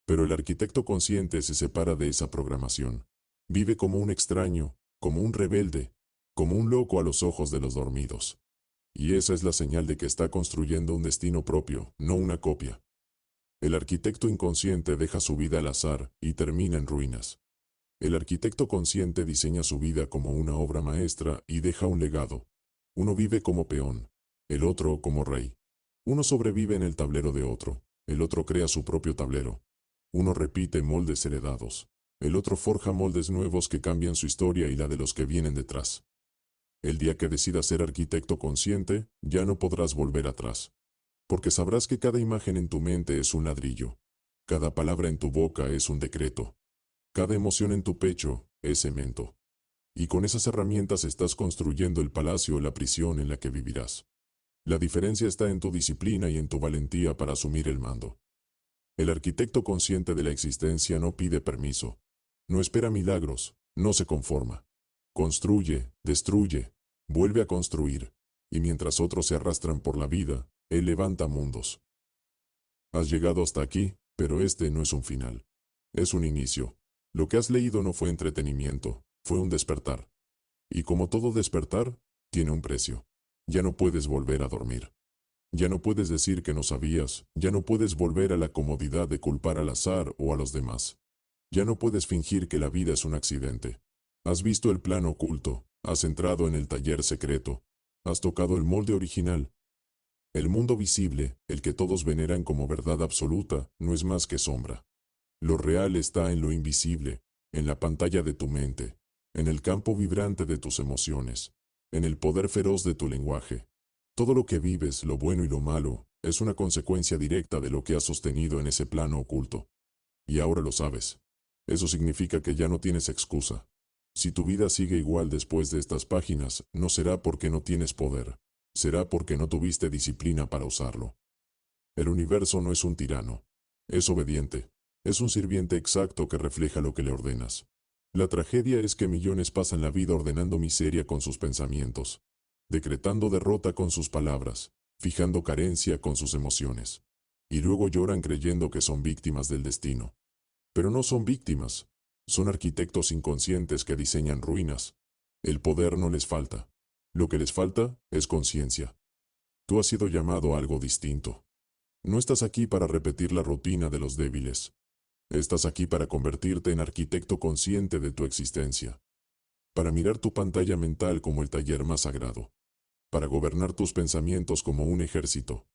Pero el arquitecto consciente se separa de esa programación. Vive como un extraño, como un rebelde, como un loco a los ojos de los dormidos. Y esa es la señal de que está construyendo un destino propio, no una copia. El arquitecto inconsciente deja su vida al azar y termina en ruinas. El arquitecto consciente diseña su vida como una obra maestra y deja un legado. Uno vive como peón, el otro como rey. Uno sobrevive en el tablero de otro, el otro crea su propio tablero. Uno repite moldes heredados, el otro forja moldes nuevos que cambian su historia y la de los que vienen detrás. El día que decidas ser arquitecto consciente, ya no podrás volver atrás. Porque sabrás que cada imagen en tu mente es un ladrillo, Cada palabra en tu boca es un decreto. Cada emoción en tu pecho es cemento. Y con esas herramientas estás construyendo el palacio o la prisión en la que vivirás. La diferencia está en tu disciplina y en tu valentía para asumir el mando. El arquitecto consciente de la existencia no pide permiso, no espera milagros, no se conforma. Construye, destruye, vuelve a construir, y mientras otros se arrastran por la vida, él levanta mundos. Has llegado hasta aquí, pero este no es un final. Es un inicio. Lo que has leído no fue entretenimiento, fue un despertar. Y como todo despertar, tiene un precio. Ya no puedes volver a dormir. Ya no puedes decir que no sabías, ya no puedes volver a la comodidad de culpar al azar o a los demás. Ya no puedes fingir que la vida es un accidente. Has visto el plano oculto, has entrado en el taller secreto, has tocado el molde original. El mundo visible, el que todos veneran como verdad absoluta, no es más que sombra. Lo real está en lo invisible, en la pantalla de tu mente, en el campo vibrante de tus emociones, en el poder feroz de tu lenguaje. Todo lo que vives, lo bueno y lo malo, es una consecuencia directa de lo que has sostenido en ese plano oculto. Y ahora lo sabes. Eso significa que ya no tienes excusa. Si tu vida sigue igual después de estas páginas, no será porque no tienes poder, será porque no tuviste disciplina para usarlo. El universo no es un tirano, es obediente, es un sirviente exacto que refleja lo que le ordenas. La tragedia es que millones pasan la vida ordenando miseria con sus pensamientos, decretando derrota con sus palabras, fijando carencia con sus emociones, y luego lloran creyendo que son víctimas del destino. Pero no son víctimas, son arquitectos inconscientes que diseñan ruinas. El poder no les falta. Lo que les falta es conciencia. Tú has sido llamado a algo distinto. No estás aquí para repetir la rutina de los débiles. Estás aquí para convertirte en arquitecto consciente de tu existencia. Para mirar tu pantalla mental como el taller más sagrado. Para gobernar tus pensamientos como un ejército.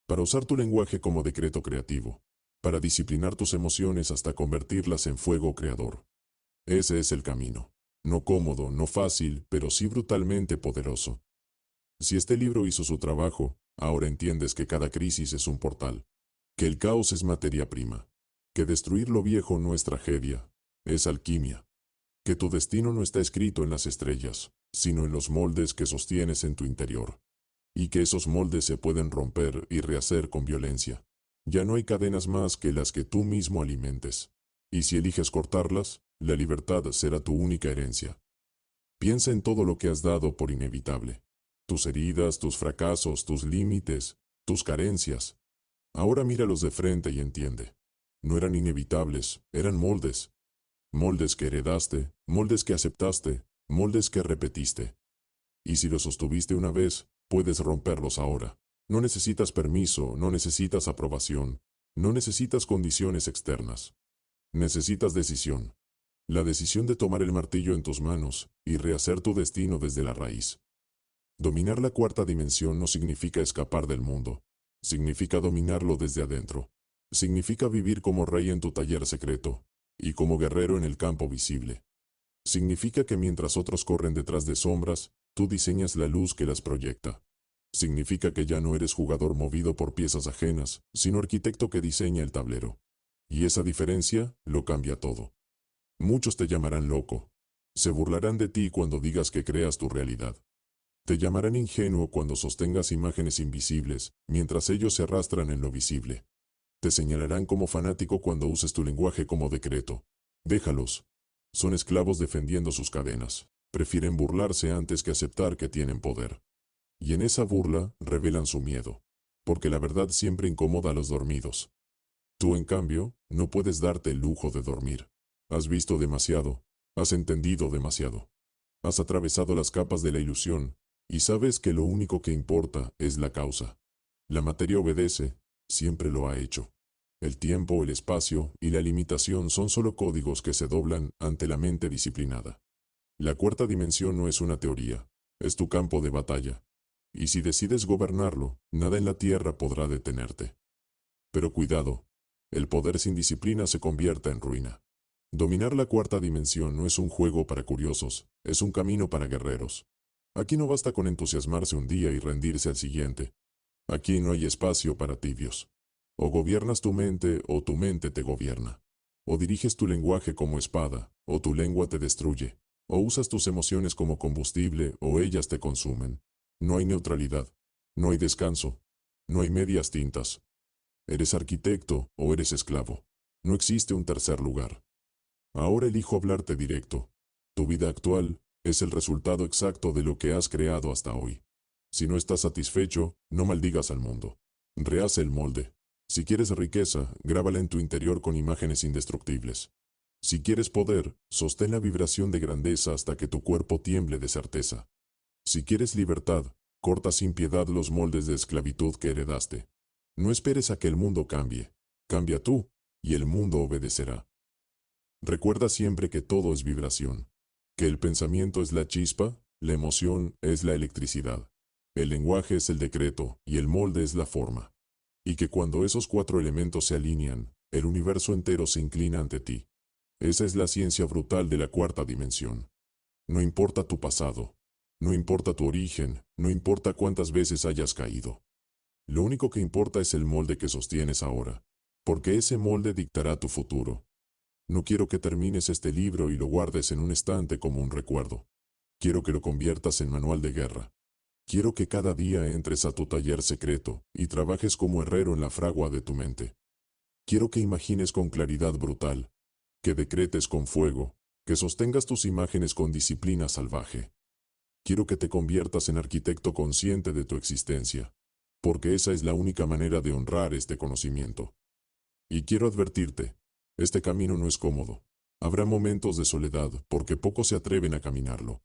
Para usar tu lenguaje como decreto creativo. Para disciplinar tus emociones hasta convertirlas en fuego creador. Ese es el camino. No cómodo, no fácil, pero sí brutalmente poderoso. Si este libro hizo su trabajo, ahora entiendes que cada crisis es un portal, que el caos es materia prima, que destruir lo viejo no es tragedia, es alquimia, que tu destino no está escrito en las estrellas, sino en los moldes que sostienes en tu interior, y que esos moldes se pueden romper y rehacer con violencia. Ya no hay cadenas más que las que tú mismo alimentes, y si eliges cortarlas, la libertad será tu única herencia. Piensa en todo lo que has dado por inevitable. Tus heridas, tus fracasos, tus límites, tus carencias. Ahora míralos de frente y entiende. No eran inevitables, eran moldes. Moldes que heredaste, moldes que aceptaste, moldes que repetiste. Y si los sostuviste una vez, puedes romperlos ahora. No necesitas permiso, no necesitas aprobación, no necesitas condiciones externas. Necesitas decisión. La decisión de tomar el martillo en tus manos y rehacer tu destino desde la raíz. Dominar la cuarta dimensión no significa escapar del mundo. Significa dominarlo desde adentro. Significa vivir como rey en tu taller secreto y como guerrero en el campo visible. Significa que mientras otros corren detrás de sombras, tú diseñas la luz que las proyecta. Significa que ya no eres jugador movido por piezas ajenas, sino arquitecto que diseña el tablero. Y esa diferencia lo cambia todo. Muchos te llamarán loco. Se burlarán de ti cuando digas que creas tu realidad. Te llamarán ingenuo cuando sostengas imágenes invisibles, mientras ellos se arrastran en lo visible. Te señalarán como fanático cuando uses tu lenguaje como decreto. Déjalos. Son esclavos defendiendo sus cadenas. Prefieren burlarse antes que aceptar que tienen poder. Y en esa burla revelan su miedo. Porque la verdad siempre incomoda a los dormidos. Tú, en cambio, no puedes darte el lujo de dormir. Has visto demasiado. Has entendido demasiado. Has atravesado las capas de la ilusión, y sabes que lo único que importa es la causa. La materia obedece, siempre lo ha hecho. El tiempo, el espacio y la limitación son solo códigos que se doblan ante la mente disciplinada. La cuarta dimensión no es una teoría, es tu campo de batalla. Y si decides gobernarlo, nada en la tierra podrá detenerte. Pero cuidado, el poder sin disciplina se convierte en ruina. Dominar la cuarta dimensión no es un juego para curiosos, es un camino para guerreros. Aquí no basta con entusiasmarse un día y rendirse al siguiente. Aquí no hay espacio para tibios. O gobiernas tu mente o tu mente te gobierna. O diriges tu lenguaje como espada, o tu lengua te destruye. O usas tus emociones como combustible, o ellas te consumen. No hay neutralidad. No hay descanso. No hay medias tintas. Eres arquitecto o eres esclavo. No existe un tercer lugar. Ahora elijo hablarte directo. Tu vida actual es el resultado exacto de lo que has creado hasta hoy. Si no estás satisfecho, no maldigas al mundo. Rehace el molde. Si quieres riqueza, grábala en tu interior con imágenes indestructibles. Si quieres poder, sostén la vibración de grandeza hasta que tu cuerpo tiemble de certeza. Si quieres libertad, corta sin piedad los moldes de esclavitud que heredaste. No esperes a que el mundo cambie. Cambia tú, y el mundo obedecerá. Recuerda siempre que todo es vibración, que el pensamiento es la chispa, la emoción es la electricidad, el lenguaje es el decreto y el molde es la forma. Y que cuando esos 4 elementos se alinean, el universo entero se inclina ante ti. Esa es la ciencia brutal de la 4ª dimensión. No importa tu pasado, no importa tu origen, no importa cuántas veces hayas caído. Lo único que importa es el molde que sostienes ahora, porque ese molde dictará tu futuro. No quiero que termines este libro y lo guardes en un estante como un recuerdo. Quiero que lo conviertas en manual de guerra. Quiero que cada día entres a tu taller secreto y trabajes como herrero en la fragua de tu mente. Quiero que imagines con claridad brutal, que decretes con fuego, que sostengas tus imágenes con disciplina salvaje. Quiero que te conviertas en arquitecto consciente de tu existencia, porque esa es la única manera de honrar este conocimiento. Y quiero advertirte, este camino no es cómodo. Habrá momentos de soledad porque pocos se atreven a caminarlo.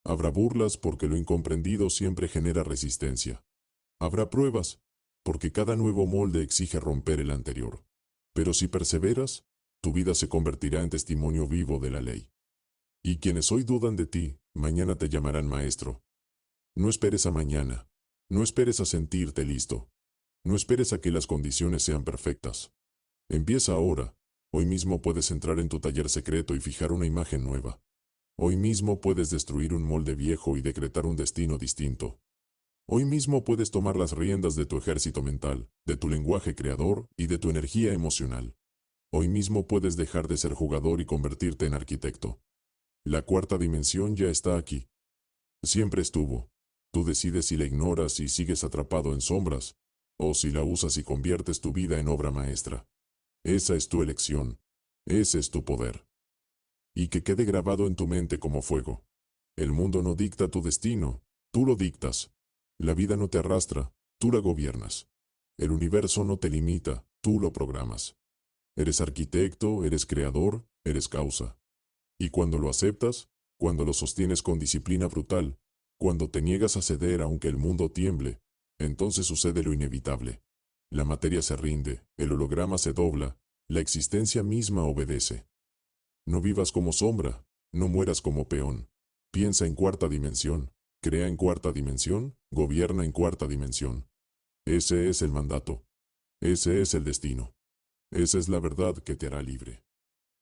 Habrá burlas porque lo incomprendido siempre genera resistencia. Habrá pruebas porque cada nuevo molde exige romper el anterior. Pero si perseveras, tu vida se convertirá en testimonio vivo de la ley. Y quienes hoy dudan de ti, mañana te llamarán maestro. No esperes a mañana. No esperes a sentirte listo. No esperes a que las condiciones sean perfectas. Empieza ahora. Hoy mismo puedes entrar en tu taller secreto y fijar una imagen nueva. Hoy mismo puedes destruir un molde viejo y decretar un destino distinto. Hoy mismo puedes tomar las riendas de tu ejército mental, de tu lenguaje creador y de tu energía emocional. Hoy mismo puedes dejar de ser jugador y convertirte en arquitecto. La 4ª dimensión ya está aquí. Siempre estuvo. Tú decides si la ignoras y sigues atrapado en sombras, o si la usas y conviertes tu vida en obra maestra. Esa es tu elección. Ese es tu poder. Y que quede grabado en tu mente como fuego. El mundo no dicta tu destino, tú lo dictas. La vida no te arrastra, tú la gobiernas. El universo no te limita, tú lo programas. Eres arquitecto, eres creador, eres causa. Y cuando lo aceptas, cuando lo sostienes con disciplina brutal, cuando te niegas a ceder aunque el mundo tiemble, entonces sucede lo inevitable. La materia se rinde, el holograma se dobla, la existencia misma obedece. No vivas como sombra, no mueras como peón. Piensa en 4ª dimensión, crea en 4ª dimensión, gobierna en 4ª dimensión. Ese es el mandato. Ese es el destino. Esa es la verdad que te hará libre.